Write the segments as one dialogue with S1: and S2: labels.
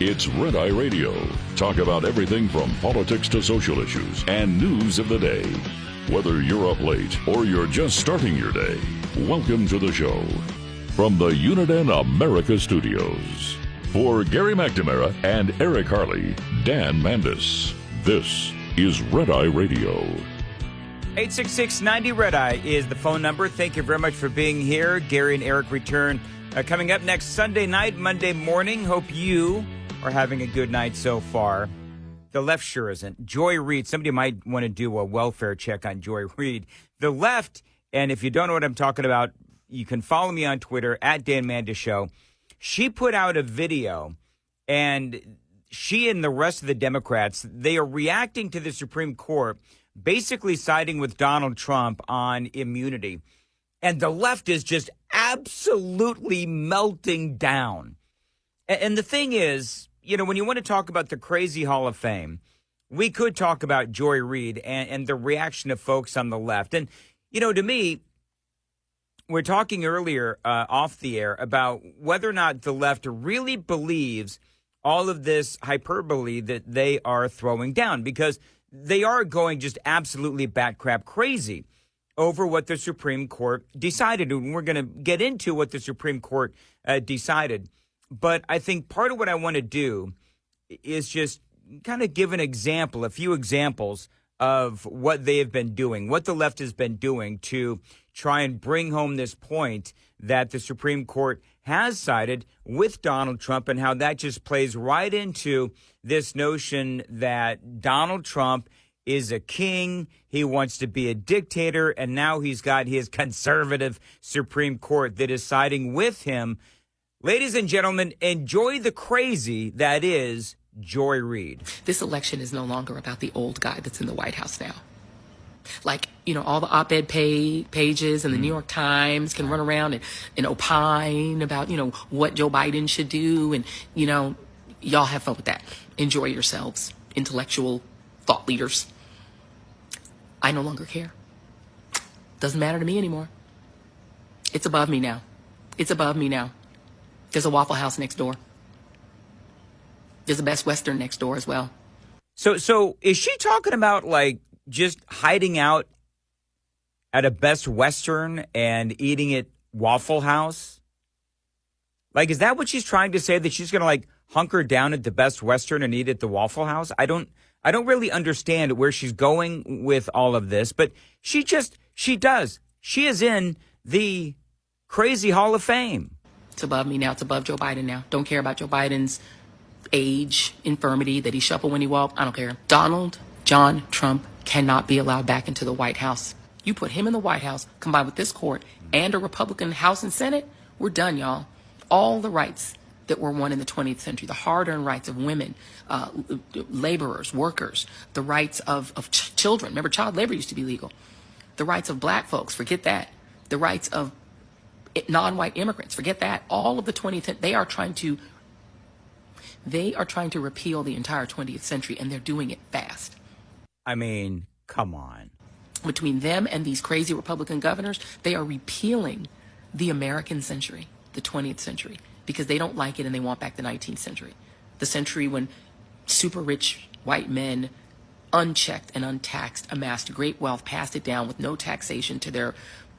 S1: It's Red Eye Radio. Talk about everything from politics to social issues and news of the day. Whether you're up late or you're just starting your day, welcome to the show. From the Uniden America Studios. For Gary McNamara and Eric Harley, Dan Mandis, this is Red Eye Radio.
S2: 866-90-RED-EYE is the phone number. Thank you very much for being here. Gary and Eric return coming up next Sunday night, Monday morning. Hope you are having a good night so far. The left sure isn't. Joy Reid, somebody might want to do a welfare check on Joy Reid. The left, and if you don't know what I'm talking about, you can follow me on Twitter, at Dan Mandis Show. She put out a video, and she and the rest of the Democrats, they are reacting to the Supreme Court, basically siding with Donald Trump on immunity. And the left is just absolutely melting down. And the thing is, you know, when you want to talk about the crazy Hall of Fame, we could talk about Joy Reid and the reaction of folks on the left. And, you know, to me, we're talking earlier off the air about whether or not the left really believes all of this hyperbole that they are throwing down, because they are going just absolutely bat crap crazy over what the Supreme Court decided. And we're going to get into what the Supreme Court decided. But I think part of what I want to do is just kind of give an example, a few examples of what they have been doing, what the left has been doing to try and bring home this point that the Supreme Court has sided with Donald Trump, and how that just plays right into this notion that Donald Trump is a king. He wants to be a dictator, and now he's got his conservative Supreme Court that is siding with him. Ladies and gentlemen, enjoy the crazy that is Joy Reid.
S3: This election is no longer about the old guy that's in the White House now. Like, you know, all the op-ed pages and the New York Times can run around and opine about, you know, what Joe Biden should do. And, you know, y'all have fun with that. Enjoy yourselves, intellectual thought leaders. I no longer care. Doesn't matter to me anymore. It's above me now. It's above me now. There's a Waffle House next door. There's a Best Western next door as well.
S2: So is she talking about, like, just hiding out at a Best Western and eating at Waffle House? Like, is that what she's trying to say, that she's going to, like, hunker down at the Best Western and eat at the Waffle House? I don't really understand where she's going with all of this, but she does. She is in the crazy Hall of Fame.
S3: It's above me now. It's above Joe Biden now. Don't care about Joe Biden's age, infirmity, that he shuffled when he walked. I don't care. Donald John Trump cannot be allowed back into the White House. You put him in the White House, combined with this court and a Republican House and Senate, we're done, y'all. All the rights that were won in the 20th century, the hard-earned rights of women, laborers, workers, the rights of children. Remember, child labor used to be legal. The rights of black folks, forget that. The rights of non-white immigrants, forget that. All of the 20th, they are trying to repeal the entire 20th century, and they're doing it fast.
S2: I mean, come on.
S3: Between them and these crazy Republican governors, they are repealing the American century, the 20th century, because they don't like it and they want back the 19th century. The century when super rich white men, unchecked and untaxed, amassed great wealth, passed it down with no taxation to their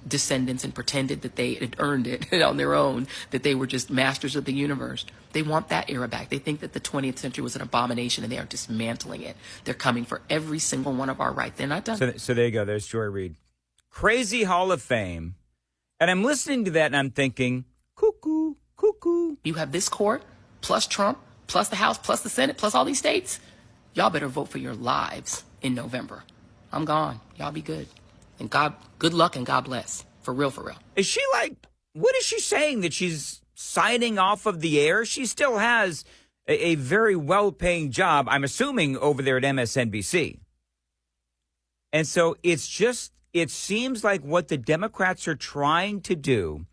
S3: descendants and pretended that they had earned it on their own, that they were just masters of the universe. They want that era back. They think that the 20th century was an abomination, and they are dismantling it. They're coming for every single one of our rights. They're not done.
S2: So there you go. There's Joy Reid. Crazy Hall of Fame. And I'm listening to that, and I'm thinking, cuckoo, cuckoo.
S3: You have this court, plus Trump, plus the House, plus the Senate, plus all these states. Y'all better vote for your lives in November. I'm gone. Y'all be good. And God, good luck and God bless. For real, for real.
S2: Is she like, what is she saying? That she's signing off of the air? She still has a very well-paying job, I'm assuming, over there at MSNBC. And so it seems like what the Democrats are trying to do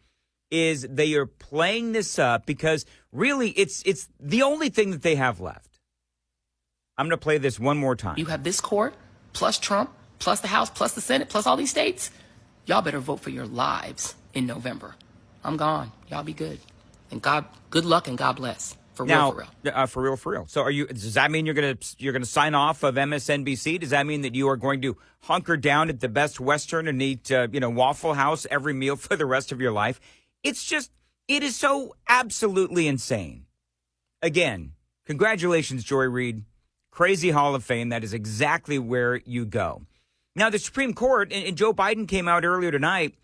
S2: is they are playing this up, because really it's the only thing that they have left. I'm going to play this one more time.
S3: You have this court, plus Trump, plus the House, plus the Senate, plus all these states. Y'all better vote for your lives in November. I'm gone. Y'all be good. And God, good luck and God bless. For
S2: now,
S3: real.
S2: For real. So does that mean you're gonna sign off of MSNBC? Does that mean that you are going to hunker down at the Best Western and eat, Waffle House every meal for the rest of your life? It is so absolutely insane. Again, congratulations, Joy Reid. Crazy Hall of Fame. That is exactly where you go. Now, the Supreme Court, and Joe Biden came out earlier tonight,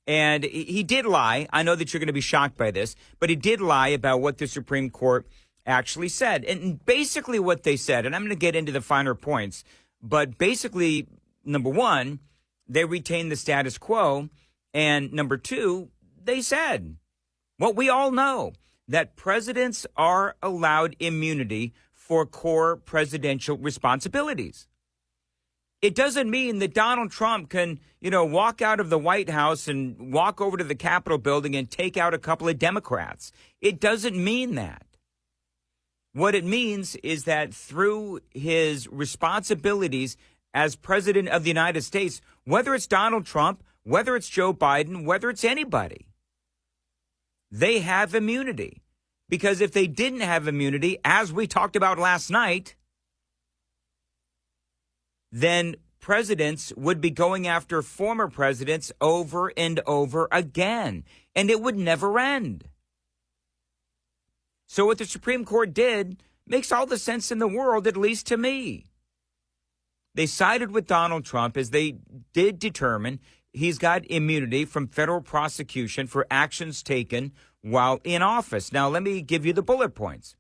S2: and he did lie. I know that you're going to be shocked by this, but he did lie about what the Supreme Court actually said. And basically what they said, and I'm going to get into the finer points, but basically, number one, they retained the status quo. And number two, they said what we all know, that presidents are allowed immunity for core presidential responsibilities. It doesn't mean that Donald Trump can, walk out of the White House and walk over to the Capitol building and take out a couple of Democrats. It doesn't mean that. What it means is that through his responsibilities as president of the United States, whether it's Donald Trump, whether it's Joe Biden, whether it's anybody, they have immunity. Because if they didn't have immunity, as we talked about last night, then presidents would be going after former presidents over and over again, and it would never end. So what the Supreme Court did makes all the sense in the world, at least to me. They sided with Donald Trump as they did determine he's got immunity from federal prosecution for actions taken while in office. Now, let me give you the bullet points.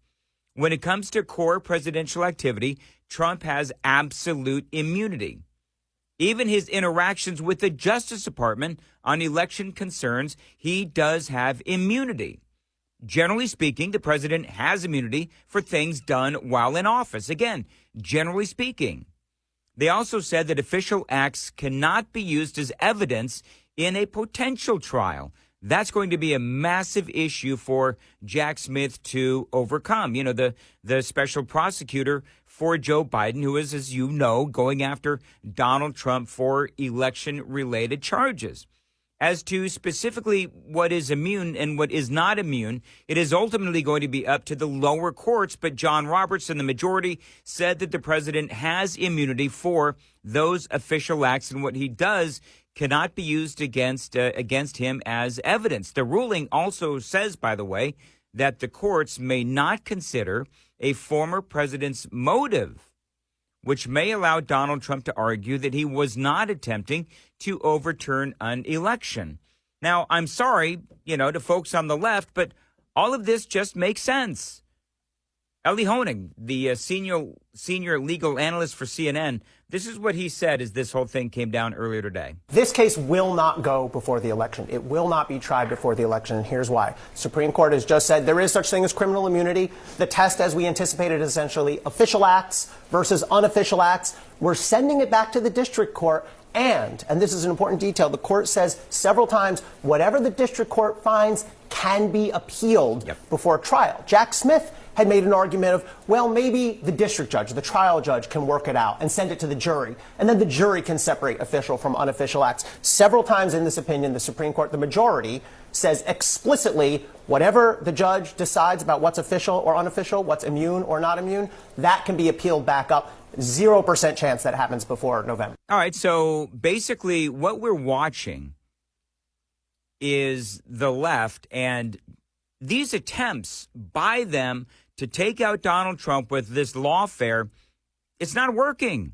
S2: When it comes to core presidential activity, Trump has absolute immunity. Even his interactions with the Justice Department on election concerns, he does have immunity. Generally speaking, the president has immunity for things done while in office. Again, generally speaking. They also said that official acts cannot be used as evidence in a potential trial. That's going to be a massive issue for Jack Smith to overcome. The special prosecutor for Joe Biden, who is, as you know, going after Donald Trump for election-related charges. As to specifically what is immune and what is not immune, it is ultimately going to be up to the lower courts. But John Roberts and the majority said that the president has immunity for those official acts, and what he does cannot be used against him as evidence. The ruling also says, by the way, that the courts may not consider a former president's motive, which may allow Donald Trump to argue that he was not attempting to overturn an election. Now, I'm sorry, to folks on the left, but all of this just makes sense. Ellie Honig, the senior legal analyst for CNN, this is what he said as this whole thing came down earlier today.
S4: This case will not go before the election. It will not be tried before the election, and here's why. Supreme Court has just said there is such thing as criminal immunity. The test, as we anticipated, is essentially official acts versus unofficial acts. We're sending it back to the district court, and this is an important detail, the court says several times, whatever the district court finds can be appealed before trial. Jack Smith had made an argument of, well, maybe the district judge, the trial judge, can work it out and send it to the jury, and then the jury can separate official from unofficial acts. Several times in this opinion, the Supreme Court, the majority, says explicitly whatever the judge decides about what's official or unofficial, what's immune or not immune, that can be appealed back up. 0% chance that happens before November.
S2: All right, so basically what we're watching is the left and these attempts by them to take out Donald Trump with this lawfare. It's not working.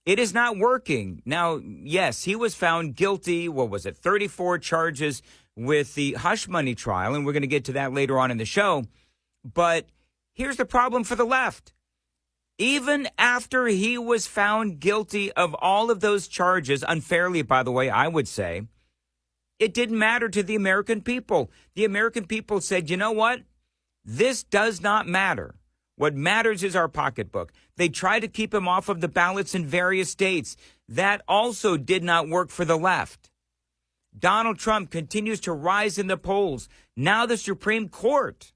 S2: It is not working. Now, yes, he was found guilty. 34 charges with the hush money trial, and we're going to get to that later on in the show. But here's the problem for the left. Even after he was found guilty of all of those charges, unfairly, by the way, I would say, it didn't matter to the American people. The American people said, you know what? This does not matter. What matters is our pocketbook. They tried to keep him off of the ballots in various states. That also did not work for the left. Donald Trump continues to rise in the polls. Now the Supreme Court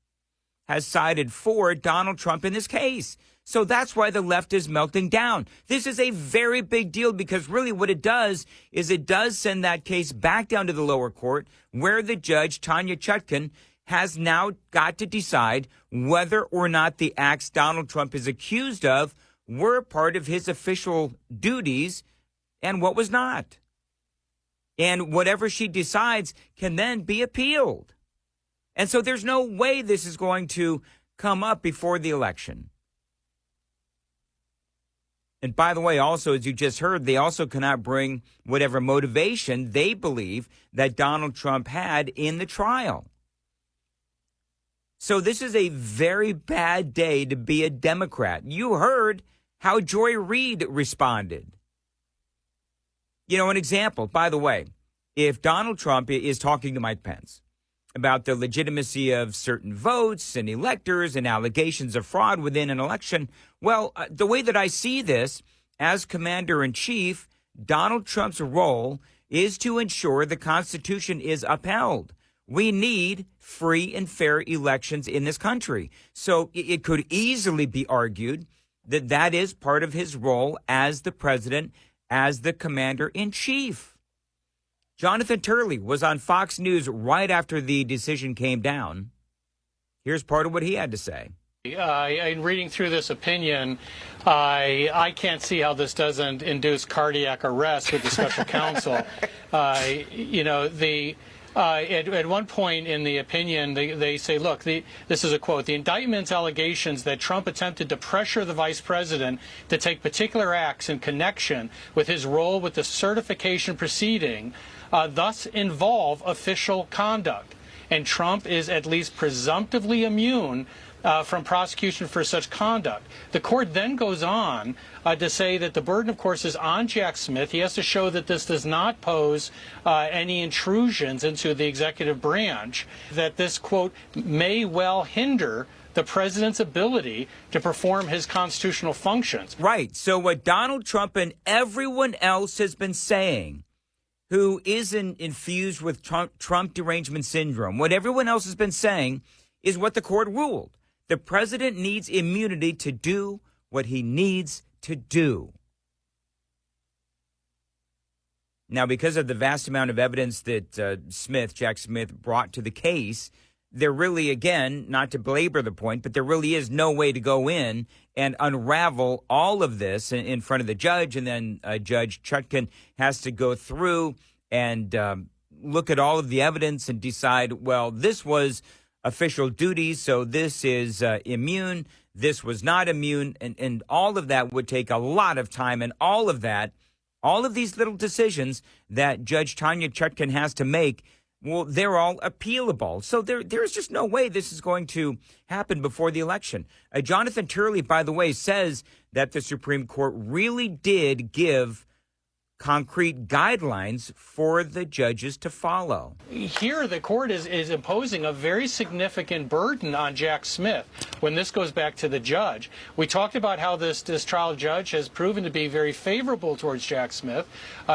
S2: has sided for Donald Trump in this case. So that's why the left is melting down. This is a very big deal because really what it does is it does send that case back down to the lower court where the judge, Tanya Chutkan, has now got to decide whether or not the acts Donald Trump is accused of were part of his official duties and what was not. And whatever she decides can then be appealed. And so there's no way this is going to come up before the election. And by the way, also, as you just heard, they also cannot bring whatever motivation they believe that Donald Trump had in the trial. So this is a very bad day to be a Democrat. You heard how Joy Reid responded. You know, an example, by the way, if Donald Trump is talking to Mike Pence about the legitimacy of certain votes and electors and allegations of fraud within an election, well, the way that I see this, as commander-in-chief, Donald Trump's role is to ensure the Constitution is upheld. We need free and fair elections in this country. So it could easily be argued that that is part of his role as the president, as the commander-in-chief. Jonathan Turley was on Fox News right after the decision came down. Here's part of what he had to say.
S5: In reading through this opinion, I can't see how this doesn't induce cardiac arrest with the special counsel. At one point in the opinion, they say, look, this is a quote, the indictment's allegations that Trump attempted to pressure the vice president to take particular acts in connection with his role with the certification proceeding thus involve official conduct. And Trump is at least presumptively immune from prosecution for such conduct. The court then goes on to say that the burden, of course, is on Jack Smith. He has to show that this does not pose any intrusions into the executive branch, that this, quote, may well hinder the president's ability to perform his constitutional functions.
S2: Right. So what Donald Trump and everyone else has been saying, who isn't infused with Trump derangement syndrome, what everyone else has been saying is what the court ruled. The president needs immunity to do what he needs to do. Now, because of the vast amount of evidence that Jack Smith brought to the case, there really, again, not to belabor the point, but there really is no way to go in and unravel all of this in front of the judge. And then Judge Chutkan has to go through and look at all of the evidence and decide, well, this was official duties, so this is immune, this was not immune, and all of that would take a lot of time, and all of these little decisions that Judge Tanya Chutkan has to make, well, they're all appealable. So there's just no way this is going to happen before the election. Jonathan Turley, by the way, says that the Supreme Court really did give concrete guidelines for the judges to follow.
S5: Here, the court is imposing a very significant burden on Jack Smith when this goes back to the judge. We talked about how this trial judge has proven to be very favorable towards Jack Smith.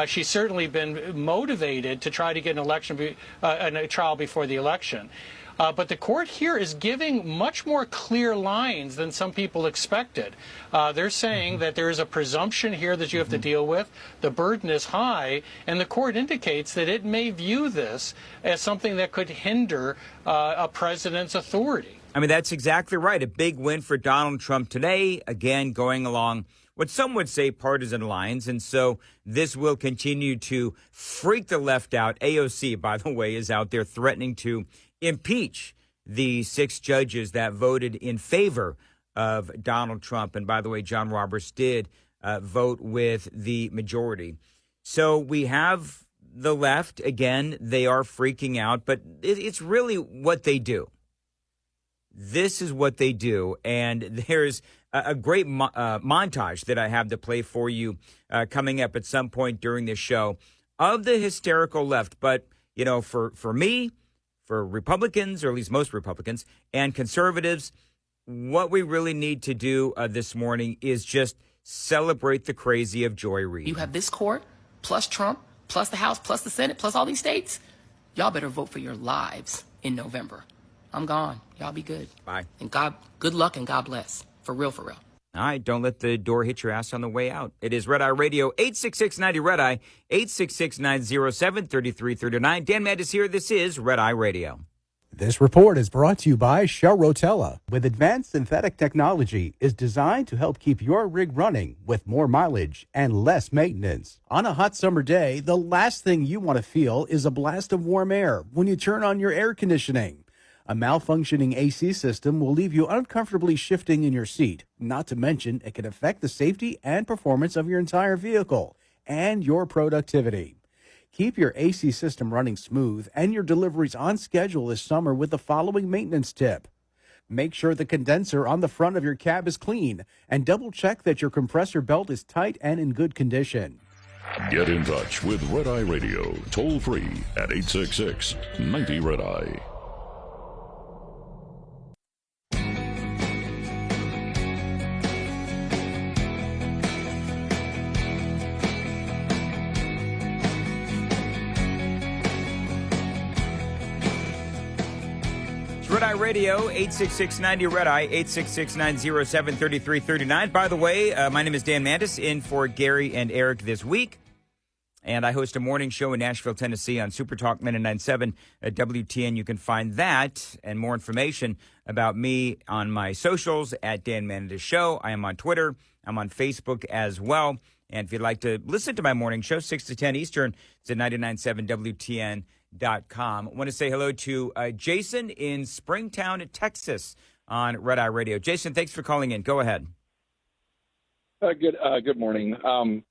S5: She's certainly been motivated to try to get a trial before the election. But the court here is giving much more clear lines than some people expected. They're saying that there is a presumption here that you have to deal with. The burden is high, and the court indicates that it may view this as something that could hinder a president's authority.
S2: I mean, that's exactly right. A big win for Donald Trump today, again, going along what some would say partisan lines. And so this will continue to freak the left out. AOC, by the way, is out there threatening to impeach the 6 judges that voted in favor of Donald Trump. And by the way, John Roberts did vote with the majority. So we have the left. Again, they are freaking out, but it's really what they do. This is what they do. And there's a great montage that I have to play for you coming up at some point during this show of the hysterical left. But, you know, for me, for Republicans, or at least most Republicans and conservatives, what we really need to do this morning is just celebrate the crazy of Joy Reid.
S3: You have this court, plus Trump, plus the House, plus the Senate, plus all these states. Y'all better vote for your lives in November. I'm gone. Y'all be good.
S2: Bye.
S3: And good luck and God bless. For real, for real.
S2: All right, don't let the door hit your ass on the way out. It is Red Eye Radio, 866-90-RED-EYE, 866-907-3339. Dan Mandis here. This is Red Eye Radio.
S6: This report is brought to you by Shell Rotella. With advanced synthetic technology, is designed to help keep your rig running with more mileage and less maintenance. On a hot summer day, the last thing you want to feel is a blast of warm air when you turn on your air conditioning. A malfunctioning AC system will leave you uncomfortably shifting in your seat. Not to mention, it can affect the safety and performance of your entire vehicle and your productivity. Keep your AC system running smooth and your deliveries on schedule this summer with the following maintenance tip. Make sure the condenser on the front of your cab is clean and double check that your compressor belt is tight and in good condition.
S1: Get in touch with Red Eye Radio, toll free at 866-90-RED-EYE.
S2: Red Eye Radio, 866-90-RED-EYE, 866-907-3339. By the way, my name is Dan Mandis, in for Gary and Eric this week. And I host a morning show in Nashville, Tennessee on Super Talk 99.7 at WTN. You can find that and more information about me on my socials at Dan Mandis Show. I am on Twitter. I'm on Facebook as well. And if you'd like to listen to my morning show, 6 to 10 Eastern, it's at 99.7 WTN.com. I want to say hello to Jason in Springtown, Texas on Red Eye Radio. Jason, thanks for calling in. Go ahead.
S7: Good morning. I'm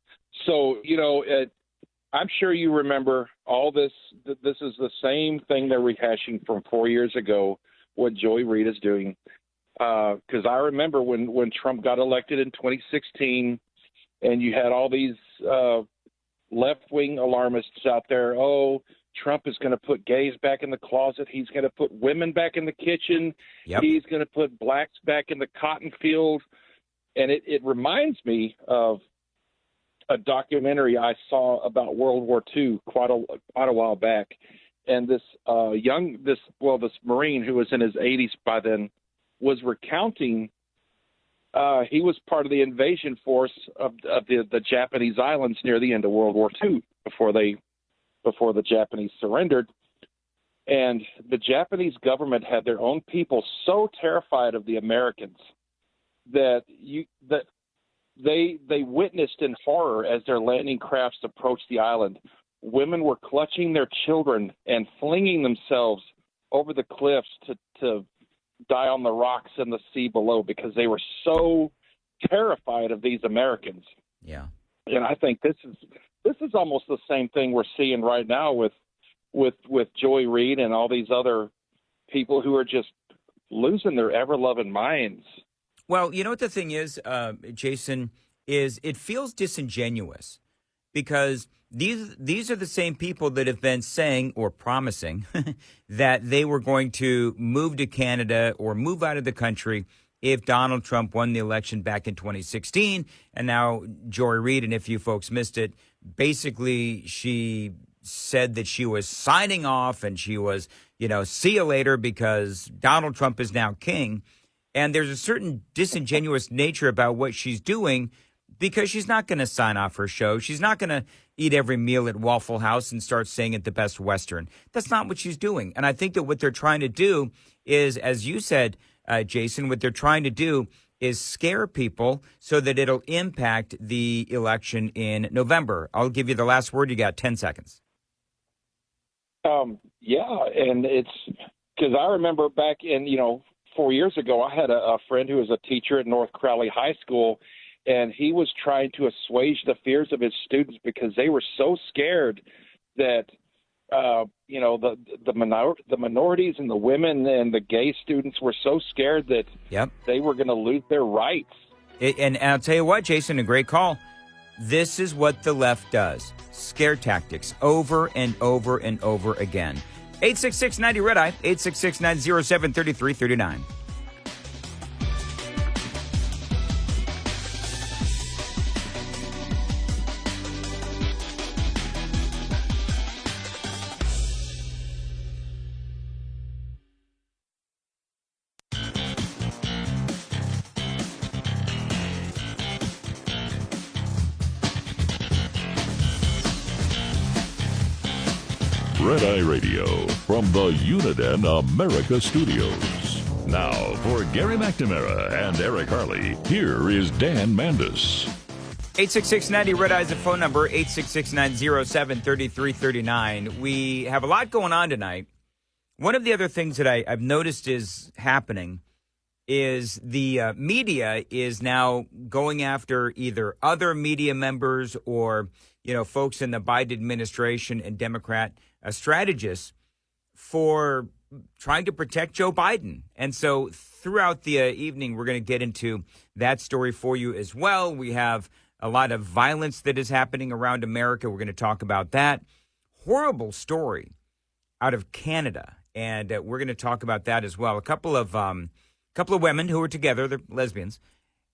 S7: sure you remember all this. This is the same thing they're rehashing from 4 years ago, what Joy Reid is doing. Because I remember when Trump got elected in 2016, and you had all these left-wing alarmists out there. Oh, Trump is going to put gays back in the closet. He's going to put women back in the kitchen.
S2: Yep.
S7: He's going to put blacks back in the cotton field. And it reminds me of a documentary I saw about World War II quite a while back. And this Marine who was in his 80s by then was recounting he was part of the invasion force of the Japanese islands near the end of World War II before the Japanese surrendered. And the Japanese government had their own people so terrified of the Americans that they witnessed in horror as their landing crafts approached the island. Women were clutching their children and flinging themselves over the cliffs to die on the rocks in the sea below because they were so terrified of these Americans.
S2: Yeah.
S7: And I think this is almost the same thing we're seeing right now with Joy Reid and all these other people who are just losing their ever-loving minds.
S2: Well, you know what the thing is, Jason, is it feels disingenuous because these are the same people that have been saying or promising that they were going to move to Canada or move out of the country if Donald Trump won the election back in 2016. And now Joy Reid, and if you folks missed it, basically she said that she was signing off and she was, see you later because Donald Trump is now king. And there's a certain disingenuous nature about what she's doing because she's not going to sign off her show. She's not going to eat every meal at Waffle House and start saying it the best Western. That's not what she's doing. And I think that what they're trying to do is, as you said, Jason, what they're trying to do is scare people so that it'll impact the election in November. I'll give you the last word. You got 10 seconds.
S7: Yeah, and it's because I remember back in, 4 years ago, I had a friend who was a teacher at North Crowley High School, and he was trying to assuage the fears of his students because they were so scared that, the minorities and the women and the gay students were so scared that they were going to lose their rights.
S2: And I'll tell you what, Jason, a great call. This is what the left does. Scare tactics over and over and over again. 866-90-RED-EYE, 866-907-3339.
S1: Red Eye Radio from the Uniden America Studios. Now, for Gary McNamara and Eric Harley, here is Dan Mandis.
S2: 866-90 Red Eye is the phone number, 866-907-3339. We have a lot going on tonight. One of the other things that I've noticed is happening is the media is now going after either other media members or, folks in the Biden administration and Democrat strategists for trying to protect Joe Biden. And so throughout the evening, we're going to get into that story for you as well. We have a lot of violence that is happening around America. We're going to talk about that. Horrible story out of Canada. And we're going to talk about that as well. A couple of women who are together, they're lesbians,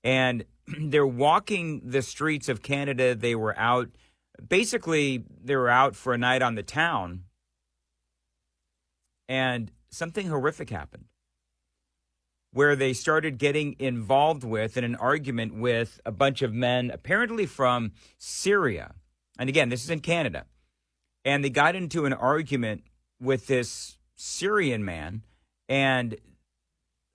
S2: and they're walking the streets of Canada. They were out for a night on the town, and something horrific happened where they started getting involved with in an argument with a bunch of men, apparently from Syria. And again, this is in Canada. And they got into an argument with this Syrian man, and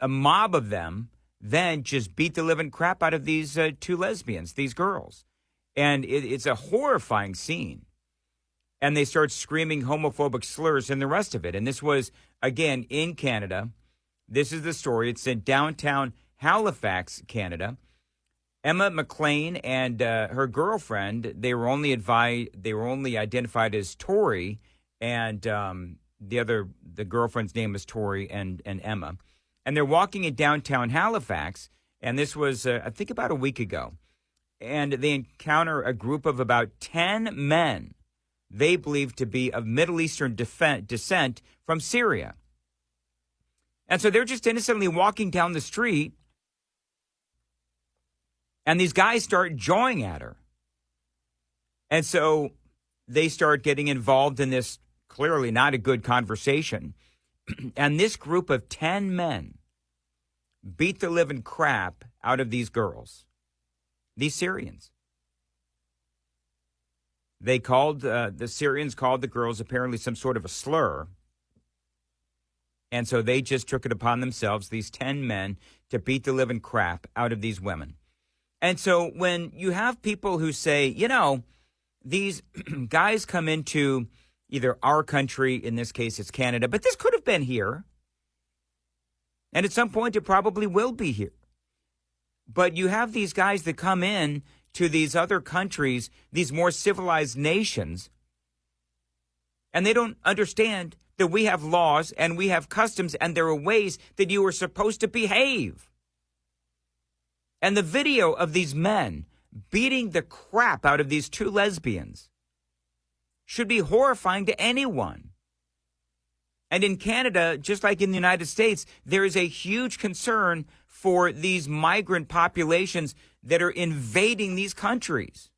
S2: a mob of them then just beat the living crap out of these two lesbians, these girls. And it's a horrifying scene. And they start screaming homophobic slurs and the rest of it. And this was, again, in Canada. This is the story. It's in downtown Halifax, Canada. Emma McLean and her girlfriend, they were only identified as Tori, and the girlfriend's name is Tori and Emma. And they're walking in downtown Halifax, and this was, I think, about a week ago. And they encounter a group of about 10 men they believe to be of Middle Eastern descent from Syria. And so they're just innocently walking down the street, and these guys start jawing at her. And so they start getting involved in this clearly not a good conversation. And this group of 10 men beat the living crap out of these girls, these Syrians. They the Syrians called the girls apparently some sort of a slur. And so they just took it upon themselves, these 10 men, to beat the living crap out of these women. And so when you have people who say, these guys come into either our country, in this case it's Canada, but this could have been here. And at some point it probably will be here. But you have these guys that come in to these other countries, these more civilized nations, and they don't understand that we have laws and we have customs and there are ways that you are supposed to behave. And the video of these men beating the crap out of these two lesbians should be horrifying to anyone. And in Canada, just like in the United States, there is a huge concern for these migrant populations that are invading these countries.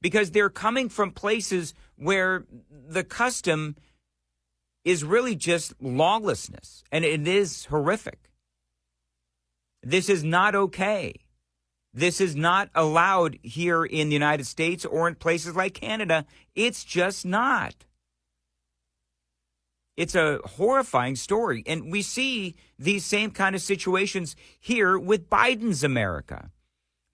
S2: Because they're coming from places where the custom is really just lawlessness, and it is horrific. This is not okay. This is not allowed here in the United States or in places like Canada. It's just not. It's a horrifying story. And we see these same kind of situations here with Biden's America,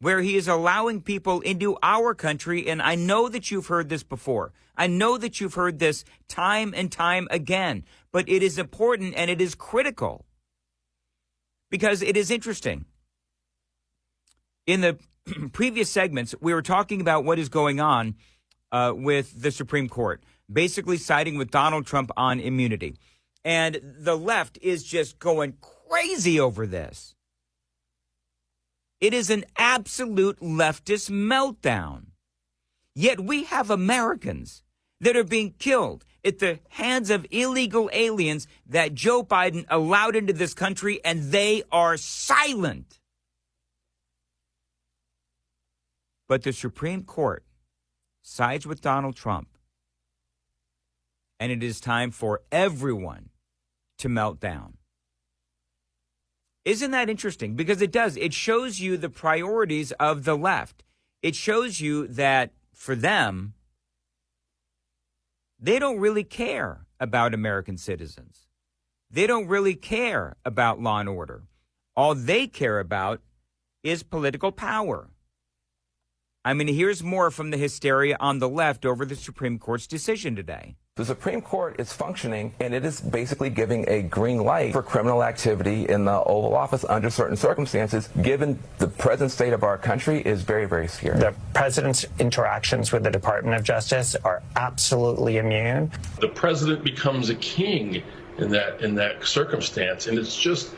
S2: where he is allowing people into our country. And I know that you've heard this before. I know that you've heard this time and time again. But it is important and it is critical because it is interesting. In the previous segments, we were talking about what is going on with the Supreme Court, basically siding with Donald Trump on immunity. And the left is just going crazy over this. It is an absolute leftist meltdown. Yet we have Americans that are being killed at the hands of illegal aliens that Joe Biden allowed into this country, and they are silent. But the Supreme Court sides with Donald Trump. And it is time for everyone to melt down. Isn't that interesting? Because it does. It shows you the priorities of the left. It shows you that for them, They don't really care about American citizens. They don't really care about law and order. All they care about is political power. I mean, here's more from the hysteria on the left over the Supreme Court's decision today.
S8: The Supreme Court is functioning, and it is basically giving a green light for criminal activity in the Oval Office under certain circumstances, given the present state of our country is very, very scary.
S9: The president's interactions with the Department of Justice are absolutely immune.
S10: The president becomes a king in that circumstance, and it's just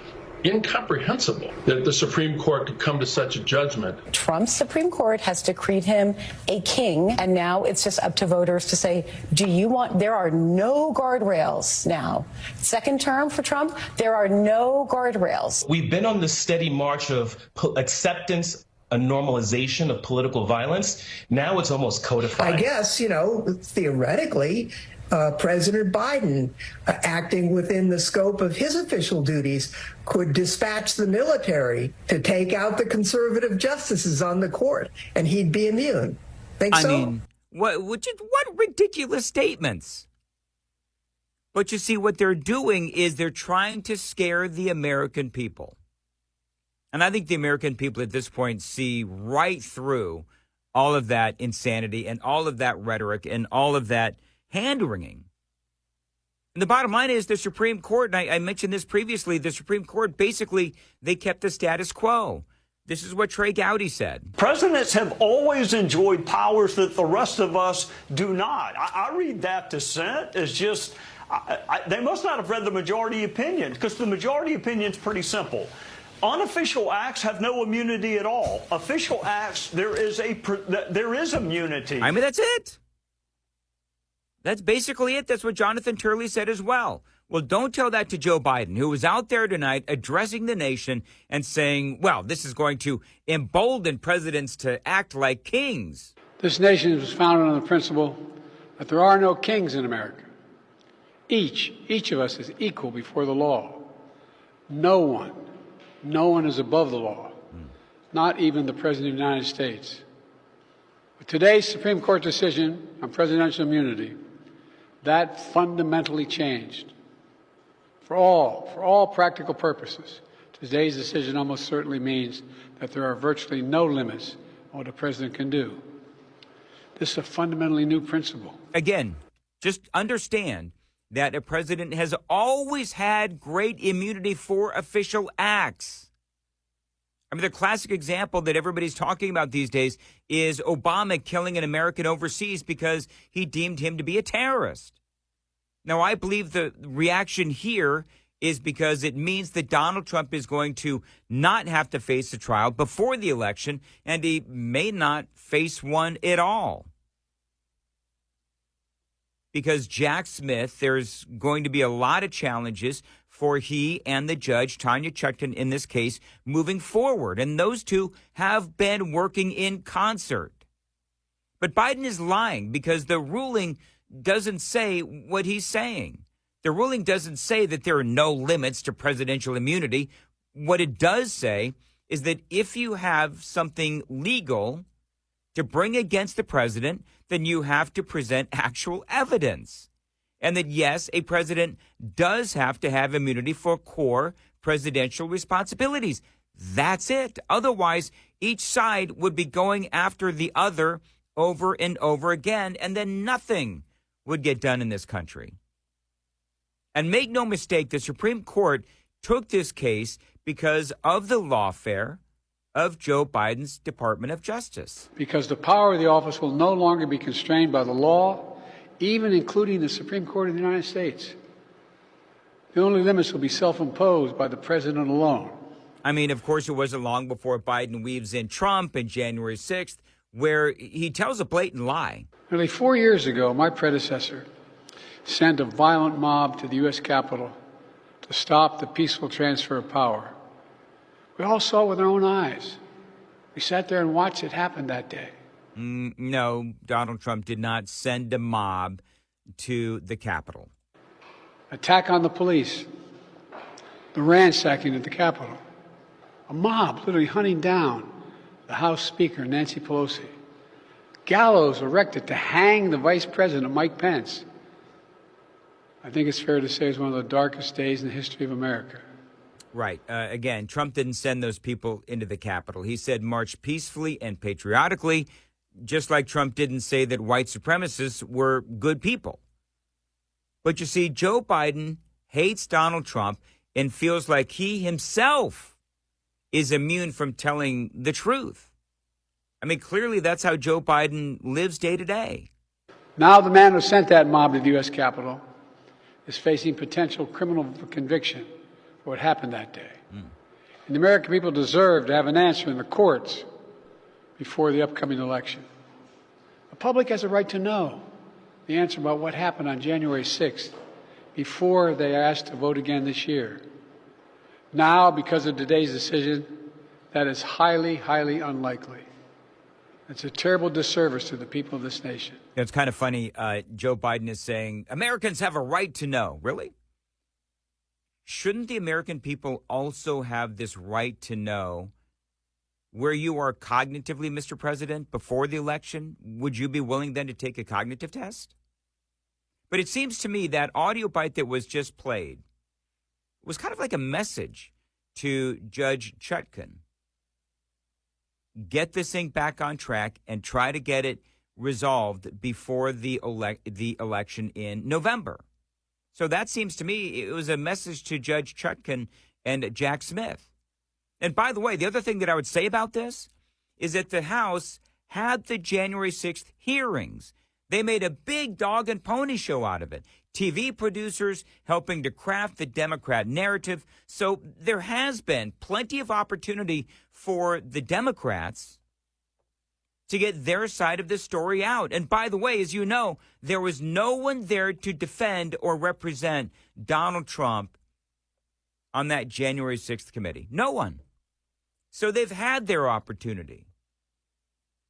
S10: incomprehensible that the Supreme Court could come to such a judgment.
S11: Trump's Supreme Court has decreed him a king, and now it's just up to voters to say, do you want, there are no guardrails now. Second term for Trump, there are no guardrails.
S12: We've been on this steady march of acceptance, a normalization of political violence. Now it's almost codified.
S13: I guess, theoretically, President Biden, acting within the scope of his official duties, could dispatch the military to take out the conservative justices on the court, and he'd be immune. Think so?
S2: I mean, what ridiculous statements. But you see, what they're doing is they're trying to scare the American people. And I think the American people at this point see right through all of that insanity and all of that rhetoric and all of that hand-wringing. And the bottom line is the Supreme Court, and I mentioned this previously, the Supreme Court, basically, they kept the status quo. This is what Trey Gowdy said.
S14: Presidents have always enjoyed powers that the rest of us do not. I read that dissent as just, they must not have read the majority opinion, because the majority opinion is pretty simple. Unofficial acts have no immunity at all. Official acts, there is immunity.
S2: I mean, that's it. That's basically it. That's what Jonathan Turley said as well. Well, don't tell that to Joe Biden, who was out there tonight addressing the nation and saying, well, this is going to embolden presidents to act like kings.
S15: This nation was founded on the principle that there are no kings in America. Each of us is equal before the law. No one is above the law, not even the President of the United States. With today's Supreme Court decision on presidential immunity, that fundamentally changed. For all practical purposes, today's decision almost certainly means that there are virtually no limits on what a president can do. This is a fundamentally new principle.
S2: Again, just understand that a president has always had great immunity for official acts. I mean, the classic example that everybody's talking about these days is Obama killing an American overseas because he deemed him to be a terrorist. Now, I believe the reaction here is because it means that Donald Trump is going to not have to face a trial before the election, and he may not face one at all. Because Jack Smith, there's going to be a lot of challenges for he and the judge, Tanya Chutkan, in this case, moving forward. And those two have been working in concert. But Biden is lying because the ruling doesn't say what he's saying. The ruling doesn't say that there are no limits to presidential immunity. What it does say is that if you have something legal to bring against the president, then you have to present actual evidence. And that, yes, a president does have to have immunity for core presidential responsibilities. That's it. Otherwise, each side would be going after the other over and over again, and then nothing would get done in this country. And make no mistake, the Supreme Court took this case because of the lawfare of Joe Biden's Department of Justice.
S15: Because the power of the office will no longer be constrained by the law, even including the Supreme Court of the United States. The only limits will be self-imposed by the president alone.
S2: I mean, of course, it wasn't long before Biden weaves in Trump and January 6th, where he tells a blatant lie.
S15: Nearly 4 years ago, my predecessor sent a violent mob to the U.S. Capitol to stop the peaceful transfer of power. We all saw it with our own eyes. We sat there and watched it happen that day.
S2: No, Donald Trump did not send a mob to the Capitol.
S15: Attack on the police, the ransacking at the Capitol, a mob literally hunting down the House Speaker, Nancy Pelosi, gallows erected to hang the Vice President, Mike Pence, I think it's fair to say it's one of the darkest days in the history of America.
S2: Right. Again, Trump didn't send those people into the Capitol. He said march peacefully and patriotically, just like Trump didn't say that white supremacists were good people. But you see, Joe Biden hates Donald Trump and feels like he himself is immune from telling the truth. I mean, clearly that's how Joe Biden lives day to day.
S15: Now the man who sent that mob to the U.S. Capitol is facing potential criminal conviction for what happened that day. And the American people deserve to have an answer in the courts before the upcoming election. The public has a right to know the answer about what happened on January 6th before they are asked to vote again this year. Now, because of today's decision, that is highly, highly unlikely. It's a terrible disservice to the people of this nation.
S2: It's kind of funny. Joe Biden is saying Americans have a right to know. Really? Shouldn't the American people also have this right to know where you are cognitively, Mr. President, before the election? Would you be willing then to take a cognitive test? But it seems to me that audio bite that was just played was kind of like a message to Judge Chutkan. Get this thing back on track and try to get it resolved before the election in November. So that seems to me it was a message to Judge Chutkan and Jack Smith. And by the way, the other thing that I would say about this is that the House had the January 6th hearings. They made a big dog and pony show out of it. TV producers helping to craft the Democrat narrative. So there has been plenty of opportunity for the Democrats to get their side of the story out. And by the way, as you know, there was no one there to defend or represent Donald Trump on that January 6th committee. No one. So they've had their opportunity.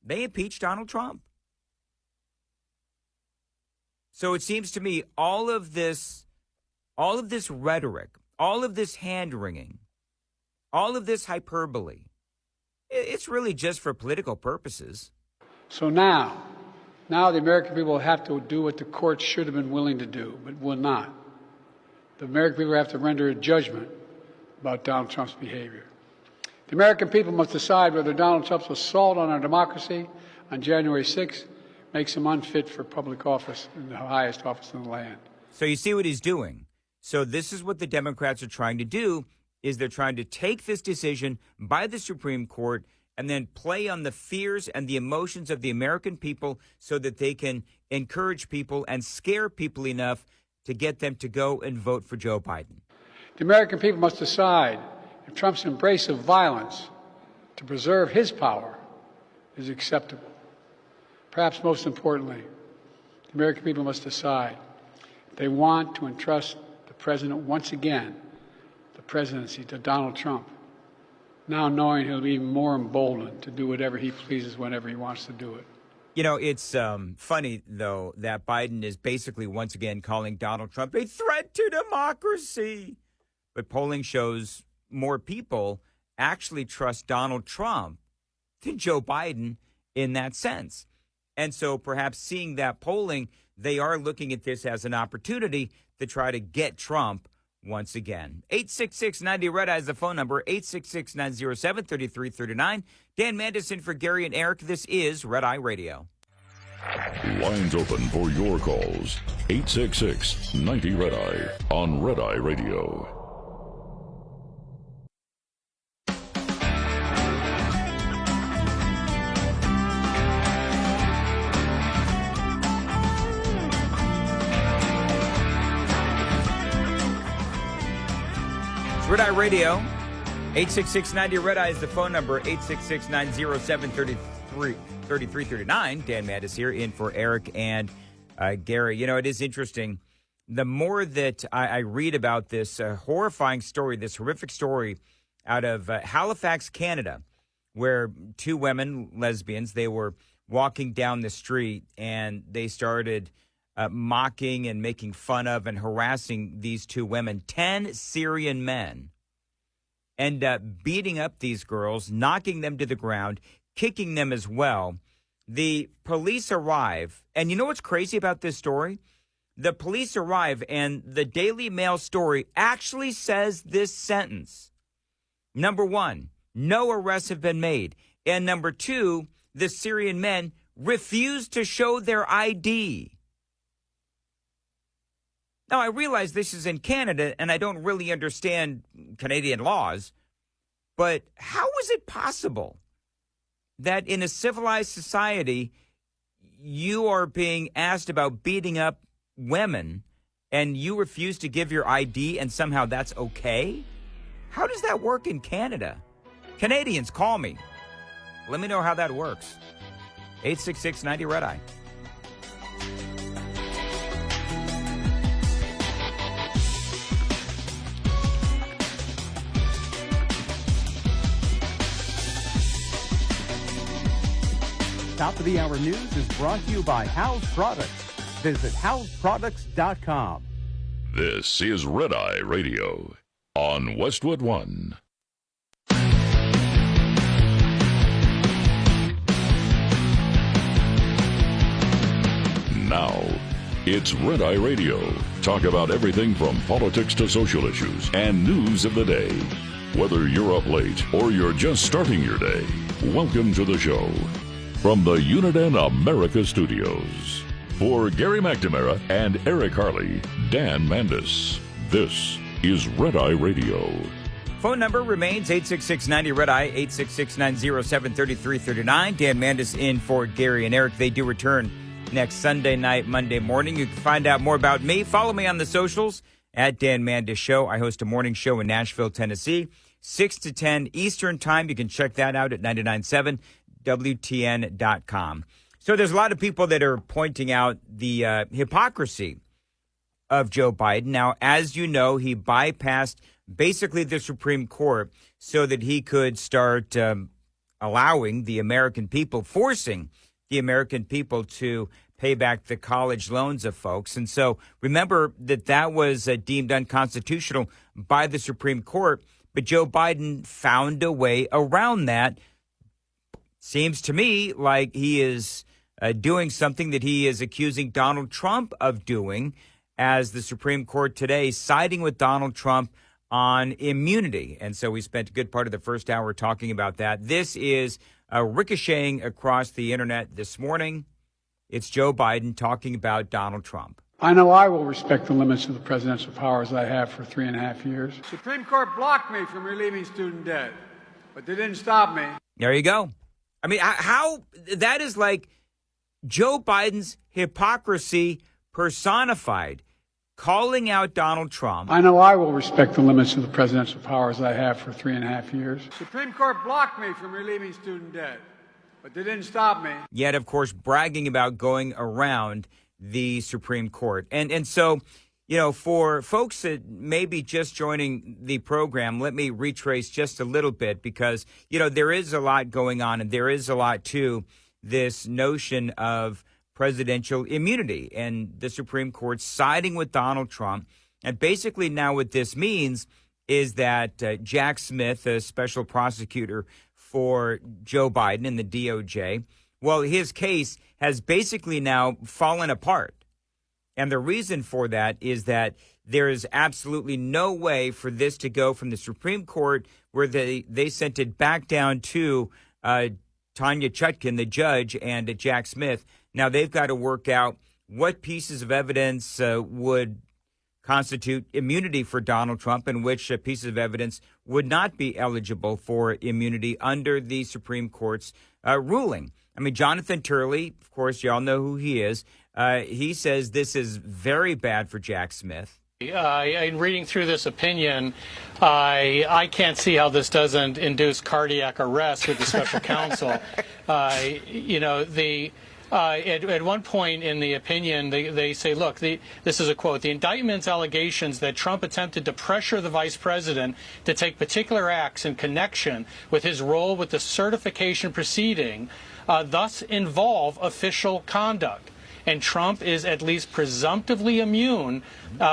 S2: They impeached Donald Trump. So it seems to me all of this rhetoric, all of this hand-wringing, all of this hyperbole, it's really just for political purposes.
S15: So now the American people have to do what the courts should have been willing to do, but will not. The American people have to render a judgment about Donald Trump's behavior. The American people must decide whether Donald Trump's assault on our democracy on January 6th makes him unfit for public office in the highest office in the land.
S2: So you see what he's doing. So this is what the Democrats are trying to do, is they're trying to take this decision by the Supreme Court and then play on the fears and the emotions of the American people so that they can encourage people and scare people enough to get them to go and vote for Joe Biden.
S15: The American people must decide if Trump's embrace of violence to preserve his power is acceptable. Perhaps most importantly, the American people must decide if they want to entrust the president once again, the presidency, to Donald Trump, now knowing he'll be even more emboldened to do whatever he pleases whenever he wants to do it.
S2: You know, it's funny, though, that Biden is basically once again calling Donald Trump a threat to democracy. But polling shows more people actually trust Donald Trump than Joe Biden in that sense. And so perhaps seeing that polling, they are looking at this as an opportunity to try to get Trump once again. 866-90-RED-EYE is the phone number, 866-907-3339. Dan Mandis in for Gary and Eric. This is Red Eye Radio.
S1: Lines open for your calls. 866-90-RED-EYE on Red Eye Radio.
S2: Red Eye Radio, 866-90-RED-EYE is the phone number, 866-907-3339. Dan Mandis here in for Eric and Gary. You know, it is interesting. The more that I read about this horrifying story, this horrific story out of Halifax, Canada, where two women, lesbians, they were walking down the street and they started mocking and making fun of and harassing these two women, 10 Syrian men, end up beating up these girls, knocking them to the ground, kicking them as well. The police arrive. And you know what's crazy about this story? The police arrive, and the Daily Mail story actually says this sentence. Number one, no arrests have been made. And number two, the Syrian men refuse to show their ID. Now, I realize this is in Canada, and I don't really understand Canadian laws, but how is it possible that in a civilized society, you are being asked about beating up women, and you refuse to give your ID, and somehow that's okay? How does that work in Canada? Canadians, call me. Let me know how that works. 866-90-RED-EYE.
S6: Top of the Hour News is brought to you by House Products. Visit houseproducts.com.
S1: This is Red Eye Radio on Westwood One. Now, it's Red Eye Radio. Talk about everything from politics to social issues and news of the day. Whether you're up late or you're just starting your day, welcome to the show. From the Uniden America Studios. For Gary McNamara and Eric Harley, Dan Mandis. This is Red Eye Radio.
S2: Phone number remains 866-90-RED-EYE, 866-907-3339. Dan Mandis in for Gary and Eric. They do return next Sunday night, Monday morning. You can find out more about me. Follow me on the socials at Dan Mandis Show. I host a morning show in Nashville, Tennessee, 6 to 10 Eastern Time. You can check that out at 99.7 WTN.com. So there's a lot of people that are pointing out the hypocrisy of Joe Biden. Now, as you know, he bypassed basically the Supreme Court so that he could start allowing the American people, forcing the American people to pay back the college loans of folks. And so remember that was deemed unconstitutional by the Supreme Court. But Joe Biden found a way around that. Seems to me like he is doing something that he is accusing Donald Trump of doing, as the Supreme Court today siding with Donald Trump on immunity. And so we spent a good part of the first hour talking about that. This is ricocheting across the internet this morning. It's Joe Biden talking about Donald Trump.
S15: I know I will respect the limits of the presidential powers I have for 3.5 years. Supreme Court blocked me from relieving student debt, but they didn't stop me.
S2: There you go. I mean, how that is like Joe Biden's hypocrisy personified, calling out Donald Trump.
S15: I know I will respect the limits of the presidential powers I have for 3.5 years. Supreme Court blocked me from relieving student debt, but they didn't stop me.
S2: Yet, of course, bragging about going around the Supreme Court. And so, you know, for folks that may be just joining the program, let me retrace just a little bit because, you know, there is a lot going on and there is a lot to this notion of presidential immunity and the Supreme Court siding with Donald Trump. And basically now what this means is that Jack Smith, a special prosecutor for Joe Biden and the DOJ, well, his case has basically now fallen apart. And the reason for that is that there is absolutely no way for this to go from the Supreme Court, where they sent it back down to Tanya Chutkan, the judge, and Jack Smith. Now they've got to work out what pieces of evidence would constitute immunity for Donald Trump and which pieces of evidence would not be eligible for immunity under the Supreme Court's ruling. I mean, Jonathan Turley, of course, you all know who he is. He says this is very bad for Jack Smith.
S5: In reading through this opinion, I can't see how this doesn't induce cardiac arrest with the special counsel. You know, at one point in the opinion, they say, look, this is a quote, the indictment's allegations that Trump attempted to pressure the vice president to take particular acts in connection with his role with the certification proceeding thus involve official conduct. and Trump is at least presumptively immune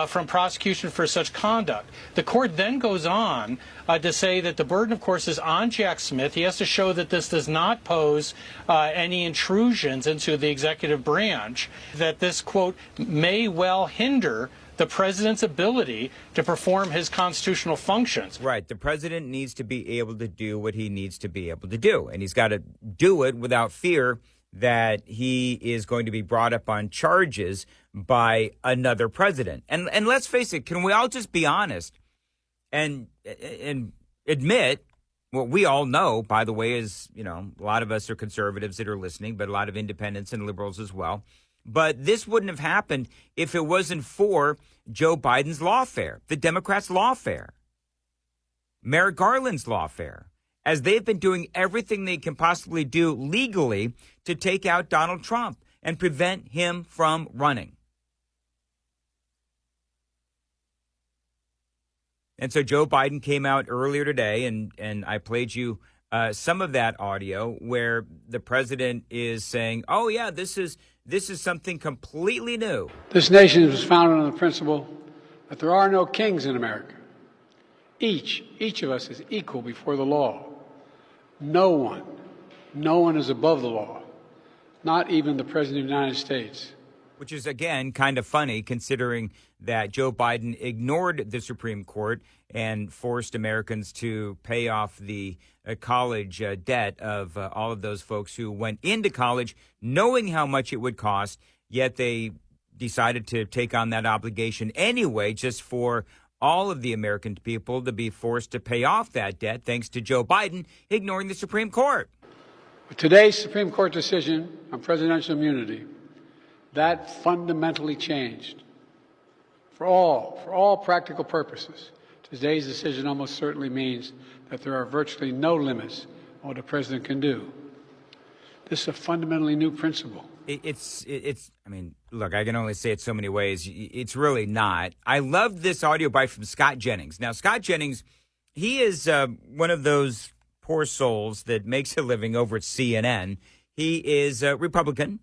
S5: from prosecution for such conduct. The court then goes on to say that the burden, of course, is on Jack Smith. He has to show that this does not pose any intrusions into the executive branch, that this, quote, may well hinder the president's ability to perform his constitutional functions.
S2: Right. The president needs to be able to do what he needs to be able to do, and he's got to do it without fear that he is going to be brought up on charges by another president. And let's face it, can we all just be honest and admit what we all know, by the way, is, you know, a lot of us are conservatives that are listening, but a lot of independents and liberals as well. But this wouldn't have happened if it wasn't for Joe Biden's lawfare, the Democrats' lawfare, Merrick Garland's lawfare, as they've been doing everything they can possibly do legally to take out Donald Trump and prevent him from running. And so Joe Biden came out earlier today, and I played you some of that audio where the president is saying, oh, yeah, this is something completely new.
S15: This nation was founded on the principle that there are no kings in America. Each of us is equal before the law. No one is above the law, not even the President of the United States.
S2: Which is, again, kind of funny considering that Joe Biden ignored the Supreme Court and forced Americans to pay off the college debt of all of those folks who went into college knowing how much it would cost, yet they decided to take on that obligation anyway, just for all of the American people to be forced to pay off that debt, thanks to Joe Biden ignoring the Supreme Court.
S15: With today's Supreme Court decision on presidential immunity, that fundamentally changed. For all practical purposes, today's decision almost certainly means that there are virtually no limits on what a president can do. This is a fundamentally new principle.
S2: It's. I mean, look, I can only say it so many ways. It's really not. I love this audio bite from Scott Jennings. Now, Scott Jennings, he is one of those poor souls that makes a living over at CNN. He is a Republican,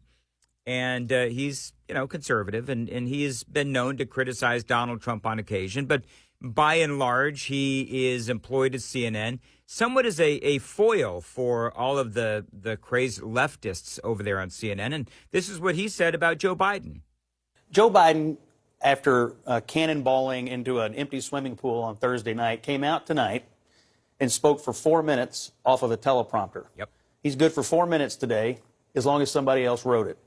S2: and he's, you know, conservative, and he has been known to criticize Donald Trump on occasion. But by and large, he is employed at CNN, somewhat as a foil for all of the crazed leftists over there on CNN. And this is what he said about Joe Biden.
S16: Joe Biden, after cannonballing into an empty swimming pool on Thursday night, came out tonight and spoke for 4 minutes off of a teleprompter.
S2: Yep.
S16: He's good for 4 minutes today, as long as somebody else wrote it.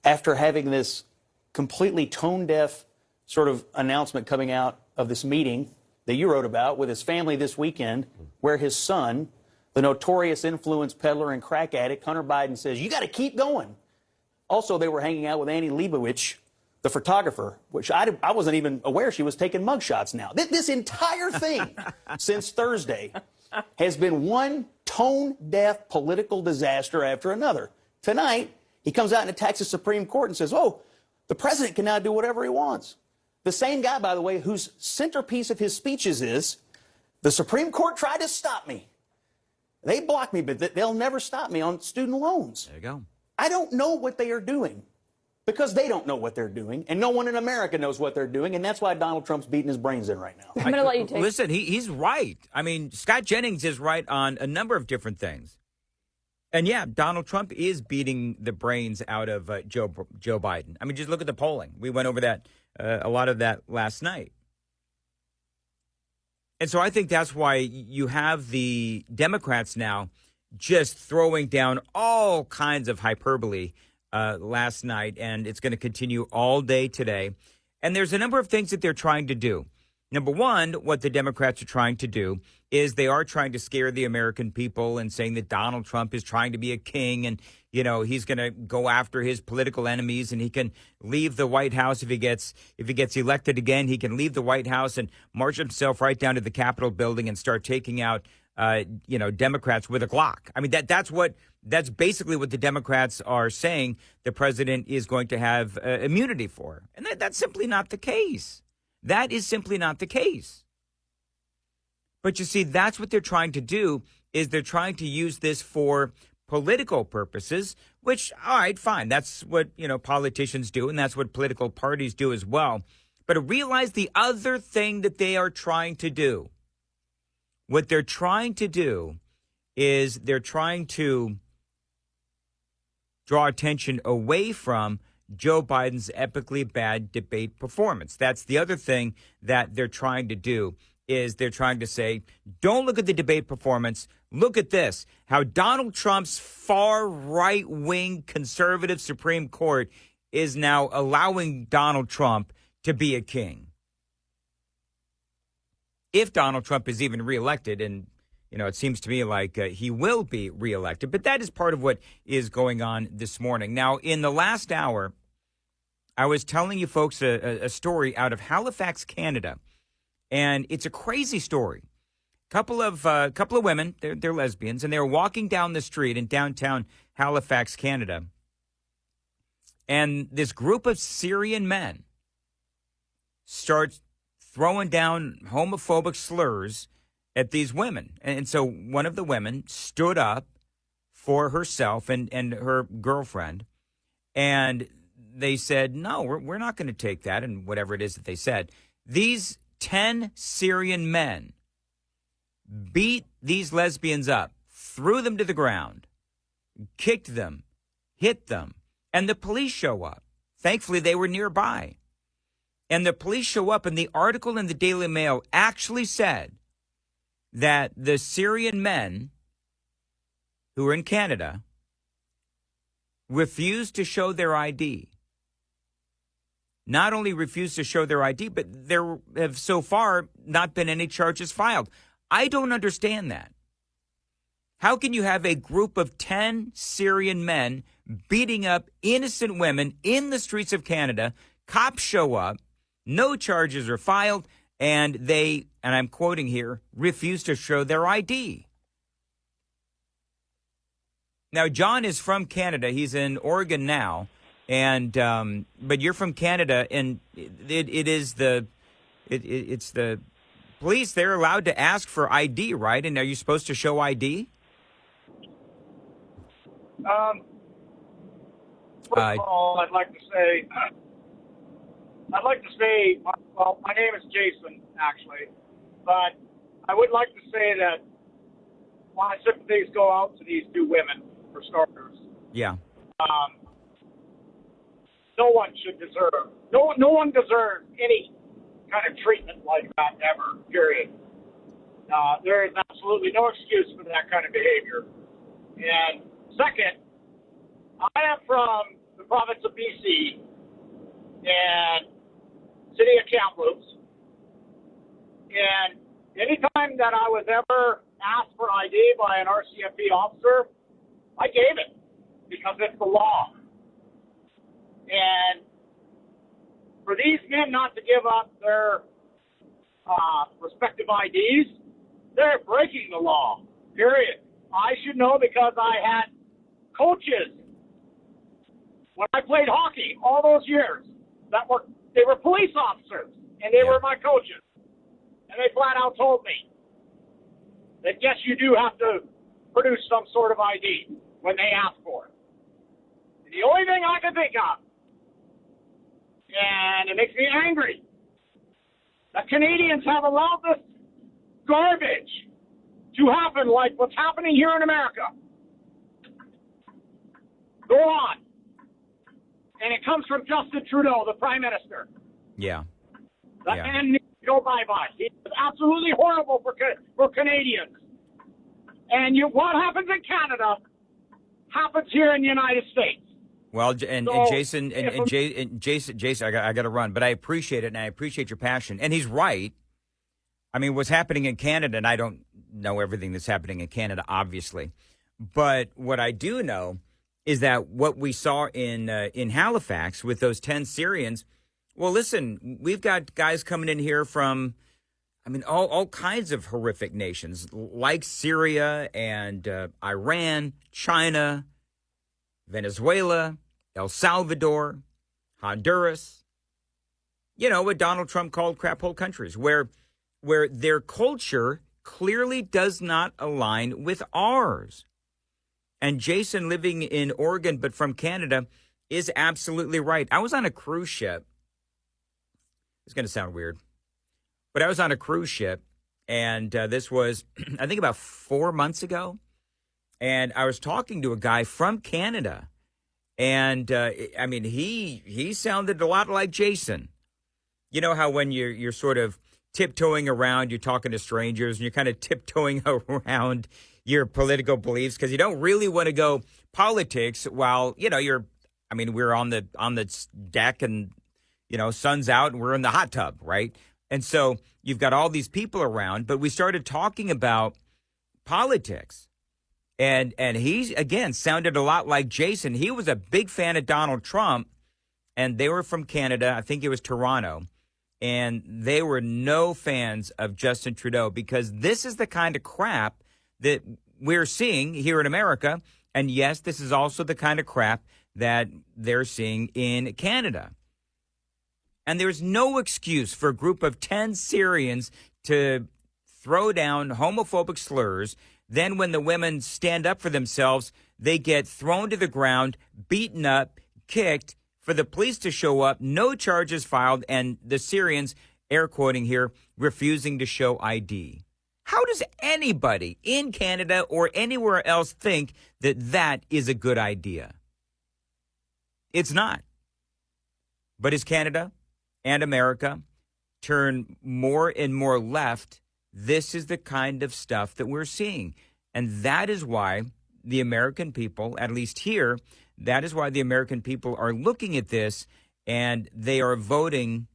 S16: After having this completely tone-deaf sort of announcement coming out of this meeting that you wrote about with his family this weekend, where his son, the notorious influence peddler and crack addict, Hunter Biden, says, you got to keep going. Also, they were hanging out with Annie Leibovich, the photographer, which I wasn't even aware she was taking mugshots now. This entire thing since Thursday has been one tone-deaf political disaster after another. Tonight, he comes out and attacks the Supreme Court and says, oh, the president can now do whatever he wants. The same guy, by the way, whose centerpiece of his speeches is, the Supreme Court tried to stop me. They blocked me, but they'll never stop me on student loans.
S2: There you go.
S16: I don't know what they are doing because they don't know what they're doing, and no one in America knows what they're doing, and that's why Donald Trump's beating his brains in right now.
S17: I'm going to let you take.
S2: Listen, he's right. I mean, Scott Jennings is right on a number of different things. And yeah, Donald Trump is beating the brains out of Joe Biden. I mean, just look at the polling. We went over that, a lot of that last night. And so I think that's why you have the Democrats now just throwing down all kinds of hyperbole last night, and it's going to continue all day today. And there's a number of things that they're trying to do. Number one, what the Democrats are trying to do is they are trying to scare the American people and saying that Donald Trump is trying to be a king and, you know, he's going to go after his political enemies and he can leave the White House if he gets elected again. He can leave the White House and march himself right down to the Capitol building and start taking out, Democrats with a Glock. I mean, that's basically what the Democrats are saying the president is going to have immunity for. And that's simply not the case. That is simply not the case. But you see, that's what they're trying to do, is they're trying to use this for political purposes, which, all right, fine. That's what, politicians do, and that's what political parties do as well. But realize the other thing that they are trying to do. What they're trying to do is they're trying to draw attention away from Joe Biden's epically bad debate performance. That's the other thing that they're trying to do, is they're trying to say, don't look at the debate performance. Look at this, how Donald Trump's far right-wing conservative Supreme Court is now allowing Donald Trump to be a king. If Donald Trump is even reelected, and it seems to me like he will be reelected. But that is part of what is going on this morning. Now, in the last hour, I was telling you folks a story out of Halifax, Canada. And it's a crazy story. Couple of women, they're lesbians, and they're walking down the street in downtown Halifax, Canada. And this group of Syrian men starts throwing down homophobic slurs at these women. And so one of the women stood up for herself and her girlfriend, and they said, no, we're not going to take that, and whatever it is that they said. These 10 Syrian men beat these lesbians up, threw them to the ground, kicked them, hit them, and the police show up. Thankfully, they were nearby. And the police show up, and the article in the Daily Mail actually said that the Syrian men who are in Canada refused to show their ID. Not only refused to show their ID, but there have so far not been any charges filed. I don't understand that. How can you have a group of 10 Syrian men beating up innocent women in the streets of Canada? Cops show up, no charges are filed, and they, and I'm quoting here, refuse to show their ID. Now, John is from Canada. He's in Oregon now. And but you're from Canada, and it's the police. They're allowed to ask for ID, right? And are you supposed to show ID?
S17: First of all, I'd like to say, well, my name is Jason, actually, but I would like to say that my sympathies go out to these two women, for starters.
S2: Yeah.
S17: No one should deserve, no one deserves any kind of treatment like that ever, period. There is absolutely no excuse for that kind of behavior. And second, I am from the province of BC and city of Kamloops. And anytime that I was ever asked for ID by an RCMP officer, I gave it because it's the law. And for these men not to give up their respective IDs, they're breaking the law, period. I should know because I had coaches when I played hockey all those years they were police officers, and they were my coaches. And they flat out told me that, yes, you do have to produce some sort of ID when they ask for it. And the only thing I can think of, and it makes me angry, that Canadians have allowed this garbage to happen like what's happening here in America. Go on. And it comes from Justin Trudeau, the Prime Minister.
S2: Yeah.
S17: That man needs to go bye-bye. He's absolutely horrible for Canadians. And what happens in Canada happens here in the United States.
S2: Well, Jason, I got to run, but I appreciate it, and I appreciate your passion. And he's right. I mean, what's happening in Canada, and I don't know everything that's happening in Canada, obviously, but what I do know is that what we saw in Halifax with those 10 Syrians. Well, listen, we've got guys coming in here from, all kinds of horrific nations like Syria and Iran, China, Venezuela, El Salvador, Honduras, what Donald Trump called crap hole countries, where their culture clearly does not align with ours. And Jason, living in Oregon but from Canada, is absolutely right. I was on a cruise ship. It's going to sound weird, but I was on a cruise ship, and this was, I think, about 4 months ago. And I was talking to a guy from Canada, and I mean, he sounded a lot like Jason. You know how when you're sort of tiptoeing around, you're talking to strangers, and you're kind of tiptoeing around your political beliefs because you don't really want to go politics while, you know, we're on the deck and, you know, sun's out and we're in the hot tub, right? And so you've got all these people around, but we started talking about politics. And he, again, sounded a lot like Jason. He was a big fan of Donald Trump, and they were from Canada. I think it was Toronto. And they were no fans of Justin Trudeau because this is the kind of crap that we're seeing here in America. And yes, this is also the kind of crap that they're seeing in Canada. And there's no excuse for a group of 10 Syrians to throw down homophobic slurs. Then when the women stand up for themselves, they get thrown to the ground, beaten up, kicked, for the police to show up, no charges filed, and the Syrians, air quoting here, refusing to show ID. How does anybody in Canada or anywhere else think that that is a good idea? It's not. But as Canada and America turn more and more left, this is the kind of stuff that we're seeing. And that is why the American people, at least here, that is why the American people are looking at this and they are voting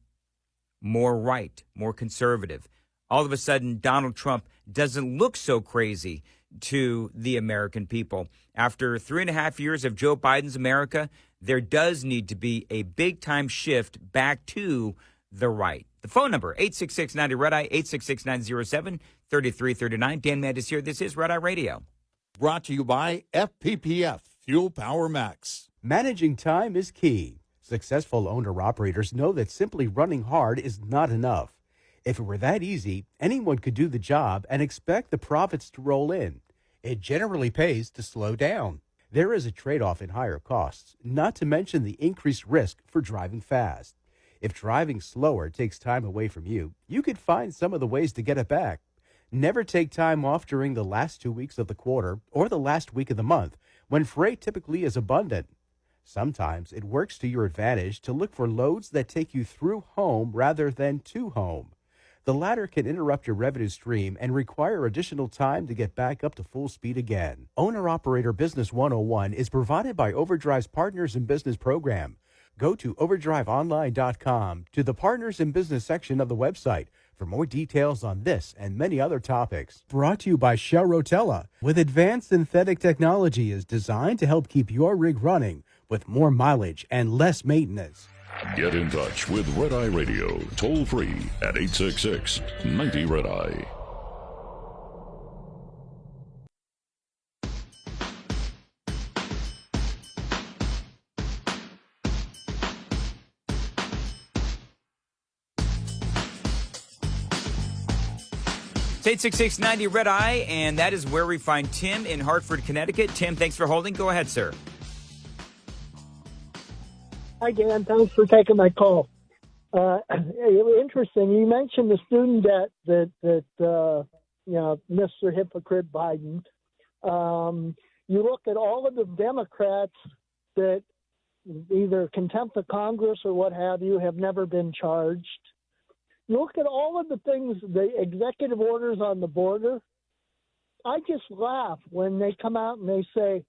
S2: more right, more conservative. All of a sudden, Donald Trump doesn't look so crazy to the American people. After 3.5 years of Joe Biden's America, there does need to be a big-time shift back to the right. The phone number, 866-90-RED-EYE, 866-907-3339. Dan Mandis here. This is Red Eye Radio.
S6: Brought to you by FPPF, Fuel Power Max. Managing time is key. Successful owner-operators know that simply running hard is not enough. If it were that easy, anyone could do the job and expect the profits to roll in. It generally pays to slow down. There is a trade-off in higher costs, not to mention the increased risk for driving fast. If driving slower takes time away from you, you could find some of the ways to get it back. Never take time off during the last 2 weeks of the quarter or the last week of the month, when freight typically is abundant. Sometimes it works to your advantage to look for loads that take you through home rather than to home. The latter can interrupt your revenue stream and require additional time to get back up to full speed again. Owner-Operator Business 101 is provided by Overdrive's Partners in Business program. Go to overdriveonline.com to the Partners in Business section of the website for more details on this and many other topics. Brought to you by Shell Rotella, with advanced synthetic technology is designed to help keep your rig running with more mileage and less maintenance.
S1: Get in touch with Red Eye Radio, toll free at 866-90-RED-EYE.
S2: It's 866-90-RED-EYE, and that is where we find Tim in Hartford, Connecticut. Tim, thanks for holding. Go ahead, sir.
S18: Hi, Dan. Thanks for taking my call. Interesting. You mentioned the student debt that Mr. Hypocrite Biden. You look at all of the Democrats that either contempt of Congress or what have you have never been charged. You look at all of the things, the executive orders on the border. I just laugh when they come out and they say,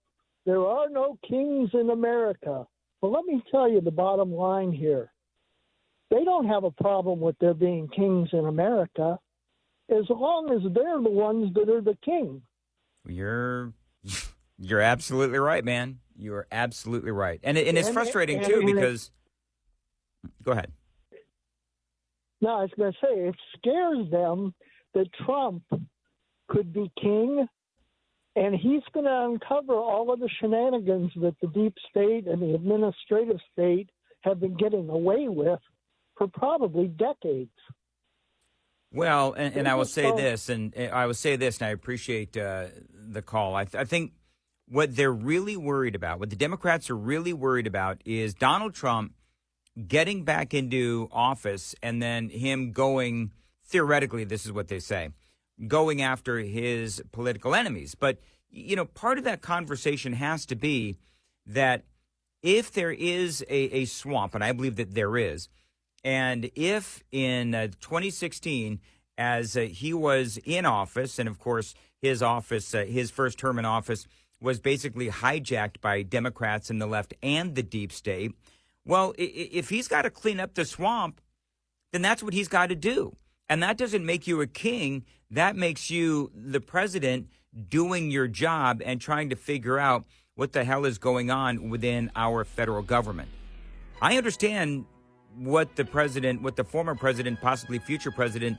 S18: there are no kings in America. Well, let me tell you the bottom line here. They don't have a problem with there being kings in America as long as they're the ones that are the king.
S2: You're absolutely right, man. You are absolutely right. And it's frustrating, too, because... Go ahead.
S18: No, I was going to say, it scares them that Trump could be king, and he's going to uncover all of the shenanigans that the deep state and the administrative state have been getting away with for probably decades.
S2: Well, and I will say this, and I appreciate the call. I think what they're really worried about, what the Democrats are really worried about, is Donald Trump getting back into office and then him going, theoretically, this is what they say, going after his political enemies. But, you know, part of that conversation has to be that if there is a swamp, and I believe that there is, and if in 2016, as he was in office, and of course his office, his first term in office was basically hijacked by Democrats in the left and the deep state, well, if he's got to clean up the swamp, then that's what he's got to do. And that doesn't make you a king. That makes you the president doing your job and trying to figure out what the hell is going on within our federal government. I understand what the president, what the former president, possibly future president,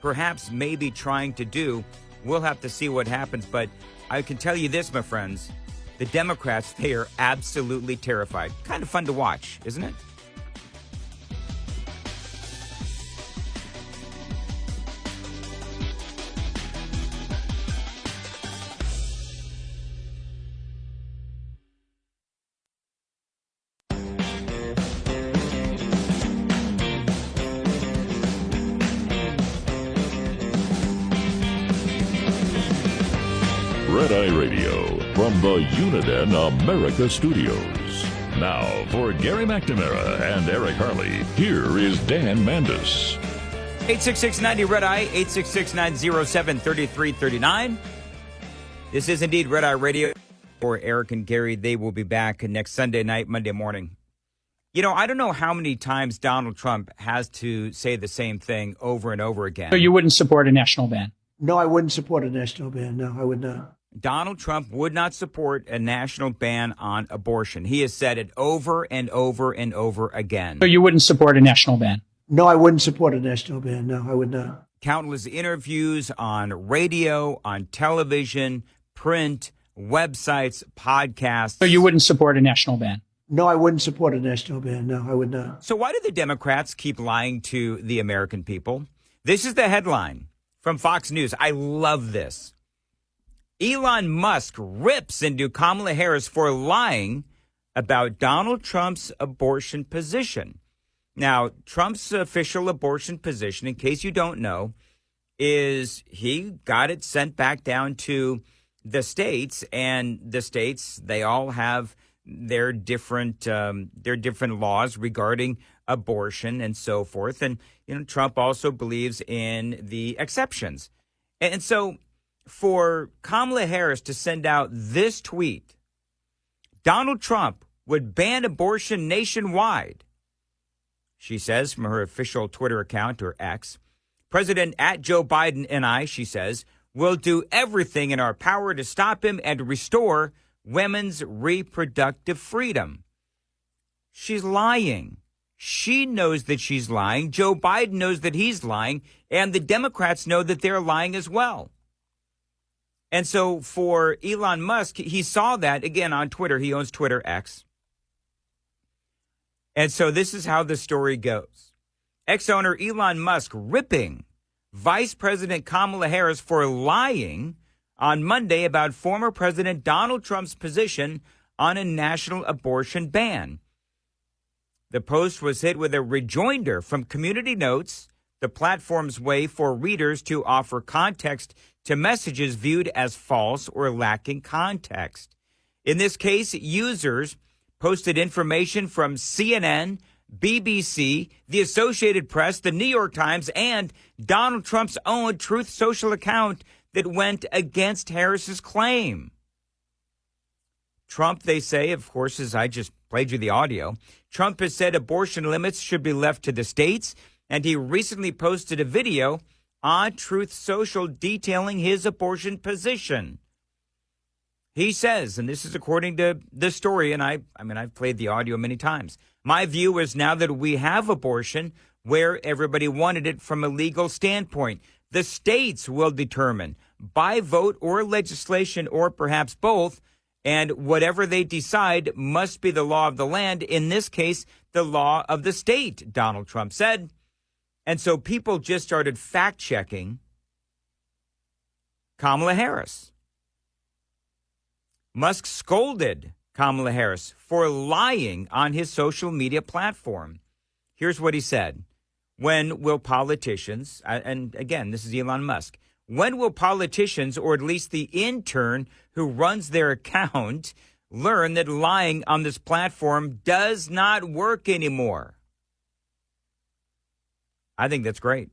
S2: perhaps may be trying to do. We'll have to see what happens. But I can tell you this, my friends. The Democrats, they are absolutely terrified. Kind of fun to watch, isn't it?
S1: Red Eye Radio from the Uniden America Studios. Now, for Gary McNamara and Eric Harley, here is Dan Mandis.
S2: 866-90 Red Eye, 866-907-3339. This is indeed Red Eye Radio. For Eric and Gary, they will be back next Sunday night, Monday morning. You know, I don't know how many times Donald Trump has to say the same thing over and over again.
S19: So you wouldn't support a national ban?
S20: No, I wouldn't support a national ban. No, I would not.
S2: Donald Trump would not support a national ban on abortion. He has said it over and over and over again.
S19: So you wouldn't support a national ban?
S20: No, I wouldn't support a national ban. No, I would not.
S2: Countless interviews on radio, on television, print, websites, podcasts.
S19: So you wouldn't support a national ban?
S20: No, I wouldn't support a national ban. No, I would not.
S2: So why do the Democrats keep lying to the American people? This is the headline from Fox News. I love this. Elon Musk rips into Kamala Harris for lying about Donald Trump's abortion position. Now, Trump's official abortion position, in case you don't know, is he got it sent back down to the states, and the states, they all have their different laws regarding abortion and so forth. And, you know, Trump also believes in the exceptions. And so for Kamala Harris to send out this tweet, Donald Trump would ban abortion nationwide. She says from her official Twitter account, or X, President at Joe Biden and I, she says, will do everything in our power to stop him and restore women's reproductive freedom. She's lying. She knows that she's lying. Joe Biden knows that he's lying. And the Democrats know that they're lying as well. And so for Elon Musk, he saw that, again, on Twitter. He owns Twitter X. And so this is how the story goes. Ex-owner Elon Musk ripping Vice President Kamala Harris for lying on Monday about former President Donald Trump's position on a national abortion ban. The post was hit with a rejoinder from Community Notes, the platform's way for readers to offer context to messages viewed as false or lacking context. In this case, users posted information from CNN, BBC, the Associated Press, the New York Times, and Donald Trump's own Truth Social account that went against Harris's claim. Trump, they say, of course, as I just played you the audio, Trump has said abortion limits should be left to the states, and he recently posted a video on Truth Social detailing his abortion position. He says, and this is according to the story, and I've played the audio many times. My view is now that we have abortion where everybody wanted it from a legal standpoint. The states will determine by vote or legislation or perhaps both, and whatever they decide must be the law of the land, in this case, the law of the state, Donald Trump said. And so people just started fact-checking Kamala Harris. Musk scolded Kamala Harris for lying on his social media platform. Here's what he said. When will politicians, and again, this is Elon Musk, when will politicians, or at least the intern who runs their account, learn that lying on this platform does not work anymore? I think that's great.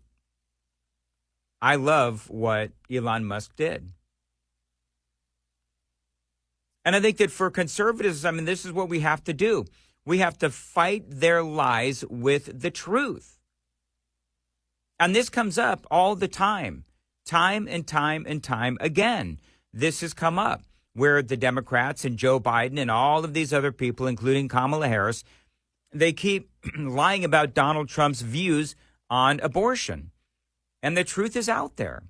S2: I love what Elon Musk did. And I think that for conservatives, I mean, this is what we have to do. We have to fight their lies with the truth. And this comes up all the time and time again. This has come up where the Democrats and Joe Biden and all of these other people, including Kamala Harris, they keep lying about Donald Trump's views on abortion. And the truth is out there.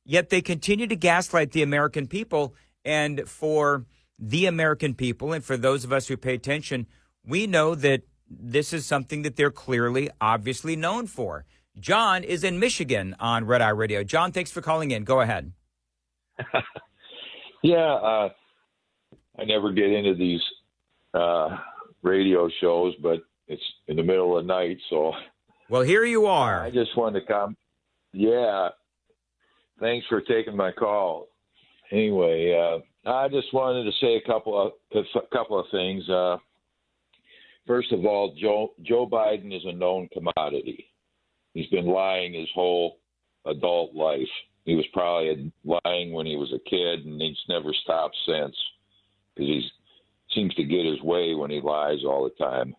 S2: Yet they continue to gaslight the American people. And for the American people, and for those of us who pay attention, we know that this is something that they're clearly, obviously known for. John is in Michigan on Red Eye Radio. John, thanks for calling in. Go ahead.
S21: Yeah, I never get into these radio shows, but it's in the middle of the night, so.
S2: Well, here you are.
S21: I just wanted to come. Yeah, thanks for taking my call. Anyway, I just wanted to say a couple of things. First of all, Joe Biden is a known commodity. He's been lying his whole adult life. He was probably lying when he was a kid, and he's never stopped since, because he seems to get his way when he lies all the time.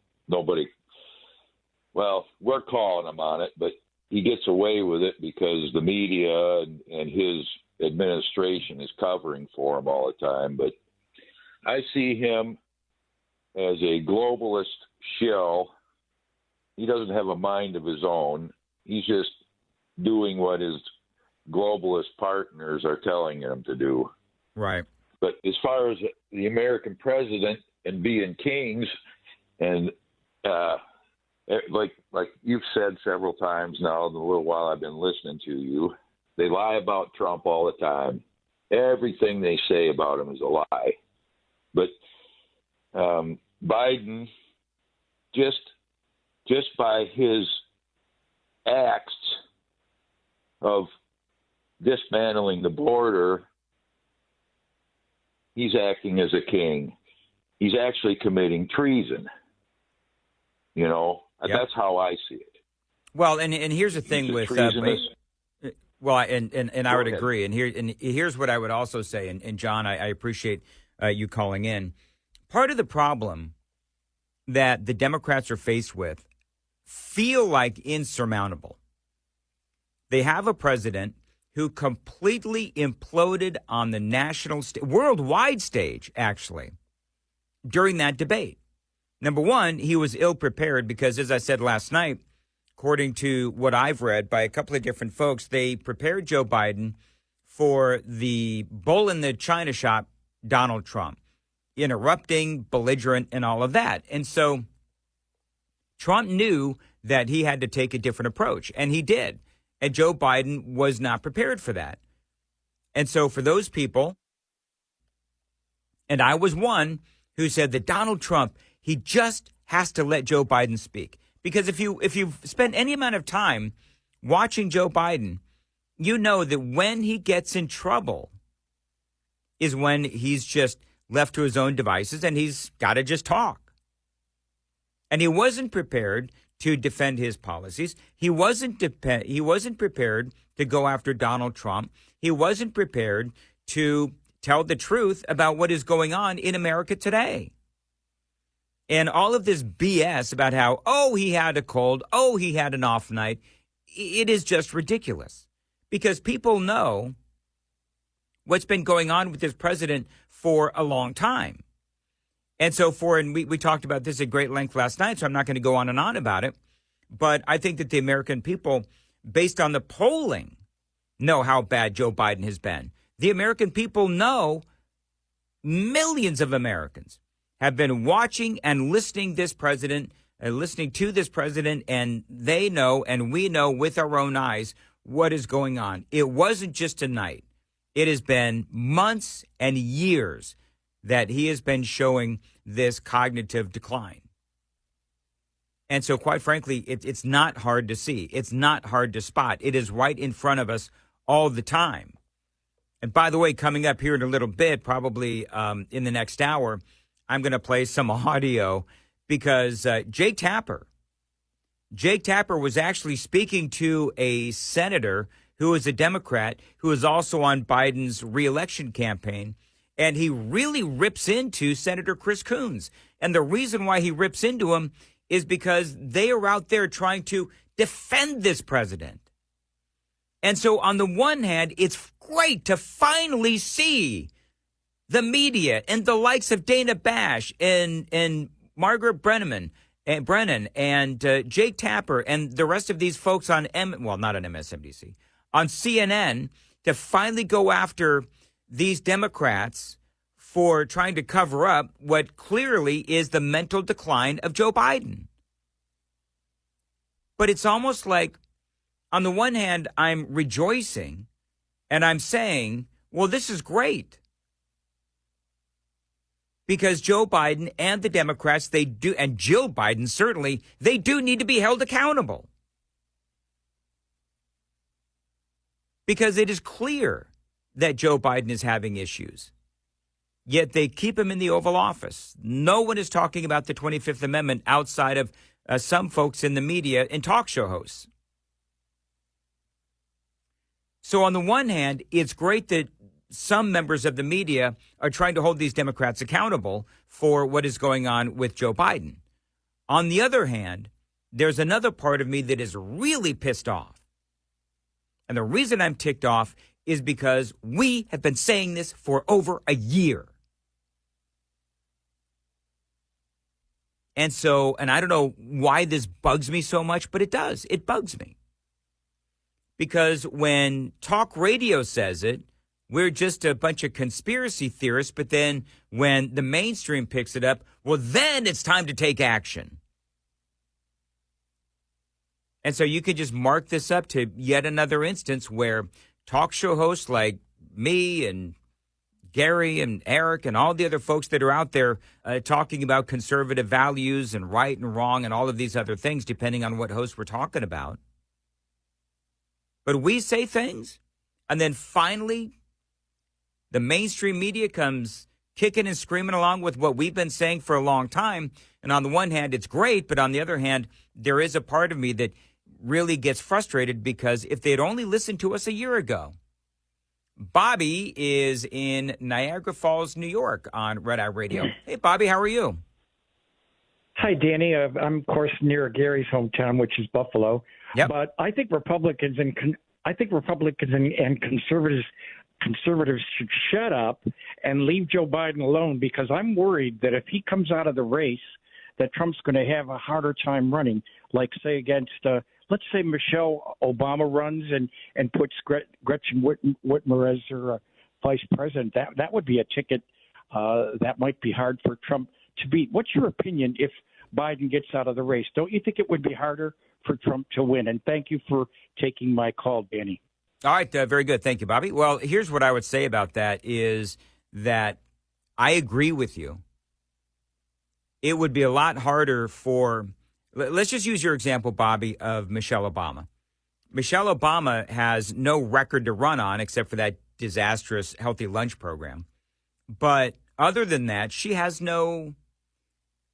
S21: Well, we're calling him on it, but he gets away with it because the media and his administration is covering for him all the time. But I see him as a globalist shill. He doesn't have a mind of his own. He's just doing what his globalist partners are telling him to do.
S2: Right.
S21: But as far as the American president and being kings, and like you've said several times now in the little while I've been listening to you, they lie about Trump all the time. Everything they say about him is a lie. But Biden, just by his acts of dismantling the border, he's acting as a king. He's actually committing treason. You know, yep. That's how I see it.
S2: Well, and here's the thing with well, and I would agree. And here's what I would also say. And John, I appreciate you calling in. Part of the problem that the Democrats are faced with feel like insurmountable. They have a president who completely imploded on the national worldwide stage, actually, during that debate. Number one, he was ill-prepared because, as I said last night, according to what I've read by a couple of different folks, they prepared Joe Biden for the bull in the china shop, Donald Trump, interrupting, belligerent, and all of that. And so Trump knew that he had to take a different approach, and he did. And Joe Biden was not prepared for that. And so for those people, and I was one who said that Donald Trump, he just has to let Joe Biden speak. Because if you've spent any amount of time watching Joe Biden, you know that when he gets in trouble is when he's just left to his own devices and he's got to just talk. And he wasn't prepared to defend his policies. He wasn't prepared to go after Donald Trump. He wasn't prepared to tell the truth about what is going on in America today. And all of this BS about how, he had a cold, he had an off night, it is just ridiculous. Because people know what's been going on with this president for a long time. And so we talked about this at great length last night, so I'm not going to go on and on about it. But I think that the American people, based on the polling, know how bad Joe Biden has been. The American people know, millions of Americans have been watching and listening to this president, and they know, and we know with our own eyes, what is going on. It wasn't just a night. It has been months and years that he has been showing this cognitive decline. And so, quite frankly, it's not hard to see. It's not hard to spot. It is right in front of us all the time. And by the way, coming up here in a little bit, probably in the next hour, I'm going to play some audio because Jake Tapper was actually speaking to a senator who is a Democrat who is also on Biden's reelection campaign. And he really rips into Senator Chris Coons. And the reason why he rips into him is because they are out there trying to defend this president. And so on the one hand, it's great to finally see the media and the likes of Dana Bash and Margaret Brennan and Jake Tapper and the rest of these folks on not on MSNBC, on CNN, to finally go after these Democrats for trying to cover up what clearly is the mental decline of Joe Biden. But it's almost like, on the one hand, I'm rejoicing and I'm saying, well, this is great. Because Joe Biden and the Democrats, they do, and Jill Biden certainly, they do need to be held accountable. Because it is clear that Joe Biden is having issues. Yet they keep him in the Oval Office. No one is talking about the 25th Amendment outside of some folks in the media and talk show hosts. So on the one hand, it's great that some members of the media are trying to hold these Democrats accountable for what is going on with Joe Biden. On the other hand, there's another part of me that is really pissed off. And the reason I'm ticked off is because we have been saying this for over a year. And so, and I don't know why this bugs me so much, but it does. It bugs me. Because when talk radio says it, we're just a bunch of conspiracy theorists. But then when the mainstream picks it up, well, then it's time to take action. And so you could just mark this up to yet another instance where talk show hosts like me and Gary and Eric and all the other folks that are out there talking about conservative values and right and wrong and all of these other things, depending on what host we're talking about. But we say things, and then finally the mainstream media comes kicking and screaming along with what we've been saying for a long time. And on the one hand, it's great, but on the other hand, there is a part of me that really gets frustrated because if they'd only listened to us a year ago. Bobby is in Niagara Falls, New York on Red Eye Radio. Hey, Bobby, how are you?
S4: Hi, Danny. I'm, of course, near Gary's hometown, which is Buffalo.
S2: Yep.
S4: But I think Republicans and conservatives should shut up and leave Joe Biden alone, because I'm worried that if he comes out of the race, that Trump's going to have a harder time running, like, say, against, let's say Michelle Obama runs and puts Gretchen Whitmer as her vice president. That would be a ticket that might be hard for Trump to beat. What's your opinion if Biden gets out of the race? Don't you think it would be harder for Trump to win? And thank you for taking my call, Danny.
S2: All right. Very good. Thank you, Bobby. Well, here's what I would say about that is that I agree with you. It would be a lot harder for, let's just use your example, Bobby, of Michelle Obama. Michelle Obama has no record to run on except for that disastrous healthy lunch program. But other than that, she has no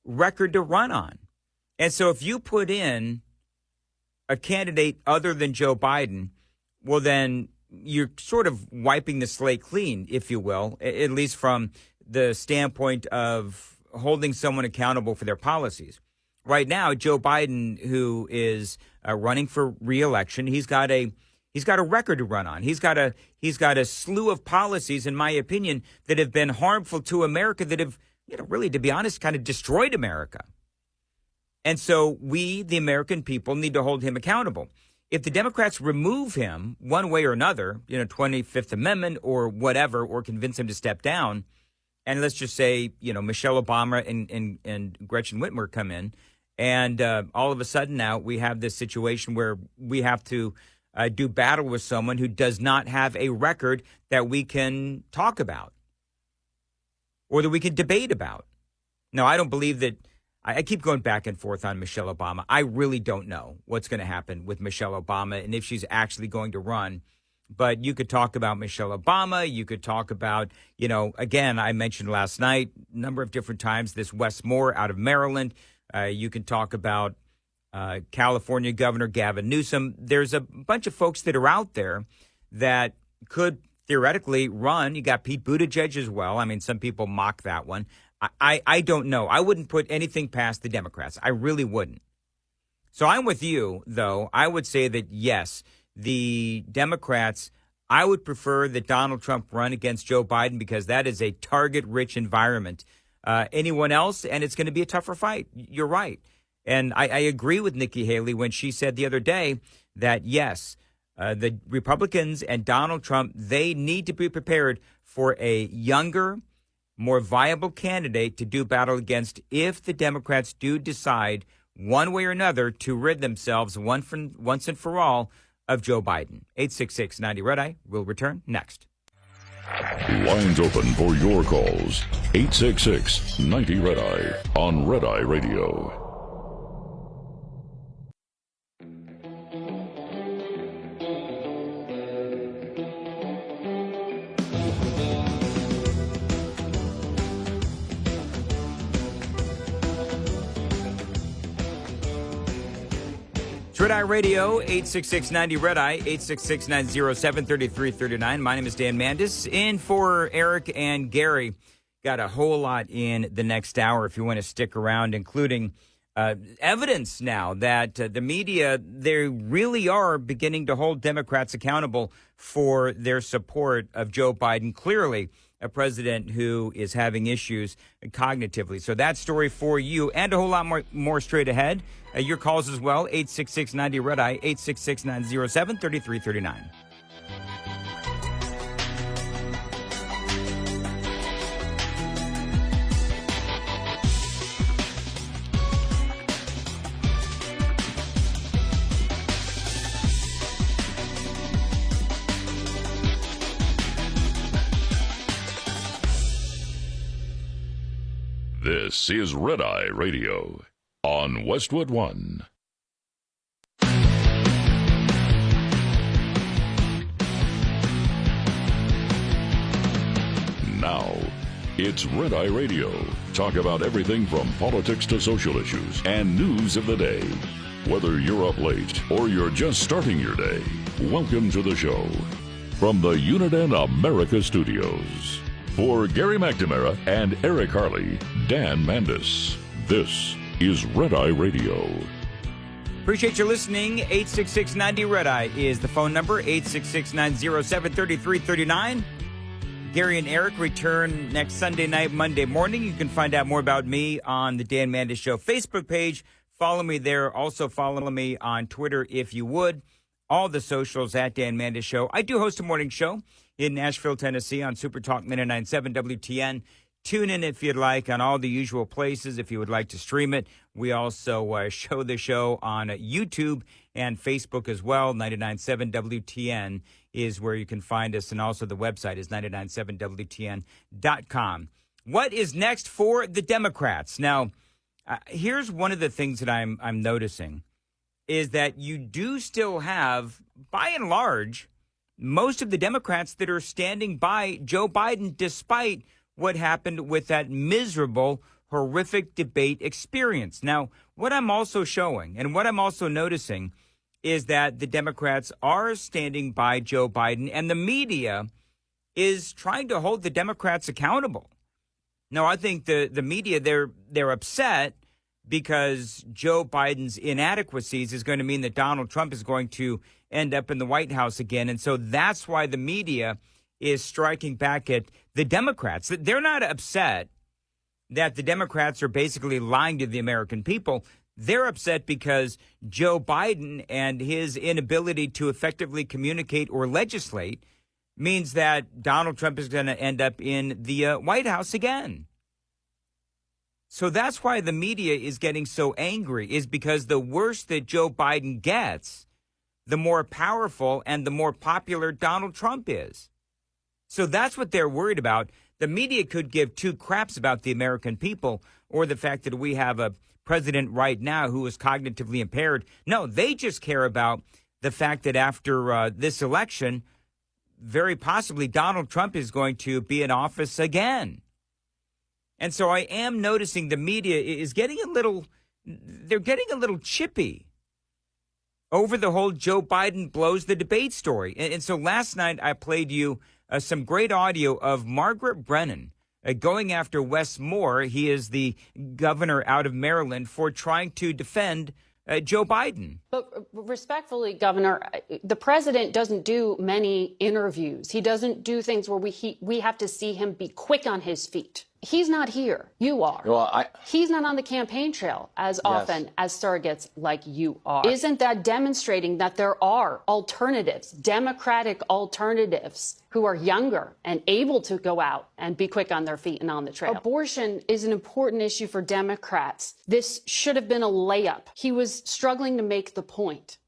S2: record to run on. And so if you put in a candidate other than Joe Biden, well, then you're sort of wiping the slate clean, if you will, at least from the standpoint of holding someone accountable for their policies. Right now, Joe Biden, who is running for re-election, he's got a record to run on. He's got a slew of policies, in my opinion, that have been harmful to America, that have, really, to be honest, kind of destroyed America. And so we, the American people, need to hold him accountable. If the Democrats remove him one way or another, 25th Amendment or whatever, or convince him to step down, and let's just say, Michelle Obama and Gretchen Whitmer come in, and all of a sudden now we have this situation where we have to do battle with someone who does not have a record that we can talk about. or that we can debate about. No, I don't believe that. I keep going back and forth on Michelle Obama. I really don't know what's going to happen with Michelle Obama and if she's actually going to run. But you could talk about Michelle Obama. You could talk about, again, I mentioned last night, a number of different times, this Wes Moore out of Maryland. You can talk about California Governor Gavin Newsom. There's a bunch of folks that are out there that could theoretically run. You got Pete Buttigieg as well. I mean, some people mock that one. I don't know. I wouldn't put anything past the Democrats. I really wouldn't. So I'm with you, though. I would say that, yes, the Democrats, I would prefer that Donald Trump run against Joe Biden because that is a target-rich environment. Anyone else, and it's going to be a tougher fight. You're right. And I agree with Nikki Haley when she said the other day that, yes, the Republicans and Donald Trump, they need to be prepared for a younger, more viable candidate to do battle against if the Democrats do decide one way or another to rid themselves once and for all of Joe Biden. 866-90 Red Eye will return next.
S1: Lines open for your calls. 866-90 Red Eye on Red Eye Radio.
S2: Red Eye Radio, 866-90 Red Eye, 866-907-3339. My name is Dan Mandis. In for Eric and Gary. Got a whole lot in the next hour if you want to stick around, including evidence now that the media, they really are beginning to hold Democrats accountable for their support of Joe Biden. Clearly, a president who is having issues cognitively. So that story for you and a whole lot more straight ahead. Your calls as well, 866-90 Red Eye, 866-907-3339.
S1: This is Red Eye Radio on Westwood One. Now, it's Red Eye Radio. Talk about everything from politics to social issues and news of the day. Whether you're up late or you're just starting your day, welcome to the show. From the Uniden America Studios. For Gary McNamara and Eric Harley, Dan Mandis, this is Red Eye Radio.
S2: Appreciate you listening. 866-90 Red Eye is the phone number, 866-907-3339. Gary and Eric return next Sunday night, Monday morning. You can find out more about me on the Dan Mandis Show Facebook page. Follow me there. Also follow me on Twitter if you would. All the socials at Dan Mandis Show. I do host a morning show in Nashville, Tennessee on Super Talk 99.7 WTN. Tune in if you'd like on all the usual places if you would like to stream it. We also show the show on YouTube and Facebook as well. 99.7 WTN is where you can find us, and also the website is 997wtn.com. What is next for the Democrats? Now, here's one of the things that I'm noticing is that you do still have, by and large, most of the Democrats that are standing by Joe Biden despite what happened with that miserable, horrific debate experience. Now, what I'm also showing and what I'm also noticing is that the Democrats are standing by Joe Biden and the media is trying to hold the Democrats accountable. Now, I think the media, they're upset because Joe Biden's inadequacies is going to mean that Donald Trump is going to end up in the White House again. And so that's why the media is striking back at the Democrats. They're not upset that the Democrats are basically lying to the American people. They're upset because Joe Biden and his inability to effectively communicate or legislate means that Donald Trump is going to end up in the White House again. So that's why the media is getting so angry, is because the worse that Joe Biden gets, the more powerful and the more popular Donald Trump is. So that's what they're worried about. The media could give two craps about the American people or the fact that we have a president right now who is cognitively impaired. No, they just care about the fact that after this election, very possibly Donald Trump is going to be in office again. And so I am noticing the media is getting they're getting a little chippy over the whole Joe Biden blows the debate story. And so last night I played you some great audio of Margaret Brennan going after Wes Moore. He is the governor out of Maryland for trying to defend Joe Biden.
S3: But respectfully, Governor, the president doesn't do many interviews. He doesn't do things where we have to see him be quick on his feet. He's not here. You are.
S22: Well,
S3: He's not on the campaign trail as often as surrogates like you are. Isn't that demonstrating that there are alternatives, democratic alternatives, who are younger and able to go out and be quick on their feet and on the trail? Abortion is an important issue for Democrats. This should have been a layup. He was struggling to make the point.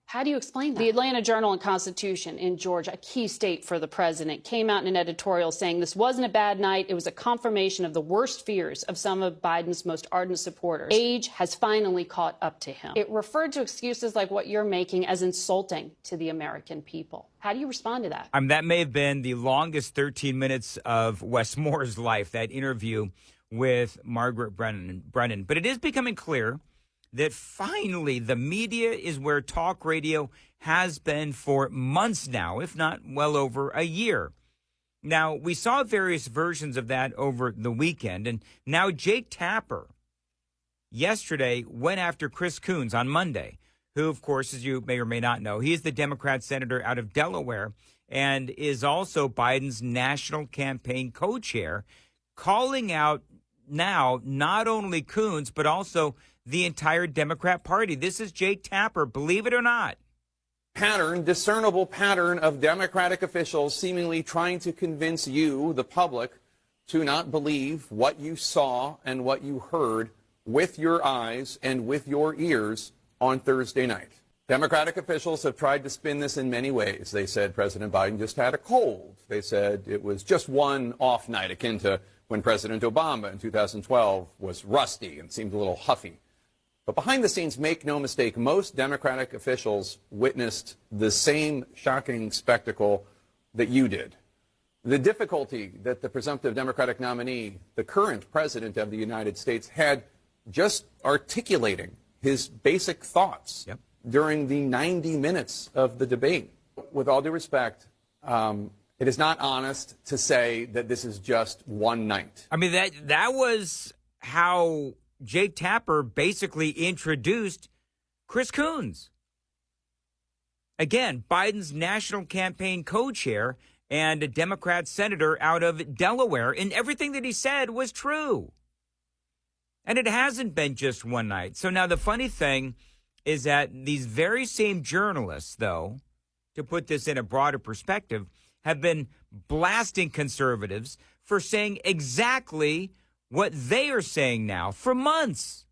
S3: How do you explain that? The Atlanta Journal and Constitution in Georgia, a key state for the president, came out in an editorial saying this wasn't a bad night. It was a confirmation of the worst fears of some of Biden's most ardent supporters. Age has finally caught up to him. It referred to excuses like what you're making as insulting to the American people. How do you respond to that?
S2: That may have been the longest 13 minutes of Wes Moore's life, that interview with Margaret Brennan. But it is becoming clear that finally the media is where talk radio has been for months now, if not well over a year. Now, we saw various versions of that over the weekend, and now Jake Tapper yesterday went after Chris Coons on Monday, who, of course, as you may or may not know, he is the Democrat senator out of Delaware and is also Biden's national campaign co-chair, calling out now not only Coons, but also the entire Democrat Party. This is Jake Tapper, believe it or not.
S23: Discernible pattern of Democratic officials seemingly trying to convince you, the public, to not believe what you saw and what you heard with your eyes and with your ears on Thursday night. Democratic officials have tried to spin this in many ways. They said President Biden just had a cold. They said it was just one off night, akin to when President Obama in 2012 was rusty and seemed a little huffy. But behind the scenes, make no mistake, most Democratic officials witnessed the same shocking spectacle that you did. The difficulty that the presumptive Democratic nominee, the current president of the United States, had just articulating his basic thoughts during the 90 minutes of the debate. With all due respect, it is not honest to say that this is just one night.
S2: That was how Jake Tapper basically introduced Chris Coons. Again, Biden's national campaign co-chair and a Democrat senator out of Delaware, and everything that he said was true. And it hasn't been just one night. So now the funny thing is that these very same journalists, though, to put this in a broader perspective, have been blasting conservatives for saying exactly what they are saying now for months.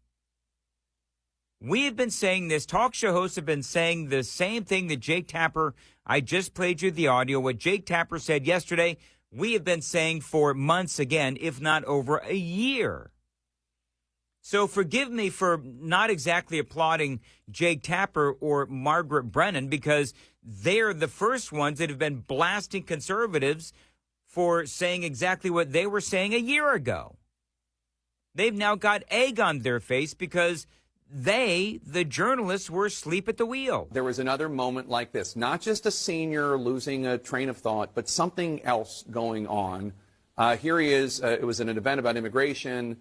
S2: We have been saying this. Talk show hosts have been saying the same thing that Jake Tapper, I just played you the audio, what Jake Tapper said yesterday, we have been saying for months again, if not over a year. So forgive me for not exactly applauding Jake Tapper or Margaret Brennan, because they're the first ones that have been blasting conservatives for saying exactly what they were saying a year ago. They've now got egg on their face because they, the journalists, were asleep at the wheel.
S23: There was another moment like this, not just a senior losing a train of thought, but something else going on. Here he is. It was an event about immigration.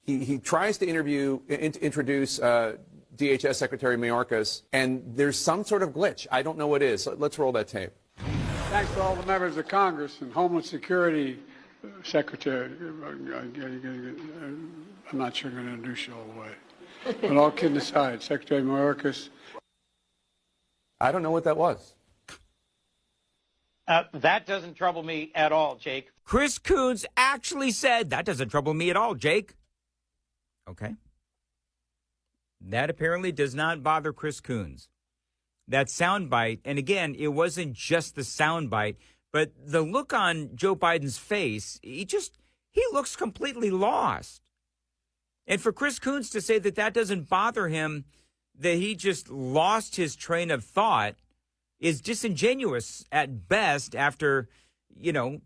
S23: He tries to introduce DHS Secretary Mayorkas, and there's some sort of glitch. I don't know what it is. Let's roll that tape.
S15: Thanks to all the members of Congress and Homeland Security Secretary. I'm not sure I'm going to introduce you all the way. But all kidding aside, Secretary Mayorkas.
S23: I don't know what that was.
S24: That doesn't trouble me at all, Jake.
S2: Chris Coons actually said, that doesn't trouble me at all, Jake. Okay. That apparently does not bother Chris Coons. That soundbite, and again, it wasn't just the soundbite, But the look on Joe Biden's face, he looks completely lost. And for Chris Coons to say that that doesn't bother him, that he just lost his train of thought, is disingenuous at best after, Joe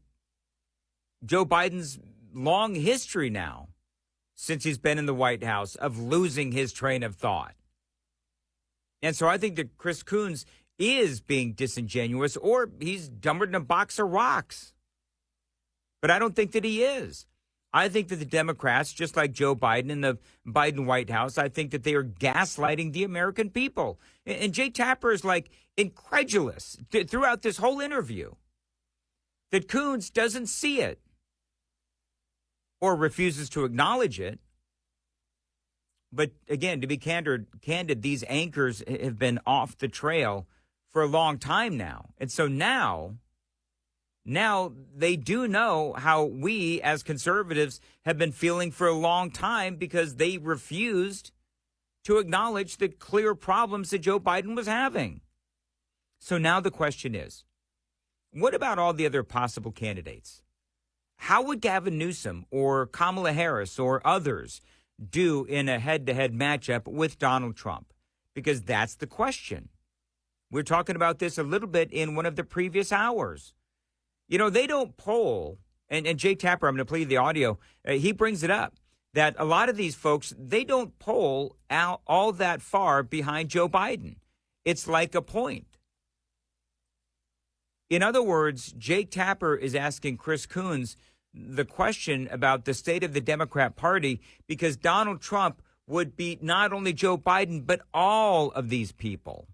S2: Biden's long history now, since he's been in the White House, of losing his train of thought. And so I think that Chris Coons is being disingenuous, or he's dumber than a box of rocks. But I don't think that he is. I think that the Democrats, just like Joe Biden and the Biden White House, I think that they are gaslighting the American people. And Jake Tapper is like incredulous throughout this whole interview that Coons doesn't see it or refuses to acknowledge it. But again, to be candid, these anchors have been off the trail for a long time now. And so now they do know how we as conservatives have been feeling for a long time, because they refused to acknowledge the clear problems that Joe Biden was having. So now the question is, what about all the other possible candidates? How would Gavin Newsom or Kamala Harris or others do in a head-to-head matchup with Donald Trump? Because that's the question. We're talking about this a little bit in one of the previous hours. They don't poll, and Jake Tapper, I'm going to play the audio, he brings it up, that a lot of these folks, they don't poll out all that far behind Joe Biden. It's like a point. In other words, Jake Tapper is asking Chris Coons the question about the state of the Democrat Party, because Donald Trump would beat not only Joe Biden, but all of these people.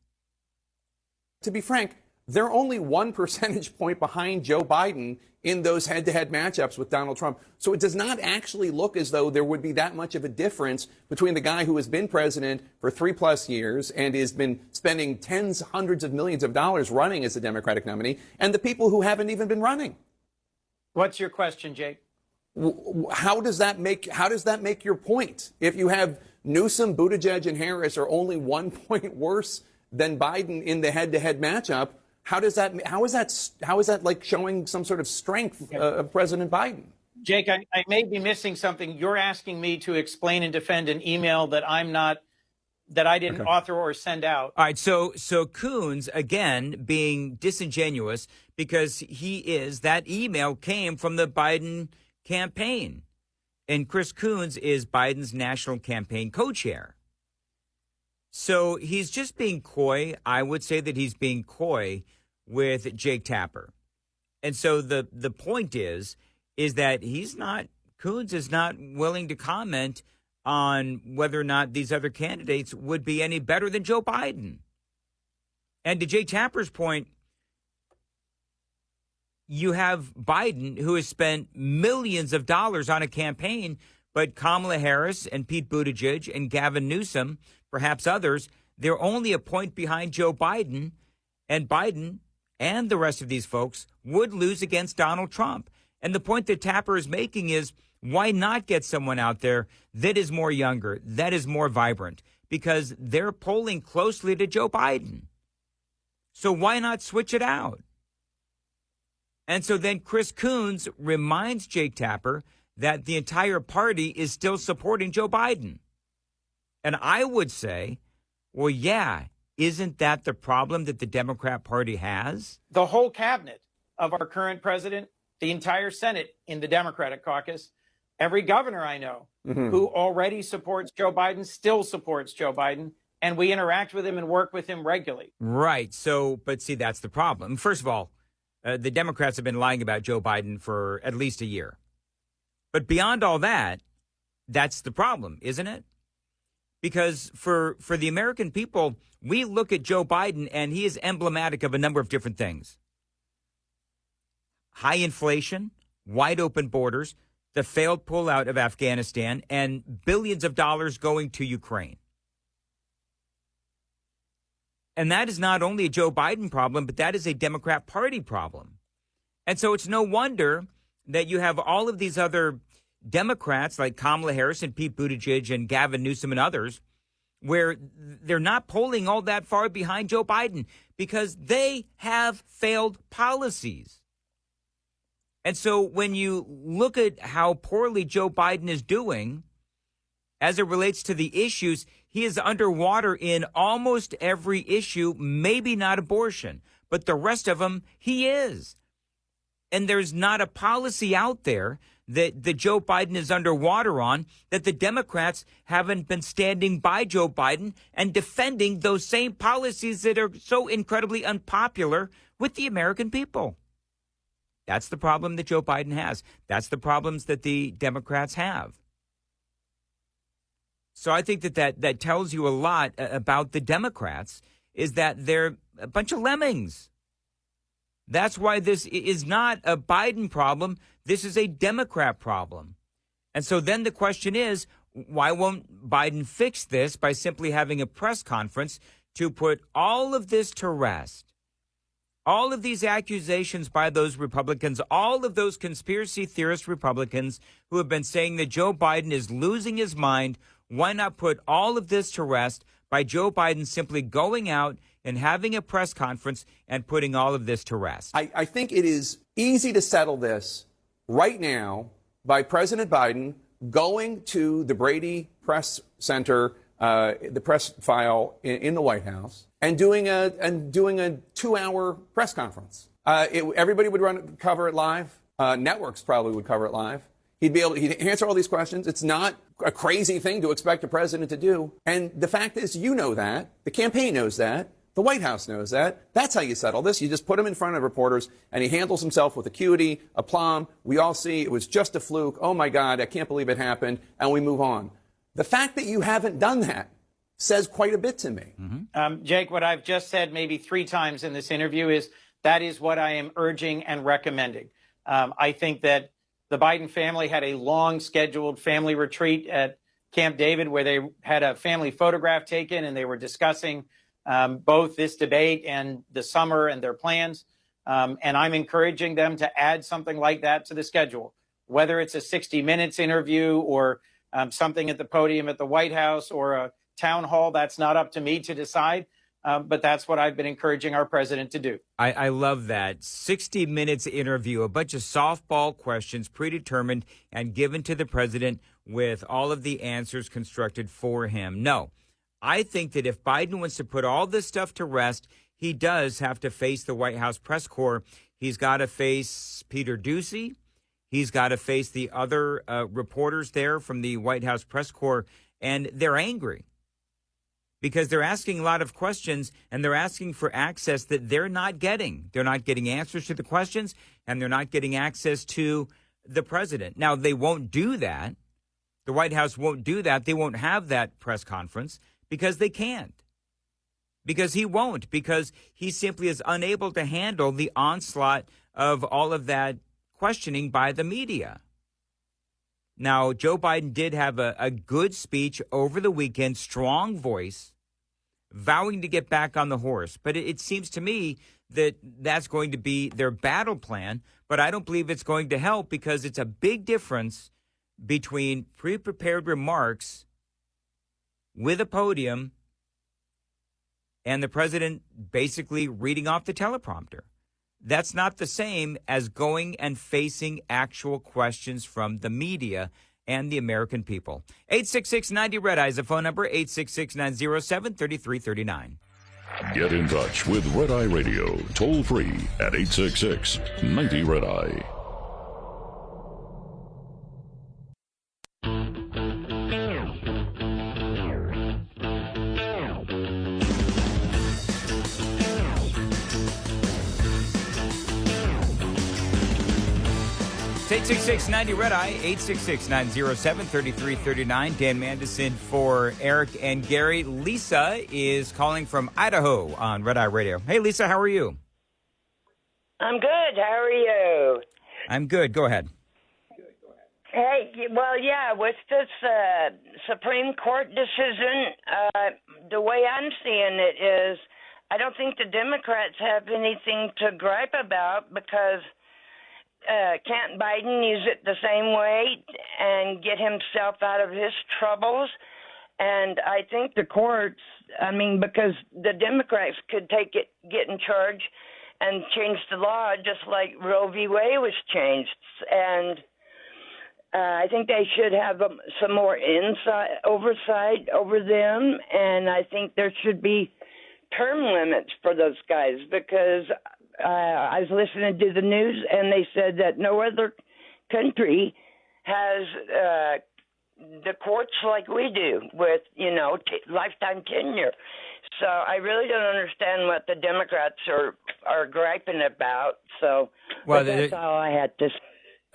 S23: To be frank, they're only 1 percentage point behind Joe Biden in those head-to-head matchups with Donald Trump. So it does not actually look as though there would be that much of a difference between the guy who has been president for 3+ years and has been spending tens, hundreds of millions of dollars running as a Democratic nominee, and the people who haven't even been running.
S24: What's your question, Jake?
S23: How does that make your point? If you have Newsom, Buttigieg, and Harris are only 1 point worse than Biden in the head-to-head matchup, how is that like showing some sort of strength of President Biden?
S24: Jake, I may be missing something. You're asking me to explain and defend an email that I didn't author or send out.
S2: All right, so Coons, again, being disingenuous, because that email came from the Biden campaign. And Chris Coons is Biden's national campaign co-chair. So he's just being coy. I would say that he's being coy with Jake Tapper. And so the point is that Coons is not willing to comment on whether or not these other candidates would be any better than Joe Biden. And to Jake Tapper's point, you have Biden, who has spent millions of dollars on a campaign, but Kamala Harris and Pete Buttigieg and Gavin Newsom, perhaps others, they're only a point behind Joe Biden, and Biden and the rest of these folks would lose against Donald Trump. And the point that Tapper is making is, why not get someone out there that is more younger, that is more vibrant? Because they're polling closely to Joe Biden. So why not switch it out? And so then Chris Coons reminds Jake Tapper that the entire party is still supporting Joe Biden. And I would say, well, yeah, isn't that the problem that the Democrat Party has?
S24: The whole cabinet of our current president, the entire Senate in the Democratic caucus, every governor I know who already supports Joe Biden still supports Joe Biden, and we interact with him and work with him regularly.
S2: Right. So, but see, that's the problem. First of all, the Democrats have been lying about Joe Biden for at least a year. But beyond all that, that's the problem, isn't it? Because for the American people, we look at Joe Biden and he is emblematic of a number of different things. High inflation, wide open borders, the failed pullout of Afghanistan, and billions of dollars going to Ukraine. And that is not only a Joe Biden problem, but that is a Democrat Party problem. And so it's no wonder that you have all of these other Democrats like Kamala Harris and Pete Buttigieg and Gavin Newsom and others, where they're not polling all that far behind Joe Biden because they have failed policies. And so when you look at how poorly Joe Biden is doing as it relates to the issues, he is underwater in almost every issue, maybe not abortion, but the rest of them, he is. And there's not a policy out there that Joe Biden is underwater on that the Democrats haven't been standing by Joe Biden and defending those same policies that are so incredibly unpopular with the American people. That's the problem that Joe Biden has. That's the problems that the Democrats have. So I think that tells you a lot about the Democrats, is that they're a bunch of lemmings. That's why this is not a Biden problem. This is a Democrat problem. And so then the question is, why won't Biden fix this by simply having a press conference to put all of this to rest? All of these accusations by those Republicans, all of those conspiracy theorist Republicans who have been saying that Joe Biden is losing his mind, why not put all of this to rest by Joe Biden simply going out and having a press conference and putting all of this to rest?
S23: I think it is easy to settle this right now by President Biden going to the Brady Press Center, the press file in the White House, and doing a 2-hour press conference. Everybody would cover it live. Networks probably would cover it live. He'd answer all these questions. It's not a crazy thing to expect a president to do. And the fact is, you know that. The campaign knows that. The White House knows that. That's how you settle this. You just put him in front of reporters, and he handles himself with acuity, aplomb. We all see it was just a fluke. Oh, my God, I can't believe it happened. And we move on. The fact that you haven't done that says quite a bit to me.
S24: Mm-hmm. Jake, what I've just said maybe 3 times in this interview is that is what I am urging and recommending. I think that the Biden family had a long scheduled family retreat at Camp David where they had a family photograph taken and they were discussing both this debate and the summer and their plans. And I'm encouraging them to add something like that to the schedule, whether it's a 60 Minutes interview or something at the podium at the White House or a town hall. That's not up to me to decide. But that's what I've been encouraging our president to do.
S2: I love that. 60 Minutes interview, a bunch of softball questions predetermined and given to the president with all of the answers constructed for him. No, I think that if Biden wants to put all this stuff to rest, he does have to face the White House press corps. He's got to face Peter Doocy. He's got to face the other reporters there from the White House press corps, and they're angry because they're asking a lot of questions and they're asking for access that they're not getting. They're not getting answers to the questions and they're not getting access to the president. Now, they won't do that. The White House won't do that. They won't have that press conference because they can't. Because he won't. Because he simply is unable to handle the onslaught of all of that questioning by the media. Now, Joe Biden did have a good speech over the weekend, strong voice, vowing to get back on the horse. But it seems to me that that's going to be their battle plan. But I don't believe it's going to help because it's a big difference between pre-prepared remarks with a podium and the president basically reading off the teleprompter. That's not the same as going and facing actual questions from the media and the American people. 866-90-RED-EYE is the phone number, 866-907-3339.
S1: Get in touch with Red Eye Radio, toll free at 866-90-RED-EYE.
S2: It's 866-90-RED-EYE, 866-907-3339. Dan Mandis for Eric and Gary. Lisa is calling from Idaho on Red Eye Radio. Hey, Lisa, how are you?
S7: I'm good. How are you?
S2: I'm good. Go ahead.
S7: Hey, well, yeah, with this Supreme Court decision, the way I'm seeing it is I don't think the Democrats have anything to gripe about because can't Biden use it the same way and get himself out of his troubles? And I think the courts, because the Democrats could get in charge and change the law just like Roe v. Wade was changed. And I think they should have some more oversight over them, and I think there should be term limits for those guys, because I was listening to the news and they said that no other country has the courts like we do with, lifetime tenure. So I really don't understand what the Democrats are griping about. So that's all I had to say.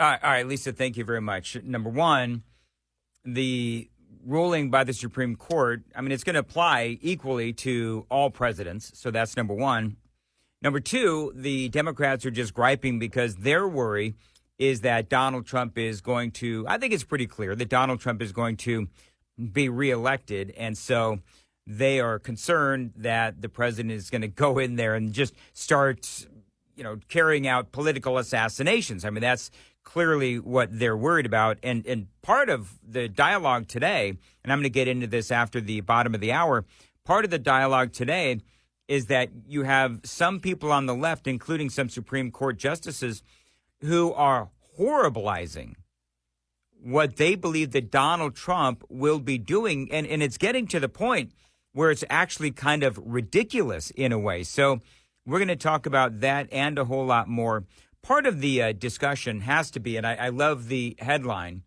S2: All right, Lisa, thank you very much. Number one, the ruling by the Supreme Court, it's going to apply equally to all presidents. So that's number one. Number two, the Democrats are just griping because their worry is that Donald Trump is going to, I think it's pretty clear that Donald Trump is going to be reelected. And so they are concerned that the president is going to go in there and just start, carrying out political assassinations. That's clearly what they're worried about. And part of the dialogue today, and I'm going to get into this after the bottom of the hour, part of the dialogue today is that you have some people on the left, including some Supreme Court justices, who are horribilizing what they believe that Donald Trump will be doing. And it's getting to the point where it's actually kind of ridiculous in a way. So we're going to talk about that and a whole lot more. Part of the discussion has to be, and I love the headline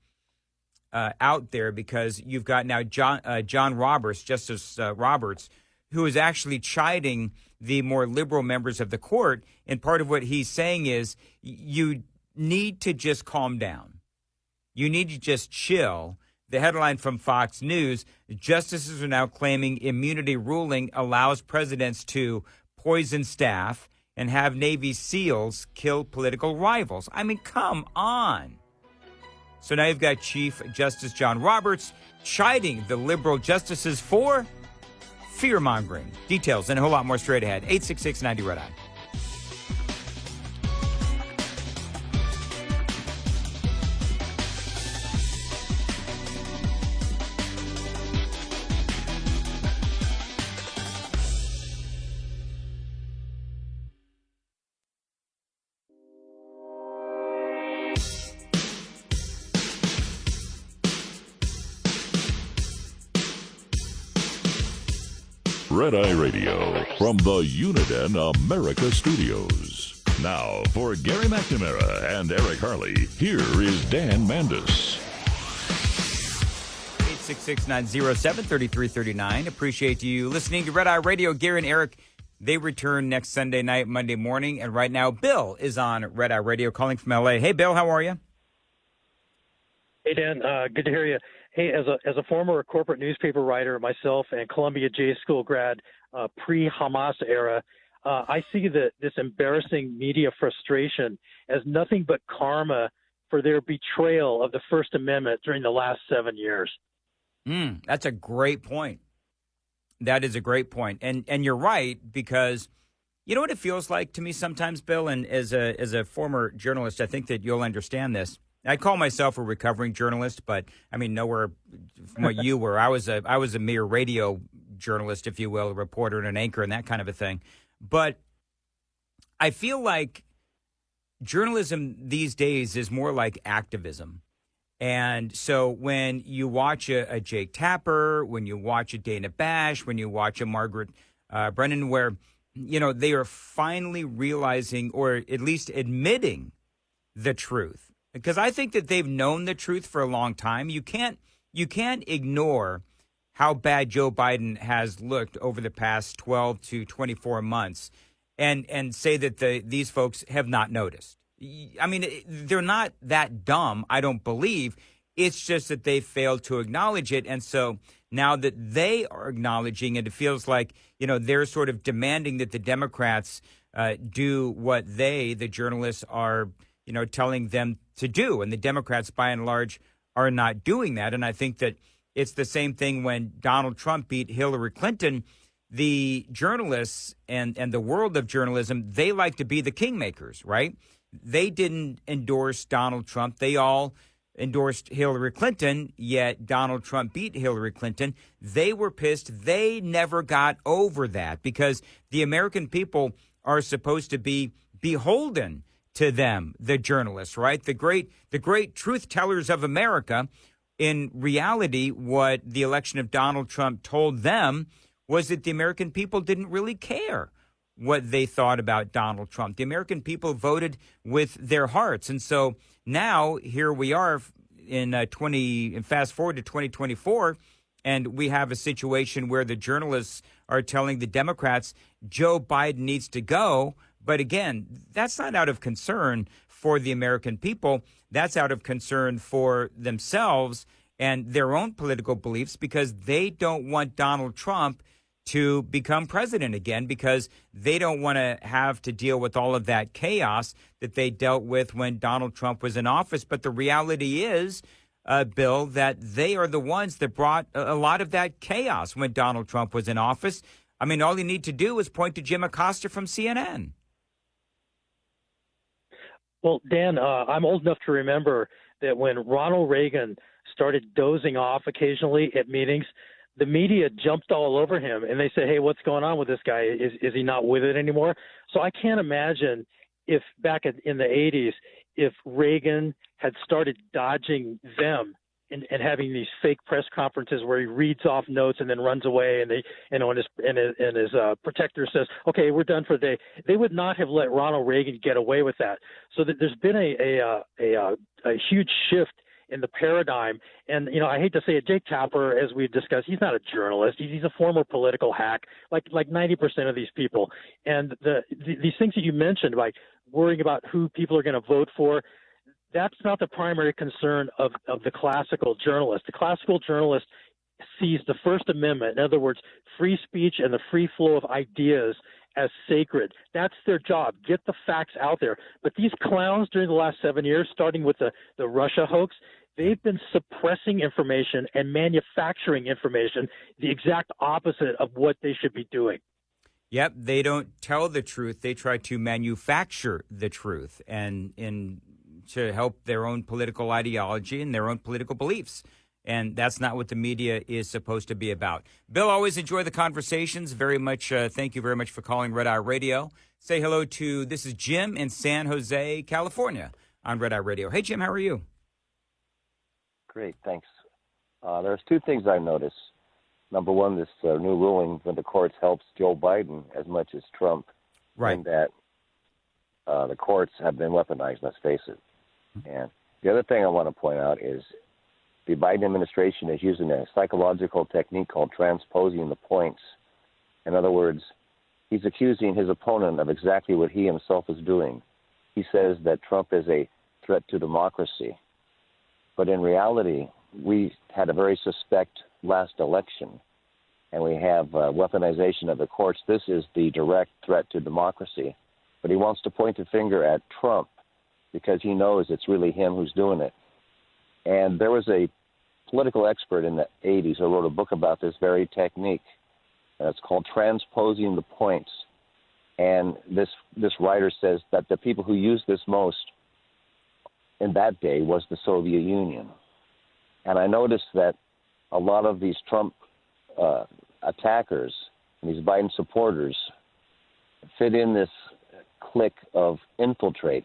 S2: out there, because you've got now John Roberts, Justice Roberts, who is actually chiding the more liberal members of the court. And part of what he's saying is you need to just calm down. You need to just chill. The headline from Fox News, justices are now claiming immunity ruling allows presidents to poison staff and have Navy SEALs kill political rivals. Come on. So now you've got Chief Justice John Roberts chiding the liberal justices for fear-mongering. Details and a whole lot more straight ahead. 866-90-RED-EYE.
S1: Red Eye Radio from the Uniden America Studios. Now, for Gary McNamara and Eric Harley, here is Dan Mandis.
S2: 866-907-3339. Appreciate you listening to Red Eye Radio. Gary and Eric, they return next Sunday night, Monday morning. And right now, Bill is on Red Eye Radio calling from L.A. Hey, Bill, how are you?
S8: Hey, Dan. Good to hear you. Hey, as a former corporate newspaper writer myself and Columbia J School grad, pre-Hamas era, I see this embarrassing media frustration as nothing but karma for their betrayal of the First Amendment during the last 7 years.
S2: That's a great point. That is a great point. And you're right, because you know what it feels like to me sometimes, Bill, and as a former journalist, I think that you'll understand this. I call myself a recovering journalist, but nowhere from what you were. I was a mere radio journalist, if you will, a reporter and an anchor and that kind of a thing. But I feel like journalism these days is more like activism. And so when you watch a Jake Tapper, when you watch a Dana Bash, when you watch a Margaret Brennan, where, they are finally realizing, or at least admitting, the truth. Because I think that they've known the truth for a long time. You can't ignore how bad Joe Biden has looked over the past 12 to 24 months and say that these folks have not noticed. They're not that dumb, I don't believe. It's just that they failed to acknowledge it. And so now that they are acknowledging it, it feels like, they're sort of demanding that the Democrats do what the journalists, are telling them to do. And the Democrats, by and large, are not doing that. And I think that it's the same thing when Donald Trump beat Hillary Clinton. The journalists and the world of journalism, they like to be the kingmakers, right? They didn't endorse Donald Trump. They all endorsed Hillary Clinton, yet Donald Trump beat Hillary Clinton. They were pissed. They never got over that because the American people are supposed to be beholden to them, the journalists, right? The great truth tellers of America. In reality, what the election of Donald Trump told them was that the American people didn't really care what they thought about Donald Trump. The American people voted with their hearts. And so now here we are in fast forward to 2024, and we have a situation where the journalists are telling the Democrats Joe Biden needs to go. But again, that's not out of concern for the American people. That's out of concern for themselves and their own political beliefs, because they don't want Donald Trump to become president again, because they don't want to have to deal with all of that chaos that they dealt with when Donald Trump was in office. But the reality is, Bill, that they are the ones that brought a lot of that chaos when Donald Trump was in office. I mean, all you need to do is point to Jim Acosta from CNN.
S8: Well, Dan, I'm old enough to remember that when Ronald Reagan started dozing off occasionally at meetings, the media jumped all over him and they said, hey, what's going on with this guy? Is he not with it anymore? So I can't imagine if back in the 80s, if Reagan had started dodging them and having these fake press conferences where he reads off notes and then runs away, and his protector says, okay, we're done for the day. They would not have let Ronald Reagan get away with that. So that there's been a huge shift in the paradigm. And, I hate to say it, Jake Tapper, as we've discussed, he's not a journalist. He's a former political hack, like 90% of these people. And these things that you mentioned, like worrying about who people are going to vote for, that's not the primary concern of the classical journalist. The classical journalist sees the First Amendment, in other words, free speech and the free flow of ideas, as sacred. That's their job. Get the facts out there. But these clowns during the last 7 years, starting with the Russia hoax, they've been suppressing information and manufacturing information, the exact opposite of what they should be doing.
S2: Yep, they don't tell the truth. They try to manufacture the truth and to help their own political ideology and their own political beliefs. And that's not what the media is supposed to be about. Bill, always enjoy the conversations. Very much. Thank you very much for calling Red Eye Radio. Say hello to, this is Jim in San Jose, California on Red Eye Radio. Hey, Jim, how are you?
S9: Great, thanks. There's two things I noticed. Number one, this new ruling from the courts helps Joe Biden as much as Trump.
S2: Right.
S9: In that the courts have been weaponized, let's face it. And the other thing I want to point out is the Biden administration is using a psychological technique called transposing the points. In other words, he's accusing his opponent of exactly what he himself is doing. He says that Trump is a threat to democracy. But in reality, we had a very suspect last election, and we have weaponization of the courts. This is the direct threat to democracy. But he wants to point the finger at Trump because he knows it's really him who's doing it. And there was a political expert in the 80s who wrote a book about this very technique. And it's called Transposing the Points. And this writer says that the people who used this most in that day was the Soviet Union. And I noticed that a lot of these Trump attackers and these Biden supporters fit in this clique of infiltrates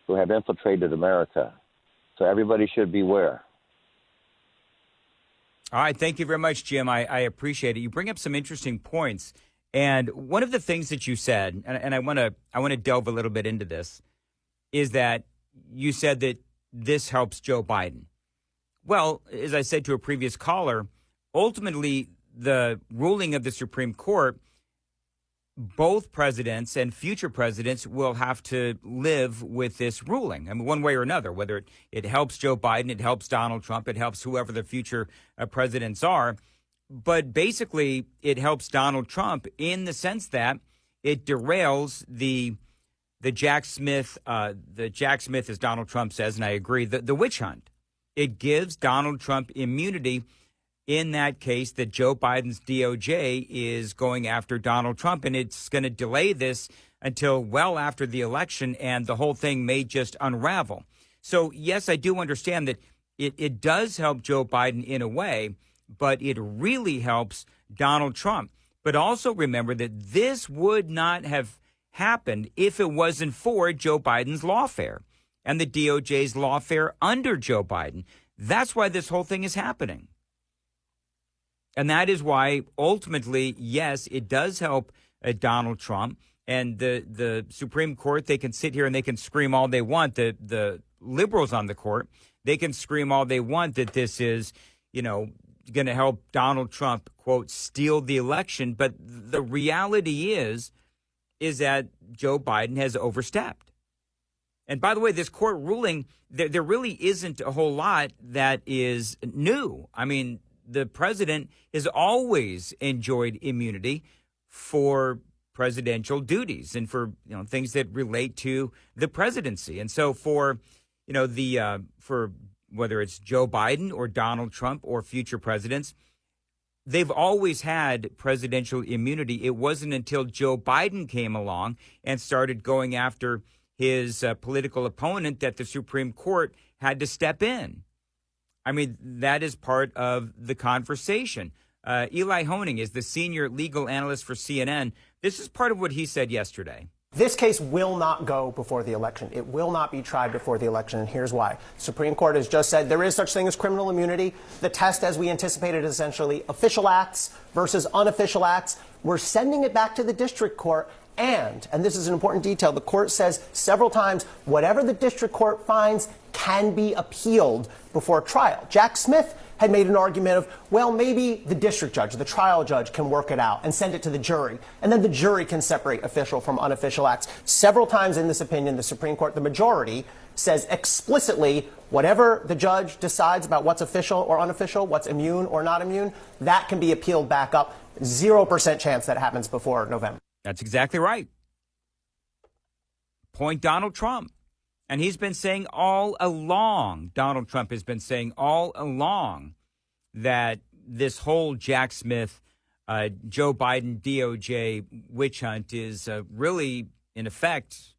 S9: who have infiltrated America. So everybody should beware.
S2: All right. Thank you very much, Jim. I appreciate it. You bring up some interesting points. And one of the things that you said, and I want to delve a little bit into this, is that you said that this helps Joe Biden. Well, as I said to a previous caller, ultimately the ruling of the Supreme Court, both presidents and future presidents will have to live with this ruling. I mean, one way or another, whether it helps Joe Biden, it helps Donald Trump, it helps whoever the future presidents are. But basically, it helps Donald Trump in the sense that it derails the Jack Smith, as Donald Trump says, and I agree, the witch hunt. It gives Donald Trump immunity in that case that Joe Biden's DOJ is going after Donald Trump, and it's going to delay this until well after the election, and the whole thing may just unravel. So, yes, I do understand that it does help Joe Biden in a way, but it really helps Donald Trump. But also remember that this would not have happened if it wasn't for Joe Biden's lawfare and the DOJ's lawfare under Joe Biden. That's why this whole thing is happening. And that is why, ultimately, yes, it does help Donald Trump. And the Supreme Court, they can sit here and they can scream all they want. The liberals on the court, they can scream all they want that this is, going to help Donald Trump, quote, steal the election. But the reality is that Joe Biden has overstepped. And by the way, this court ruling, there really isn't a whole lot that is new. I mean, the president has always enjoyed immunity for presidential duties and for things that relate to the presidency. And so for for whether it's Joe Biden or Donald Trump or future presidents, they've always had presidential immunity. It wasn't until Joe Biden came along and started going after his political opponent that the Supreme Court had to step in. I mean, that is part of the conversation. Eli Honig is the senior legal analyst for CNN. This is part of what he said yesterday.
S10: This case will not go before the election. It will not be tried before the election, and here's why. The Supreme Court has just said there is such thing as criminal immunity. The test, as we anticipated, is essentially official acts versus unofficial acts. We're sending it back to the district court, and this is an important detail, the court says several times, whatever the district court finds can be appealed before trial. Jack Smith had made an argument of, well, maybe the district judge, the trial judge, can work it out and send it to the jury, and then the jury can separate official from unofficial acts. Several times in this opinion, the Supreme Court, the majority, says explicitly whatever the judge decides about what's official or unofficial, what's immune or not immune, that can be appealed back up. 0% chance that happens before November.
S2: That's exactly right. Point Donald Trump. And he's been saying all along, Donald Trump has been saying all along that this whole Jack Smith, Joe Biden, DOJ witch hunt is really, in effect,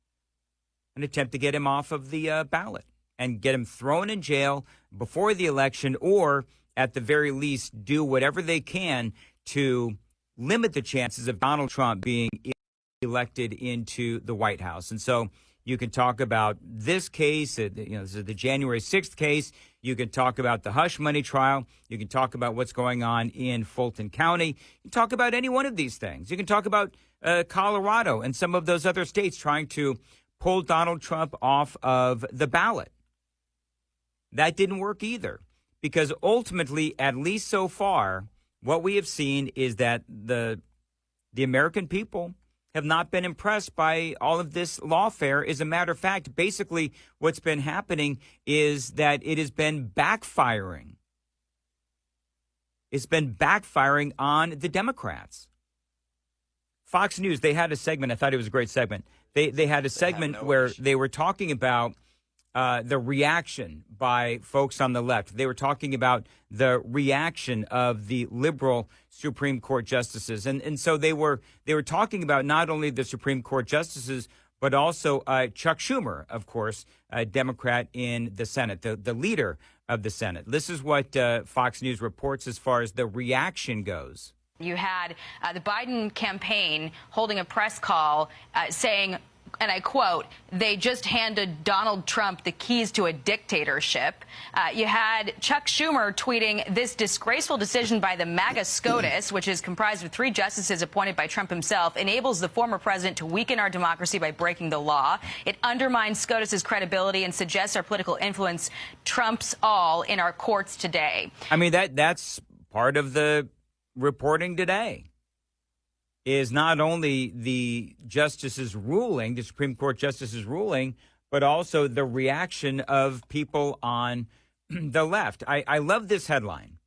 S2: an attempt to get him off of the ballot and get him thrown in jail before the election, or at the very least do whatever they can to limit the chances of Donald Trump being elected into the White House. And so you can talk about this case, this is the January 6th case. You can talk about the hush money trial. You can talk about what's going on in Fulton County. You can talk about any one of these things. You can talk about Colorado and some of those other states trying to pull Donald Trump off of the ballot. That didn't work either, because ultimately, at least so far, what we have seen is that the American people have not been impressed by all of this lawfare. As a matter of fact, basically what's been happening is that it has been backfiring. It's been backfiring on the Democrats. Fox News, they had a segment. I thought it was a great segment. They had a segment where they were talking about the reaction by folks on the left. They were talking about the reaction of the liberal Supreme Court justices. And so they were talking about not only the Supreme Court justices, but also Chuck Schumer, of course, a Democrat in the Senate, the leader of the Senate. This is what Fox News reports as far as the reaction goes.
S11: You had the Biden campaign holding a press call saying, and I quote, they just handed Donald Trump the keys to a dictatorship. You had Chuck Schumer tweeting, this disgraceful decision by the MAGA SCOTUS, which is comprised of 3 justices appointed by Trump himself, enables the former president to weaken our democracy by breaking the law. It undermines SCOTUS's credibility and suggests our political influence trumps all in our courts today.
S2: I mean, that's part of the reporting today. Is not only the justices' ruling, the Supreme Court justices' ruling, but also the reaction of people on the left. I love this headline.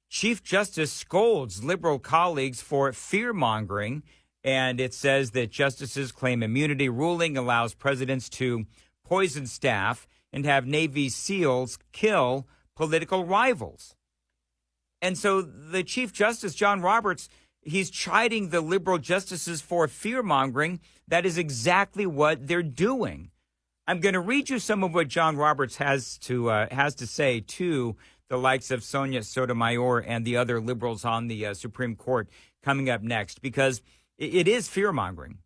S2: Chief Justice scolds liberal colleagues for fear-mongering, and it says that justices claim immunity ruling allows presidents to poison staff and have Navy SEALs kill political rivals. And so the Chief Justice, John Roberts, he's chiding the liberal justices for fear-mongering. That is exactly what they're doing. I'm going to read you some of what John Roberts has to say to the likes of Sonia Sotomayor and the other liberals on the Supreme Court coming up next, because It is fear-mongering.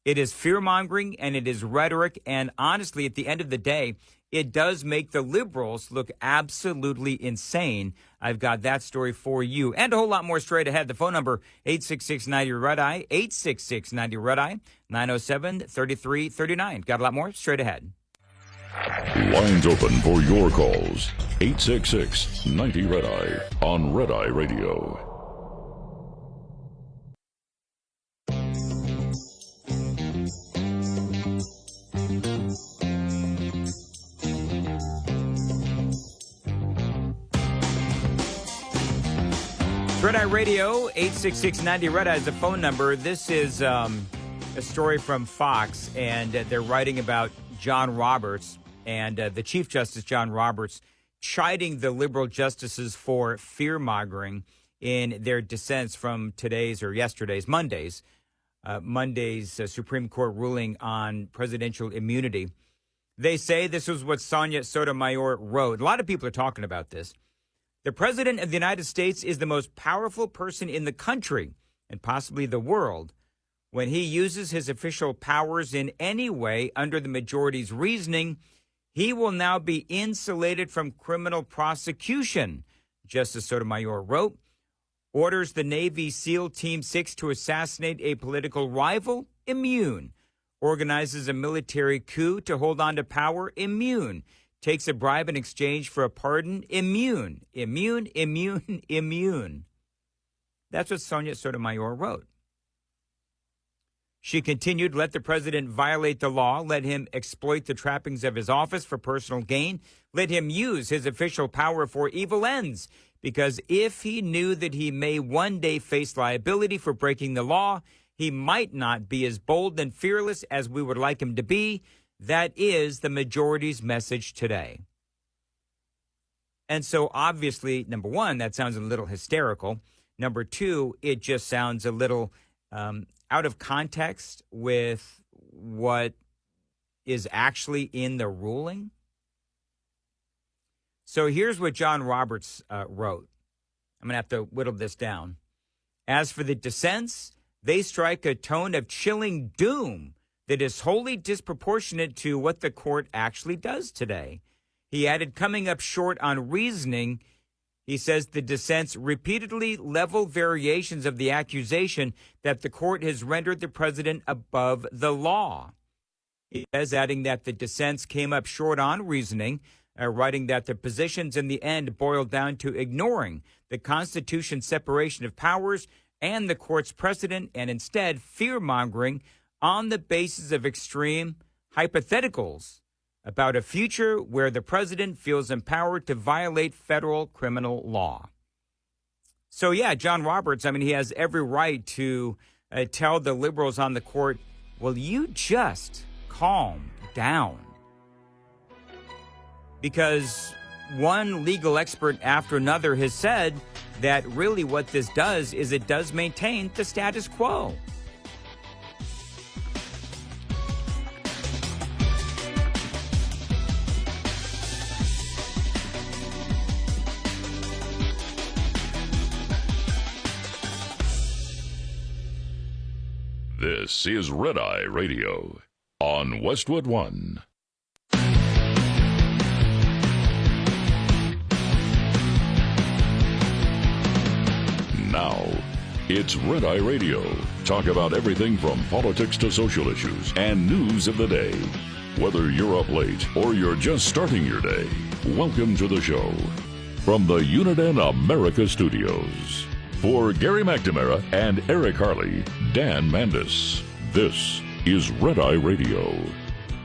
S2: It is fear-mongering, and it is rhetoric. And honestly, at the end of the day, it does make the liberals look absolutely insane. I've got that story for you and a whole lot more straight ahead. The phone number, 866-90-RED-I, 866-90-RED-I, 907-3339. Got a lot more straight ahead.
S1: Lines open for your calls. 866-90-RED-I on Red Eye Radio.
S2: Red Eye Radio, 866-90-RED-I is the phone number. This is a story from Fox, and they're writing about John Roberts and the Chief Justice John Roberts chiding the liberal justices for fear-mongering in their dissents from Monday's Supreme Court ruling on presidential immunity. They say this was what Sonia Sotomayor wrote. A lot of people are talking about this. The President of the United States is the most powerful person in the country and possibly the world. When he uses his official powers in any way under the majority's reasoning, he will now be insulated from criminal prosecution, Justice Sotomayor wrote. Orders the Navy SEAL Team 6 to assassinate a political rival? Immune. Organizes a military coup to hold on to power? Immune. Takes a bribe in exchange for a pardon? Immune. Immune, immune, immune. That's what Sonia Sotomayor wrote. She continued, let the president violate the law, let him exploit the trappings of his office for personal gain, let him use his official power for evil ends, because if he knew that he may one day face liability for breaking the law, he might not be as bold and fearless as we would like him to be. That is the majority's message today. And so obviously, number one, that sounds a little hysterical. Number two, it just sounds a little out of context with what is actually in the ruling. So here's what John Roberts wrote. I'm going to have to whittle this down. As for the dissents, they strike a tone of chilling doom that is wholly disproportionate to what the court actually does today. He added, coming up short on reasoning, he says the dissents repeatedly level variations of the accusation that the court has rendered the president above the law. He says, adding that the dissents came up short on reasoning, writing that the positions in the end boiled down to ignoring the Constitution's separation of powers and the court's precedent, and instead fear-mongering on the basis of extreme hypotheticals about a future where the president feels empowered to violate federal criminal law. So, yeah, John Roberts, I mean, he has every right to tell the liberals on the court, will you just calm down? Because one legal expert after another has said that really what this does is it does maintain the status quo.
S1: This is Red Eye Radio on Westwood One. Now, it's Red Eye Radio. Talk about everything from politics to social issues and news of the day. Whether you're up late or you're just starting your day, welcome to the show. From the Uniden America Studios. For Gary McNamara and Eric Harley, Dan Mandis, this is Red Eye Radio.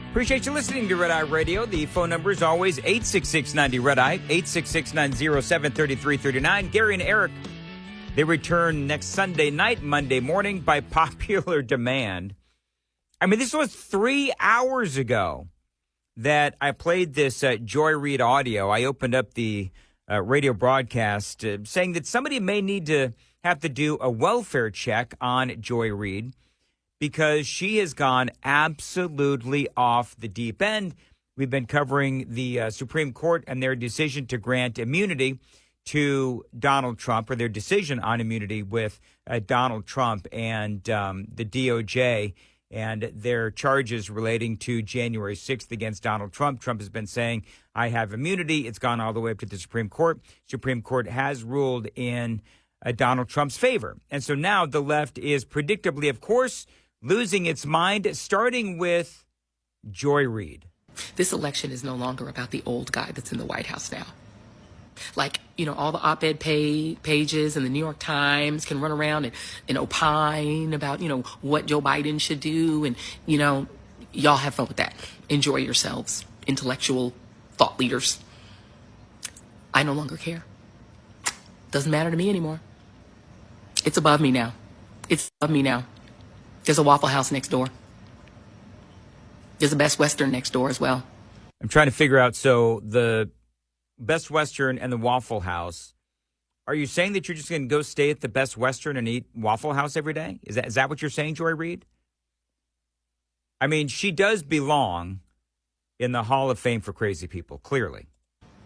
S2: Appreciate you listening to Red Eye Radio. The phone number is always 866-90-RED-EYE, 866-907-3339. Gary and Eric, they return next Sunday night, Monday morning by popular demand. I mean, this was 3 hours ago that I played this Joy Reid audio. I opened up the radio broadcast saying that somebody may need to have to do a welfare check on Joy Reid because she has gone absolutely off the deep end. We've been covering the Supreme Court and their decision to grant immunity to Donald Trump, or their decision on immunity with Donald Trump and the DOJ and their charges relating to January 6th against Donald Trump. Trump has been saying, I have immunity. It's gone all the way up to the Supreme Court. Supreme Court has ruled in Donald Trump's favor. And so now the left is predictably, of course, losing its mind, starting with Joy Reid.
S12: This election is no longer about the old guy that's in the White House now. Like, you know, all the op-ed pages and the New York Times can run around and opine about, you know, what Joe Biden should do. And, you know, y'all have fun with that. Enjoy yourselves, intellectual thought leaders. I no longer care. Doesn't matter to me anymore. It's above me now. It's above me now. There's a Waffle House next door. There's a Best Western next door as well.
S2: I'm trying to figure out, so the Best Western and the Waffle House, are you saying that you're just going to go stay at the Best Western and eat Waffle House every day? Is that what you're saying, Joy Reid? I mean, she does belong in the Hall of Fame for crazy people, clearly.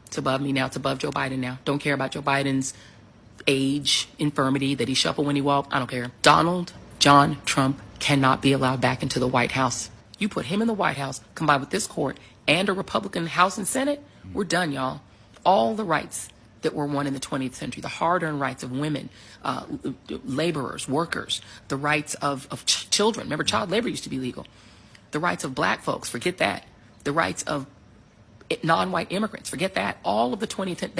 S12: It's above me now. It's above Joe Biden now. Don't care about Joe Biden's age, infirmity, that he shuffled when he walked. I don't care. Donald John Trump cannot be allowed back into the White House. You put him in the White House, combined with this court and a Republican House and Senate, we're done, y'all. All the rights that were won in the 20th century, the hard-earned rights of women, laborers, workers, the rights of children. Remember, child labor used to be legal. The rights of black folks, forget that. The rights of non-white immigrants, forget that. All of the 20th century,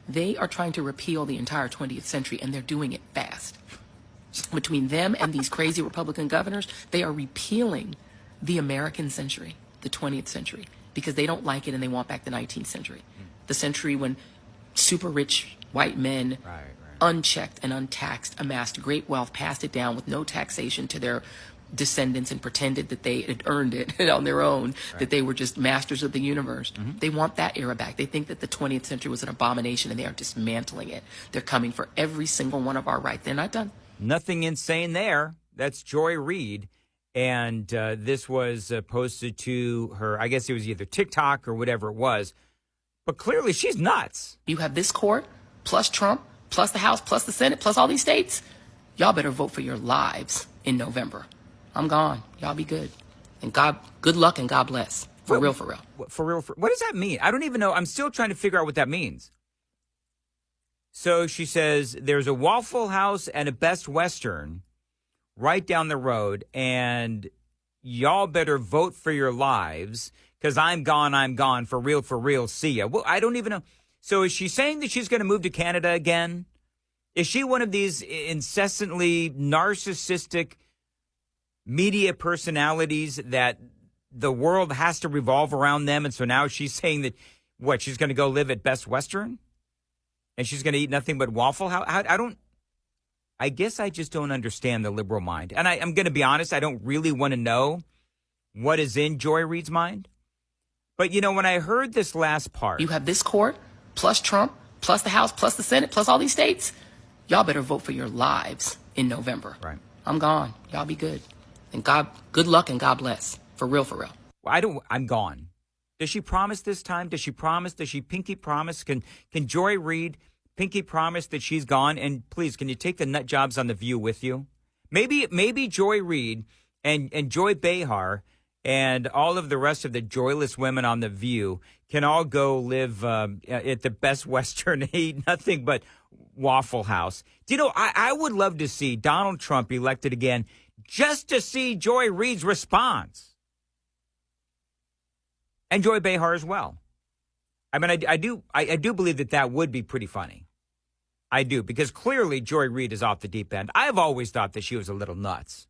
S12: they are trying to repeal the entire 20th century, and they're doing it fast. Between them and these crazy Republican governors, they are repealing the American century, the 20th century, because they don't like it and they want back the 19th century. The century when super rich white men, unchecked and untaxed, amassed great wealth, passed it down with no taxation to their descendants and pretended that they had earned it on their own, that they were just masters of the universe. They want that era back. They think that the 20th century was an abomination and they are dismantling it. They're coming for every single one of our rights. They're not done.
S2: Nothing insane there. That's Joy Reid. And this was posted to her, I guess it was either TikTok or whatever it was. But clearly she's nuts.
S12: You have this court, plus Trump, plus the House, plus the Senate, plus all these states. Y'all better vote for your lives in November. I'm gone. Y'all be good. And God, good luck and God bless. For real, for real.
S2: For real. What does that mean? I don't even know. I'm still trying to figure out what that means. So she says there's a Waffle House and a Best Western right down the road, and y'all better vote for your lives because I'm gone, for real, see ya. Well, I don't even know. So is she saying that she's going to move to Canada again? Is she one of these incessantly narcissistic media personalities that the world has to revolve around them? And so now she's saying that, what, she's going to go live at Best Western? And she's going to eat nothing but Waffle House? I guess I just don't understand the liberal mind. And I'm going to be honest, I don't really want to know what is in Joy Reid's mind. But, you know, when I heard this last part.
S12: You have this court, plus Trump, plus the House, plus the Senate, plus all these states. Y'all better vote for your lives in November.
S2: Right.
S12: I'm gone. Y'all be good. And God, good luck and God bless. For real, for real.
S2: Well, I'm gone. Does she promise this time? Does she pinky promise? Can Joy Reid pinky promise that she's gone? And please, can you take the nut jobs on The View with you? Maybe Joy Reid and Joy Behar and all of the rest of the joyless women on The View can all go live at the Best Western and eat nothing but Waffle House. Do you know, I would love to see Donald Trump elected again just to see Joy Reid's response. And Joy Behar as well. I mean, I do believe that would be pretty funny. I do, because clearly Joy Reid is off the deep end. I've always thought that she was a little nuts.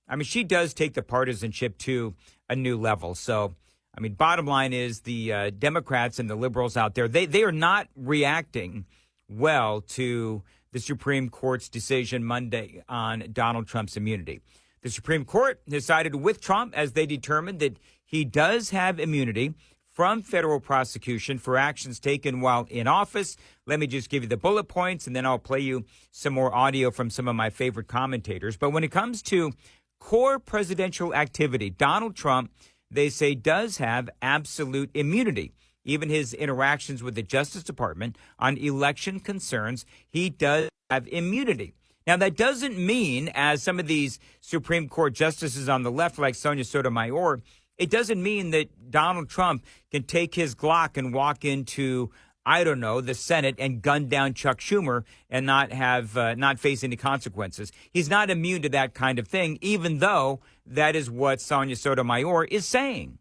S2: I mean, she does take the partisanship to a new level. So, I mean, bottom line is the Democrats and the liberals out there, they are not reacting well to the Supreme Court's decision Monday on Donald Trump's immunity. The Supreme Court decided with Trump as they determined that he does have immunity from federal prosecution for actions taken while in office. Let me just give you the bullet points, and then I'll play you some more audio from some of my favorite commentators. But when it comes to core presidential activity, Donald Trump, they say, does have absolute immunity even his interactions with the Justice Department on election concerns, he does have immunity. Now, that doesn't mean, as some of these Supreme Court justices on the left, like Sotomayor, it doesn't mean that Donald Trump can take his Glock and walk into, I don't know, the Senate and gun down Chuck Schumer and not face any consequences. He's not immune to that kind of thing, even though that is what Sonia Sotomayor is saying.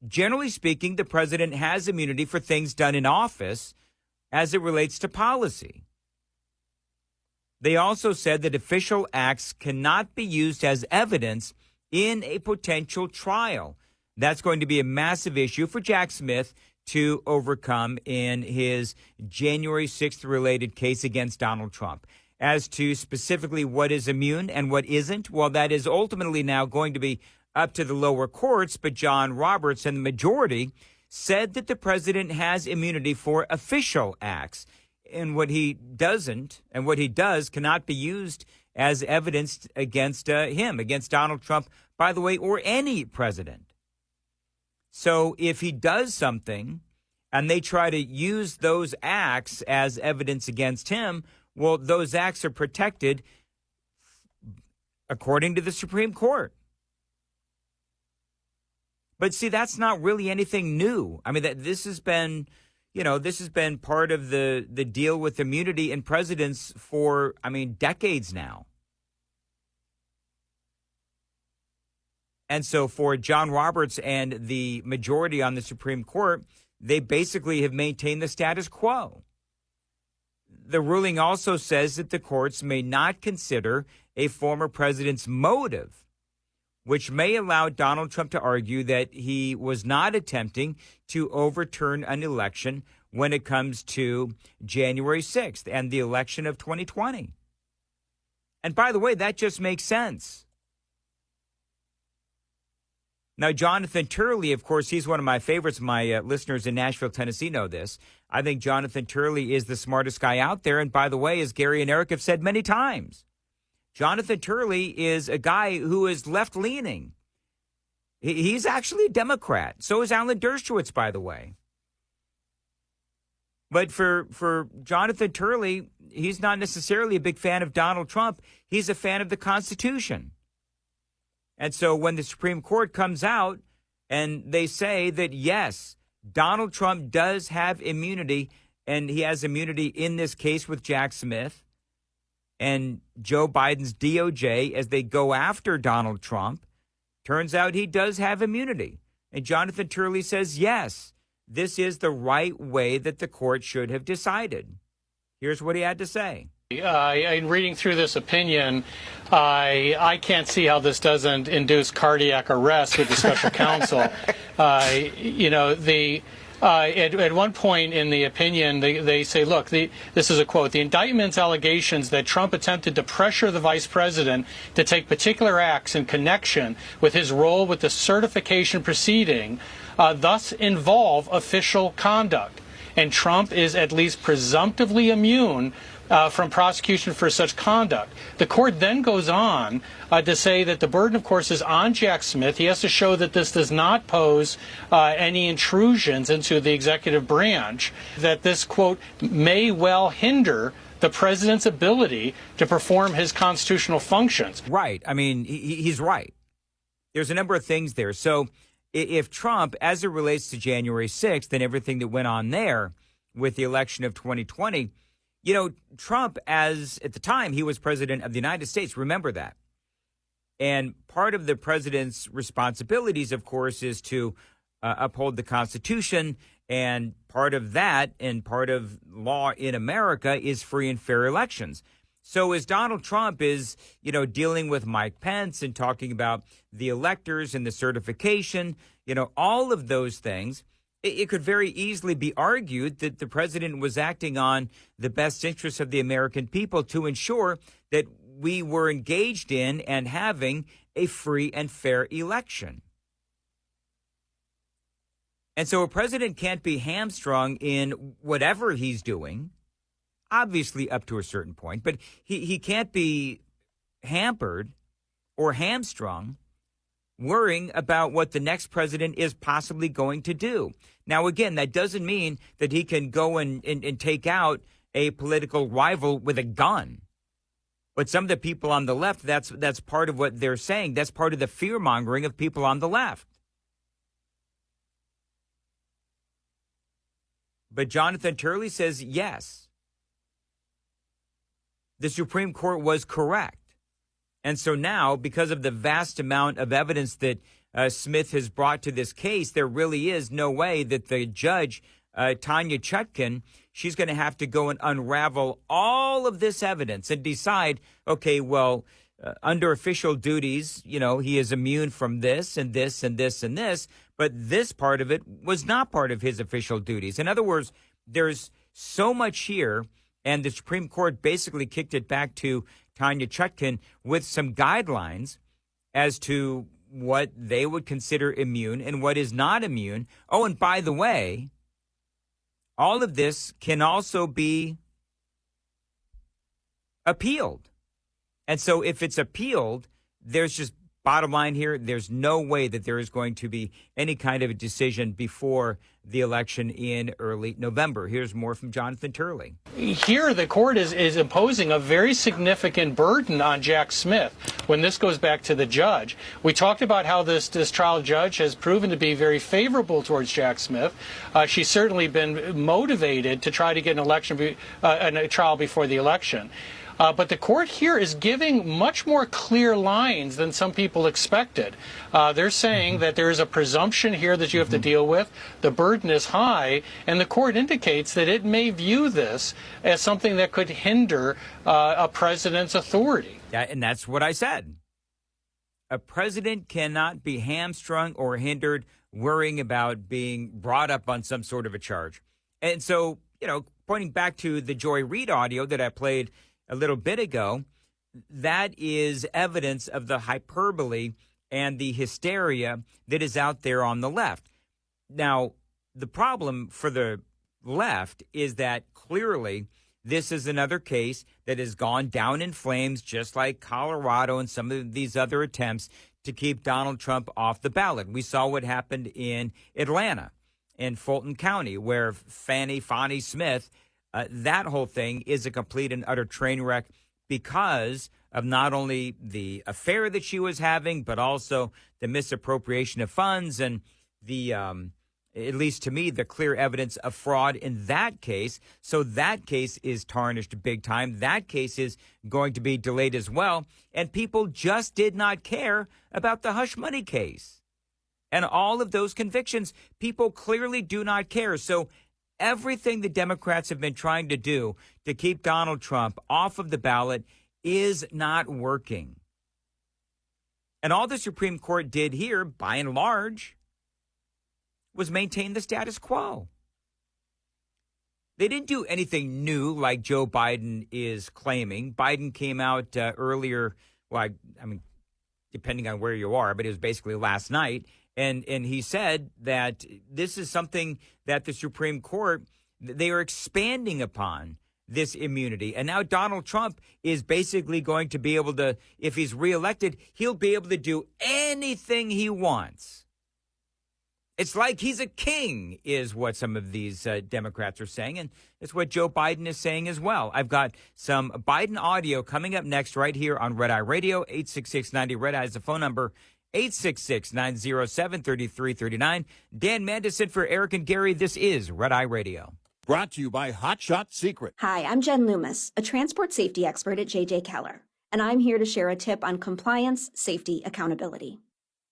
S2: Generally speaking, the president has immunity for things done in office as it relates to policy. They also said that official acts cannot be used as evidence in a potential trial. That's going to be a massive issue for Jack Smith to overcome in his January 6th related case against Donald Trump. As to specifically what is immune and what isn't, well, that is ultimately now going to be up to the lower courts, but John Roberts and the majority said that the president has immunity for official acts, and what he doesn't and what he does cannot be used as evidence against him, against Donald Trump, by the way, or any president. So if he does something and they try to use those acts as evidence against him, well, those acts are protected according to the Supreme Court. But see, that's not really anything new. I mean, this has been part of the deal with immunity in presidents for, decades now. And so for John Roberts and the majority on the Supreme Court, they basically have maintained the status quo. The ruling also says that the courts may not consider a former president's motive, which may allow Donald Trump to argue that he was not attempting to overturn an election when it comes to January 6th and the election of 2020. And by the way, that just makes sense. Now, Jonathan Turley, of course, he's one of my favorites. My listeners in Nashville, Tennessee know this. I think Jonathan Turley is the smartest guy out there. And by the way, as Gary and Eric have said many times, Jonathan Turley is a guy who is left-leaning. He's actually a Democrat. So is Alan Dershowitz, by the way. But for Jonathan Turley, he's not necessarily a big fan of Donald Trump. He's a fan of the Constitution. And so when the Supreme Court comes out and they say that, yes, Donald Trump does have immunity, and he has immunity in this case with Jack Smith and Joe Biden's DOJ as they go after Donald Trump, turns out he does have immunity. And Jonathan Turley says, yes, this is the right way that the court should have decided. Here's what he had to say.
S5: In reading through this opinion, I can't see how this doesn't induce cardiac arrest with the special counsel. At one point in the opinion, they say, look, this is a quote, the indictment's allegations that Trump attempted to pressure the vice president to take particular acts in connection with his role with the certification proceeding thus involve official conduct. And Trump is at least presumptively immune from prosecution for such conduct. The court then goes on to say that the burden, of course, is on Jack Smith. He has to show that this does not pose any intrusions into the executive branch, that this, quote, may well hinder the president's ability to perform his constitutional functions.
S2: Right. I mean, he's right. There's a number of things there. So if Trump, as it relates to January 6th and everything that went on there with the election of 2020, Trump, as at the time he was president of the United States, remember that. And part of the president's responsibilities, of course, is to uphold the Constitution. And part of that and part of law in America is free and fair elections. So as Donald Trump is, dealing with Mike Pence and talking about the electors and the certification, all of those things, it could very easily be argued that the president was acting on the best interests of the American people to ensure that we were engaged in and having a free and fair election. And so a president can't be hamstrung in whatever he's doing, obviously up to a certain point, but he can't be hampered or hamstrung worrying about what the next president is possibly going to do. Now, again, that doesn't mean that he can go and take out a political rival with a gun. But some of the people on the left, that's part of what they're saying. That's part of the fear-mongering of people on the left. But Jonathan Turley says, yes, the Supreme Court was correct. And so now, because of the vast amount of evidence that Smith has brought to this case, there really is no way that the judge, Tanya Chutkan, she's going to have to go and unravel all of this evidence and decide, okay, well, under official duties, he is immune from this and this and this and this, but this part of it was not part of his official duties. In other words, there's so much here, and the Supreme Court basically kicked it back to Tanya Chutkan with some guidelines as to what they would consider immune and what is not immune. Oh, and by the way, all of this can also be appealed. And so if it's appealed, there's just bottom line here, there's no way that there is going to be any kind of a decision before the election in early November. Here's more from Jonathan Turley.
S5: Here, the court is imposing a very significant burden on Jack Smith when this goes back to the judge. We talked about how this trial judge has proven to be very favorable towards Jack Smith. She's certainly been motivated to try to get a trial before the election. But the court here is giving much more clear lines than some people expected. They're saying that there is a presumption here that you have to deal with. The burden is high, and the court indicates that it may view this as something that could hinder a president's authority.
S2: Yeah, and that's what I said. A president cannot be hamstrung or hindered worrying about being brought up on some sort of a charge. And so, pointing back to the Joy Reid audio that I played a little bit ago, that is evidence of the hyperbole and the hysteria that is out there on the left. Now, the problem for the left is that clearly this is another case that has gone down in flames, just like Colorado and some of these other attempts to keep Donald Trump off the ballot. We saw what happened in Atlanta, in Fulton County, where Fannie Smith, that whole thing is a complete and utter train wreck because of not only the affair that she was having, but also the misappropriation of funds and the, at least to me, the clear evidence of fraud in that case. So that case is tarnished big time. That case is going to be delayed as well. And people just did not care about the hush money case. And all of those convictions, people clearly do not care. So everything the Democrats have been trying to do to keep Donald Trump off of the ballot is not working. And all the Supreme Court did here, by and large, was maintain the status quo. They didn't do anything new like Joe Biden is claiming. Biden came out earlier, well, I mean, depending on where you are, but it was basically last night. And he said that this is something that the Supreme Court, they are expanding upon this immunity. And now Donald Trump is basically going to be able to, if he's reelected, he'll be able to do anything he wants. It's like he's a king, is what some of these Democrats are saying. And it's what Joe Biden is saying as well. I've got some Biden audio coming up next right here on Red Eye Radio. 866-90 Red Eye is the phone number. 866-907-3339. Dan Mandis in for Eric and Gary. This is Red Eye Radio.
S13: Brought to you by Hot Shot Secret.
S14: Hi, I'm Jen Loomis, a transport safety expert at J.J. Keller, and I'm here to share a tip on compliance, safety, accountability.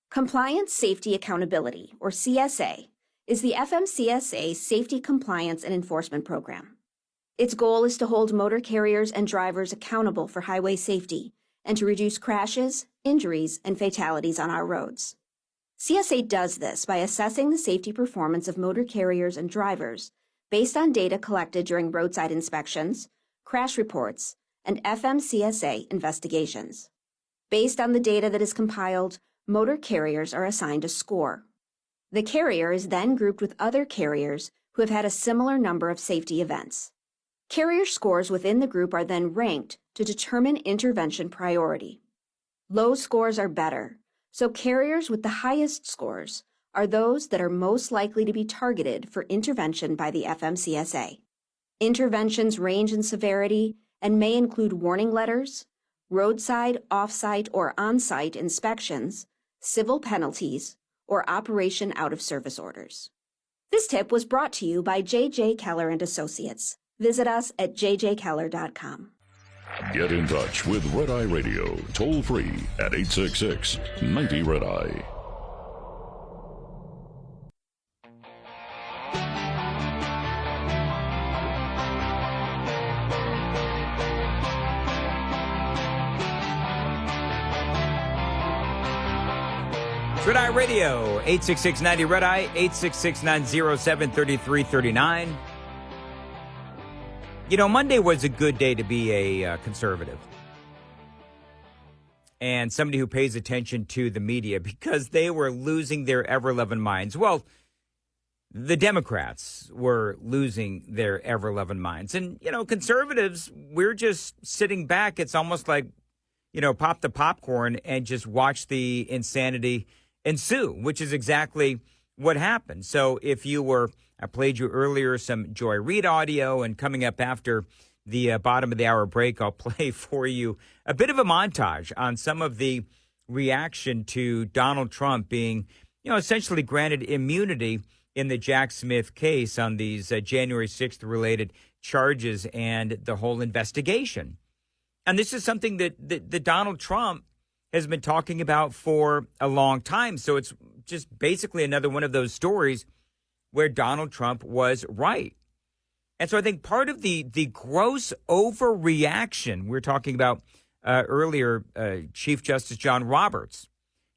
S14: Compliance, Safety, Accountability, or CSA, is the FMCSA Safety, Compliance, and Enforcement Program. Its goal is to hold motor carriers and drivers accountable for highway safety and to reduce crashes, injuries, and fatalities on our roads. CSA does this by assessing the safety performance of motor carriers and drivers based on data collected during roadside inspections, crash reports, and FMCSA investigations. Based on the data that is compiled, motor carriers are assigned a score. The carrier is then grouped with other carriers who have had a similar number of safety events. Carrier scores within the group are then ranked to determine intervention priority. Low scores are better, So carriers with the highest scores are those that are most likely to be targeted for intervention by the FMCSA. Interventions range in severity and may include warning letters, roadside, off-site, or on-site inspections, civil penalties, or operation out-of-service orders. This tip was brought to you by J.J. Keller and Associates. Visit us at jjkeller.com.
S1: Get in touch with Red Eye Radio, toll free at 866-90-RED-EYE.
S2: Red Eye Radio, 866-90-RED-EYE, 866-907-3339. You know, Monday was a good day to be a conservative and somebody who pays attention to the media because they were losing their ever-loving minds. Well, the Democrats were losing their ever-loving minds. And, you know, conservatives, we're just sitting back. It's almost like, you know, pop the popcorn and just watch the insanity ensue, which is exactly what happened. So if you were, I played you earlier some Joy Reid audio, and coming up after the bottom of the hour break, I'll play for you a bit of a montage on some of the reaction to Donald Trump being, you know, essentially granted immunity in the Jack Smith case on these January 6th related charges and the whole investigation. And this is something that Donald Trump has been talking about for a long time. So it's just basically another one of those stories where Donald Trump was right. And so I think part of the gross overreaction we were talking about earlier, Chief Justice John Roberts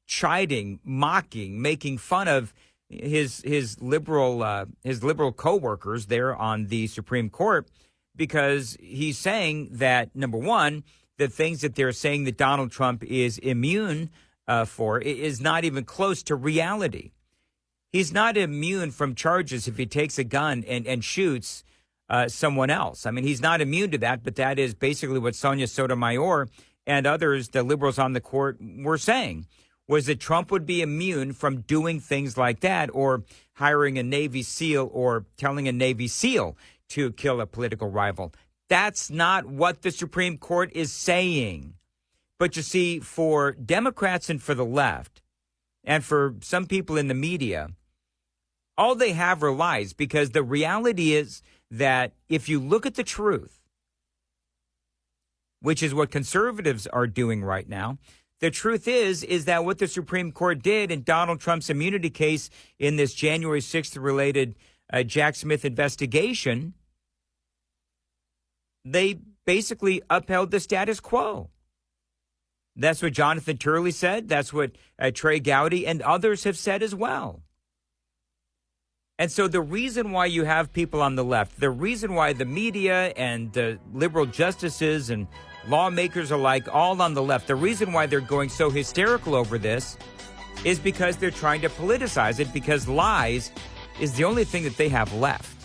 S2: chiding, mocking, making fun of his liberal co-workers there on the Supreme Court, because he's saying that, number one, the things that they're saying that Donald Trump is immune for is not even close to reality. He's not immune from charges if he takes a gun and shoots someone else. I mean, he's not immune to that, but that is basically what Sonia Sotomayor and others, the liberals on the court, were saying, was that Trump would be immune from doing things like that, or hiring a Navy SEAL or telling a Navy SEAL to kill a political rival. That's not what the Supreme Court is saying. But you see, for Democrats and for the left, and for some people in the media, all they have are lies, because the reality is that if you look at the truth, which is what conservatives are doing right now, the truth is that what the Supreme Court did in Donald Trump's immunity case in this January 6th related Jack Smith investigation, they basically upheld the status quo. That's what Jonathan Turley said. That's what Trey Gowdy and others have said as well. And so the reason why you have people on the left, the reason why the media and the liberal justices and lawmakers alike, all on the left, the reason why they're going so hysterical over this is because they're trying to politicize it, because lies is the only thing that they have left.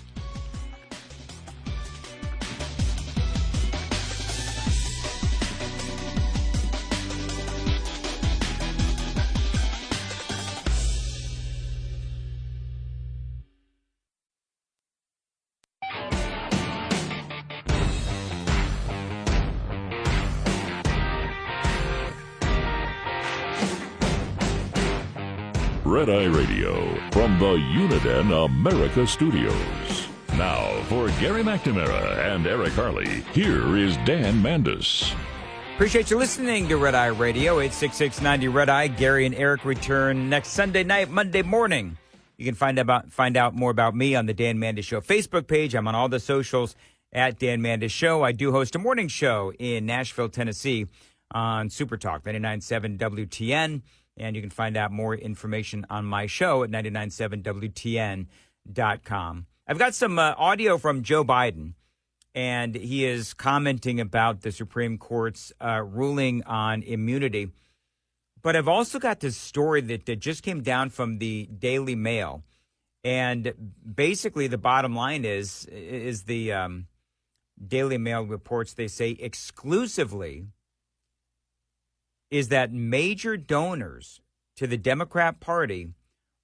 S1: Red Eye Radio from the Uniden America Studios. Now, for Gary McNamara and Eric Harley, here is Dan Mandis.
S2: Appreciate you listening to Red Eye Radio, 866-90-RED-EYE. Gary and Eric return next Sunday night, Monday morning. You can find out more about me on the Dan Mandis Show Facebook page. I'm on all the socials at Dan Mandis Show. I do host a morning show in Nashville, Tennessee on Super Talk, 99.7 WTN. And you can find out more information on my show at 997wtn.com. I've got some audio from Joe Biden, and he is commenting about the Supreme Court's ruling on immunity. But I've also got this story that just came down from the Daily Mail. And basically the bottom line is the Daily Mail reports, they say exclusively, is that major donors to the Democrat Party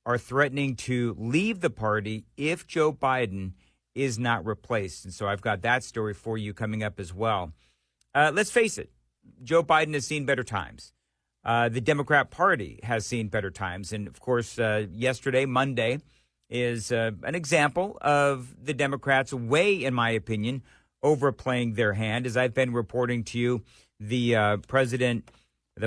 S2: are threatening to leave the party if Joe Biden is not replaced. And so I've got that story for you coming up as well. Let's face it, Joe Biden has seen better times. The Democrat Party has seen better times. And, of course, yesterday, Monday, is an example of the Democrats' way, in my opinion, overplaying their hand. As I've been reporting to you, the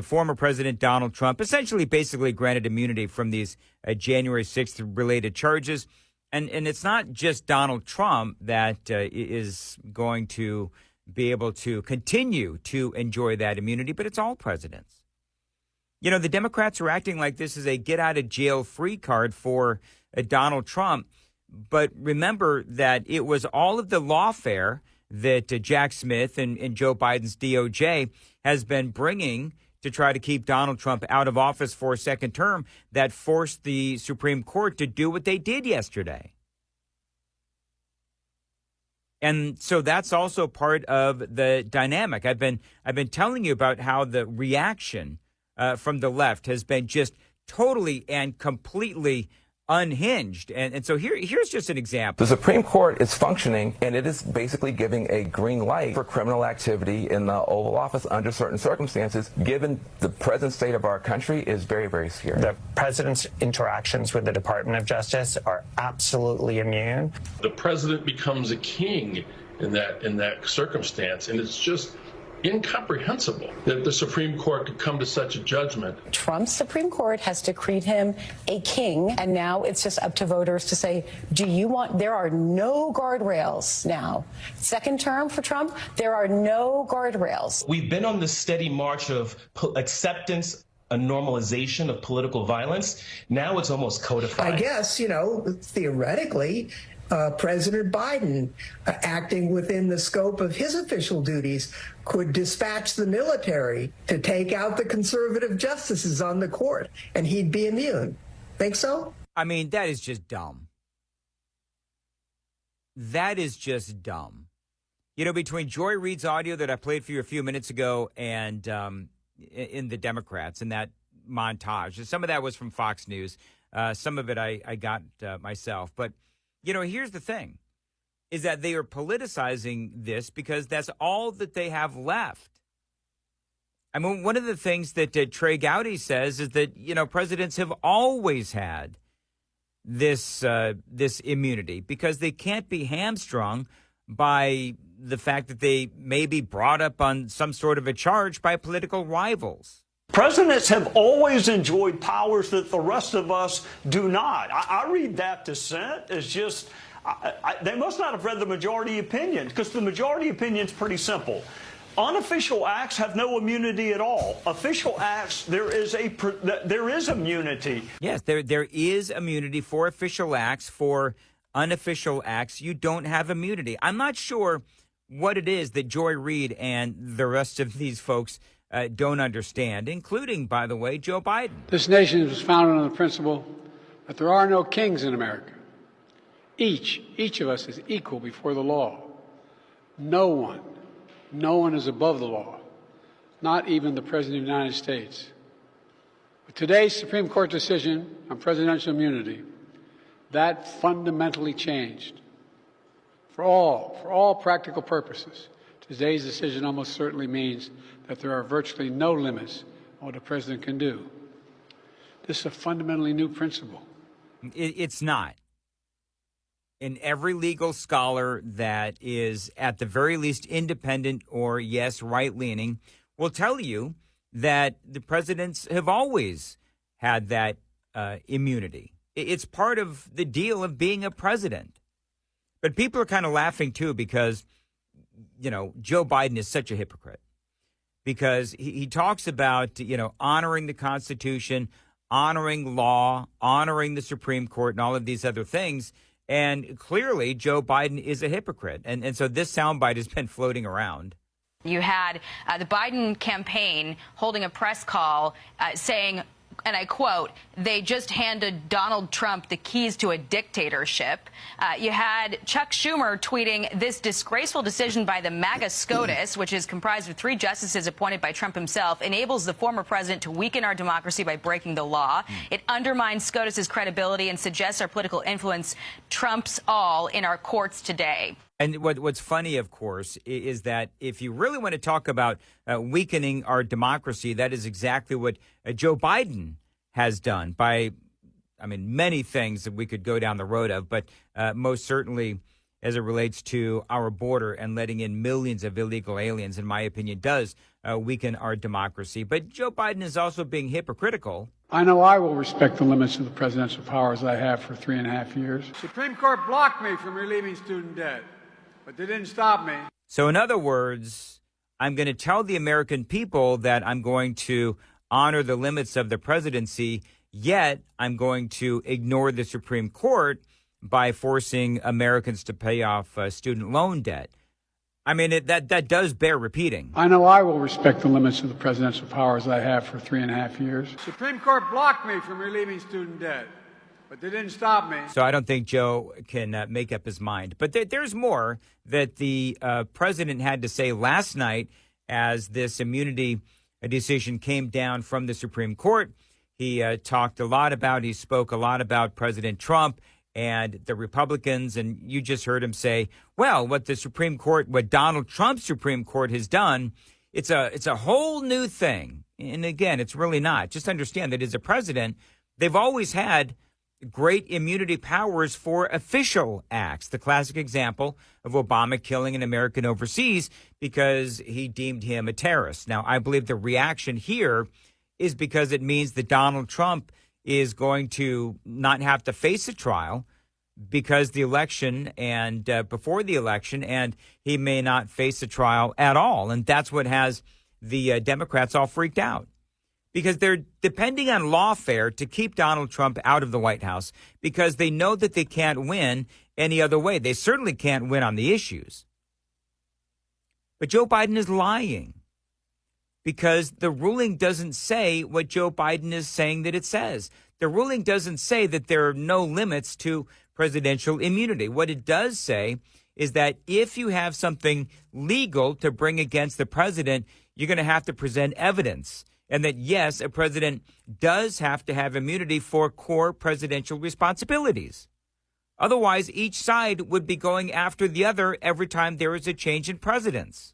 S2: former President Donald Trump essentially basically granted immunity from these January 6th related charges. And it's not just Donald Trump that is going to be able to continue to enjoy that immunity, but it's all presidents. You know, the Democrats are acting like this is a get-out-of-jail-free card for Donald Trump. But remember that it was all of the lawfare that Jack Smith and Joe Biden's DOJ has been bringing to try to keep Donald Trump out of office for a second term that forced the Supreme Court to do what they did yesterday. And so that's also part of the dynamic. I've been telling you about how the reaction from the left has been just totally and completely unhinged. And so here's just an example.
S6: The Supreme Court is functioning, and it is basically giving a green light for criminal activity in the Oval Office under certain circumstances, given the present state of our country is very, very scary.
S16: The president's interactions with the Department of Justice are absolutely immune.
S17: The president becomes a king in that circumstance, and it's just incomprehensible that the Supreme Court could come to such a judgment.
S22: Trump's Supreme Court has decreed him a king, and now it's just up to voters to say, do you want, there are no guardrails now. Second term for Trump, there are no guardrails.
S25: We've been on this steady march of acceptance, a normalization of political violence. Now it's almost codified.
S26: I guess, theoretically, President Biden, acting within the scope of his official duties, could dispatch the military to take out the conservative justices on the court, and he'd be immune. Think so?
S2: I mean, that is just dumb. That is just dumb. You know, between Joy Reid's audio that I played for you a few minutes ago and in the Democrats in that montage, some of that was from Fox News. Some of it I got myself. But you know, here's the thing, is that they are politicizing this because that's all that they have left. I mean, one of the things that Trey Gowdy says is that, presidents have always had this immunity because they can't be hamstrung by the fact that they may be brought up on some sort of a charge by political rivals.
S27: Presidents have always enjoyed powers that the rest of us do not. I read that dissent as just, they must not have read the majority opinion, because the majority opinion is pretty simple. Unofficial acts have no immunity at all. Official acts, there is immunity.
S2: Yes, there is immunity for official acts. For unofficial acts, you don't have immunity. I'm not sure what it is that Joy Reid and the rest of these folks don't understand, including, by the way, Joe Biden.
S15: This nation was founded on the principle that there are no kings in America. Each of us is equal before the law. No one is above the law, not even the President of the United States. With today's Supreme Court decision on presidential immunity, that fundamentally changed. For all practical purposes, today's decision almost certainly means that there are virtually no limits on what a president can do. This is a fundamentally new principle.
S2: It's not. And every legal scholar that is at the very least independent or, yes, right-leaning will tell you that the presidents have always had that immunity. It's part of the deal of being a president. But people are kind of laughing, too, because, Joe Biden is such a hypocrite. Because he talks about, honoring the Constitution, honoring law, honoring the Supreme Court, and all of these other things. And clearly, Joe Biden is a hypocrite. And so this soundbite has been floating around.
S11: You had the Biden campaign holding a press call saying, and I quote, they just handed Donald Trump the keys to a dictatorship. You had Chuck Schumer tweeting, this disgraceful decision by the MAGA SCOTUS, which is comprised of 3 justices appointed by Trump himself, enables the former president to weaken our democracy by breaking the law. It undermines SCOTUS's credibility and suggests our political influence trumps all in our courts today.
S2: And what's funny, of course, is that if you really want to talk about weakening our democracy, that is exactly what Joe Biden has done by, I mean, many things that we could go down the road of, but most certainly as it relates to our border and letting in millions of illegal aliens, in my opinion, does weaken our democracy. But Joe Biden is also being hypocritical.
S15: I know I will respect the limits of the presidential powers I have for 3.5 years. Supreme Court blocked me from relieving student debt, but they didn't stop me.
S2: So in other words, I'm going to tell the American people that I'm going to honor the limits of the presidency, yet I'm going to ignore the Supreme Court by forcing Americans to pay off student loan debt. I mean, that does bear repeating.
S15: I know I will respect the limits of the presidential powers I have for 3.5 years. Supreme Court blocked me from relieving student debt, but they didn't stop me.
S2: So I don't think Joe can make up his mind. But there's more that the president had to say last night as this immunity decision came down from the Supreme Court. He spoke a lot about President Trump and the Republicans, and you just heard him say, well, what Donald Trump's Supreme Court has done, it's a whole new thing. And again, it's really not. Just understand that as a president, they've always had great immunity powers for official acts. The classic example of Obama killing an American overseas because he deemed him a terrorist. Now, I believe the reaction here is because it means that Donald Trump is going to not have to face a trial because the election and before the election, and he may not face a trial at all. And that's what has the Democrats all freaked out because they're depending on lawfare to keep Donald Trump out of the White House because they know that they can't win any other way. They certainly can't win on the issues. But Joe Biden is lying because the ruling doesn't say what Joe Biden is saying that it says. The ruling doesn't say that there are no limits to presidential immunity. What it does say is that if you have something legal to bring against the president, you're going to have to present evidence. And that, yes, a president does have to have immunity for core presidential responsibilities. Otherwise, each side would be going after the other every time there is a change in presidents.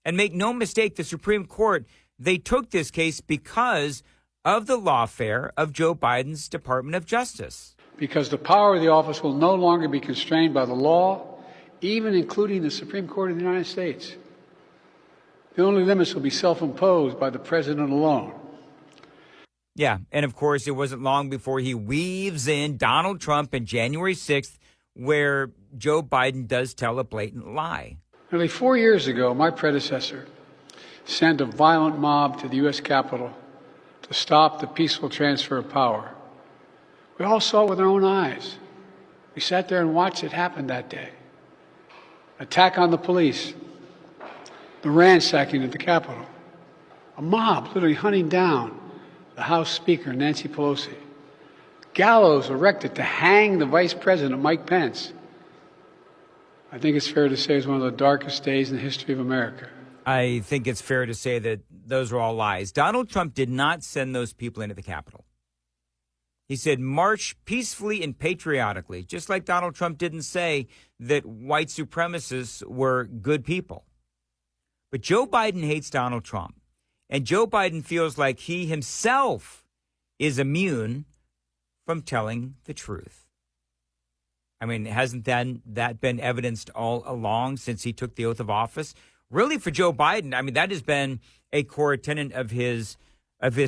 S2: And make no mistake, the Supreme Court, they took this case because of the lawfare of Joe Biden's Department of Justice.
S15: Because the power of the office will no longer be constrained by the law, even including the Supreme Court of the United States. The only limits will be self-imposed by the president alone.
S2: Yeah, and of course, it wasn't long before he weaves in Donald Trump and January 6th, where Joe Biden does tell a blatant lie.
S15: Nearly 4 years ago, my predecessor sent a violent mob to the U.S. Capitol to stop the peaceful transfer of power. We all saw it with our own eyes. We sat there and watched it happen that day. Attack on the police, the ransacking at the Capitol, a mob literally hunting down the House Speaker, Nancy Pelosi, gallows erected to hang the Vice President, Mike Pence. I think it's fair to say it's one of the darkest days in the history of America.
S2: I think it's fair to say that those are all lies. Donald Trump did not send those people into the Capitol. He said, march peacefully and patriotically, just like Donald Trump didn't say that white supremacists were good people. But Joe Biden hates Donald Trump. And Joe Biden feels like he himself is immune from telling the truth. I mean, hasn't that been evidenced all along since he took the oath of office? Really, for Joe Biden, I mean, that has been a core tenet of his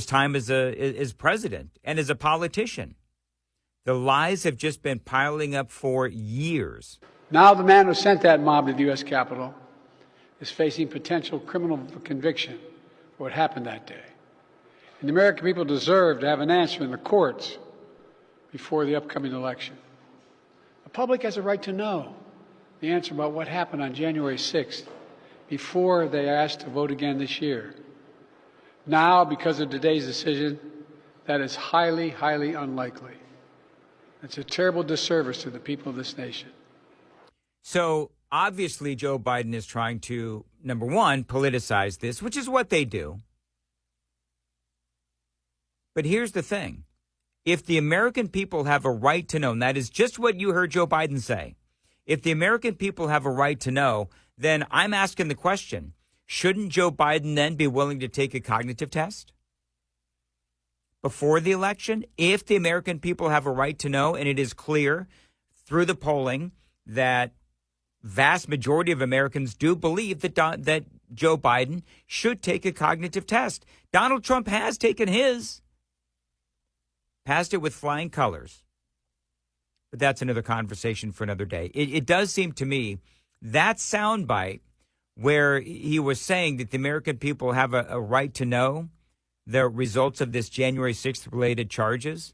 S2: time as president and as a politician. The lies have just been piling up for years.
S15: Now the man who sent that mob to the U.S. Capitol is facing potential criminal conviction for what happened that day. And the American people deserve to have an answer in the courts before the upcoming election. The public has a right to know the answer about what happened on January 6th before they are asked to vote again this year. Now, because of today's decision, that is highly, highly unlikely. It's a terrible disservice to the people of this nation.
S2: So obviously, Joe Biden is trying to, number one, politicize this, which is what they do. But here's the thing. If the American people have a right to know, and that is just what you heard Joe Biden say, if the American people have a right to know, then I'm asking the question, shouldn't Joe Biden then be willing to take a cognitive test before the election? If the American people have a right to know, and it is clear through the polling that vast majority of Americans do believe that Joe Biden should take a cognitive test. Donald Trump has taken his, passed it with flying colors. But that's another conversation for another day. It does seem to me that soundbite where he was saying that the American people have a right to know the results of this January 6th related charges.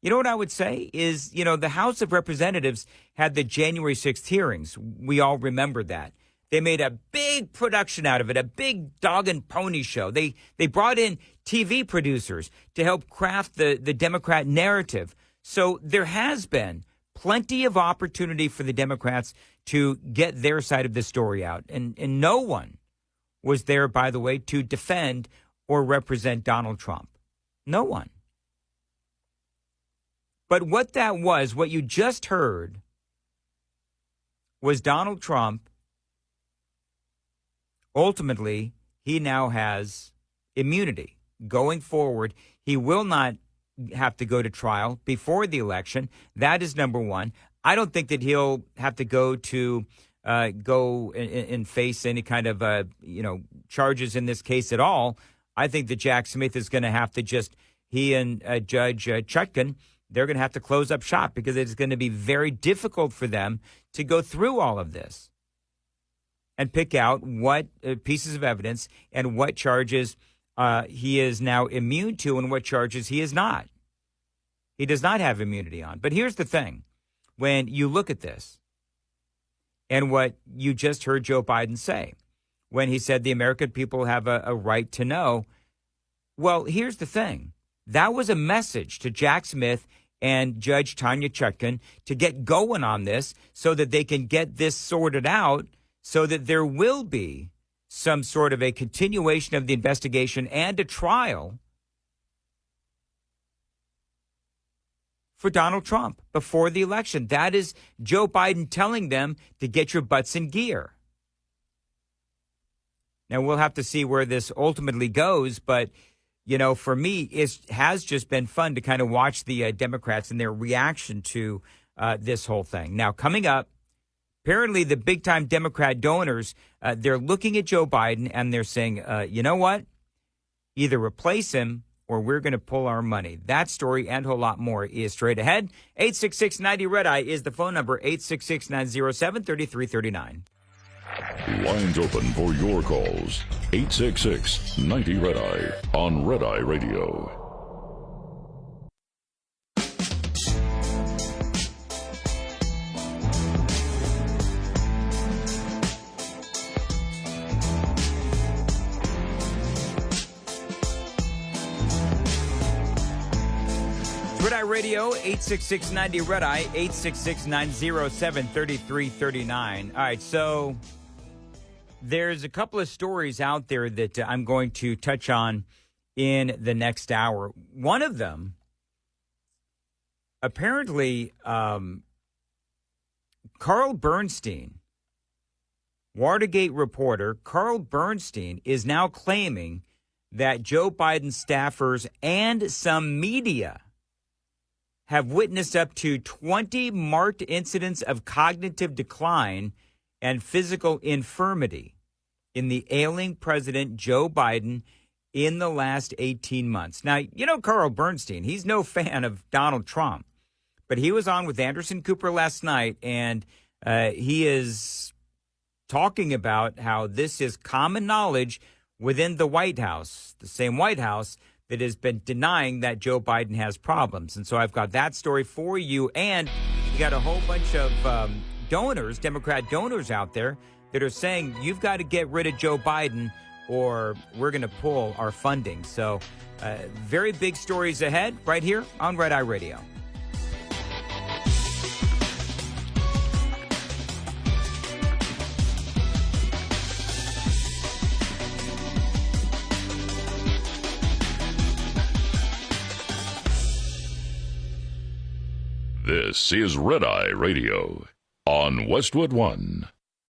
S2: You know what I would say is, the House of Representatives had the January 6th hearings. We all remember that. They made a big production out of it, a big dog and pony show. They brought in TV producers to help craft the Democrat narrative. So there has been plenty of opportunity for the Democrats to get their side of the story out. And no one was there, by the way, to defend or represent Donald Trump. No one. But what that was, what you just heard, was Donald Trump. Ultimately, he now has immunity. Going forward, he will not have to go to trial before the election. That is number one. I don't think that he'll have to go and face any kind of charges in this case at all. I think that Jack Smith is going to have to he and Judge Chutkan, they're going to have to close up shop because it's going to be very difficult for them to go through all of this and pick out what pieces of evidence and what charges he is now immune to and what charges he is not. He does not have immunity on. But here's the thing. When you look at this and what you just heard Joe Biden say, when he said the American people have a right to know, well, here's the thing. That was a message to Jack Smith and Judge Tanya Chutkan to get going on this so that they can get this sorted out so that there will be some sort of a continuation of the investigation and a trial for Donald Trump before the election. That is Joe Biden telling them to get your butts in gear. Now, we'll have to see where this ultimately goes, but, for me, it has just been fun to kind of watch the Democrats and their reaction to this whole thing. Now, coming up, apparently the big-time Democrat donors, they're looking at Joe Biden and they're saying, you know what? Either replace him or we're going to pull our money. That story and a whole lot more is straight ahead. 866-90-RED-EYE is the phone number, 866-907-3339.
S1: Lines open for your calls. 866-90-RED-EYE on Red Eye Radio.
S2: Red Eye Radio, 866-90-RED-EYE, 866-907-3339. All right, so there's a couple of stories out there that I'm going to touch on in the next hour. One of them, apparently, Carl Bernstein, Watergate reporter Carl Bernstein, is now claiming that Joe Biden staffers and some media have witnessed up to 20 marked incidents of cognitive decline and physical infirmity in the ailing President Joe Biden in the last 18 months. Now, Carl Bernstein, he's no fan of Donald Trump, but he was on with Anderson Cooper last night, and he is talking about how this is common knowledge within the White House, the same White House that has been denying that Joe Biden has problems. And so I've got that story for you. And you got a whole bunch of donors, Democrat donors out there that are saying you've got to get rid of Joe Biden or we're going to pull our funding. So very big stories ahead right here on Red Eye Radio.
S1: This is Red Eye Radio on Westwood One.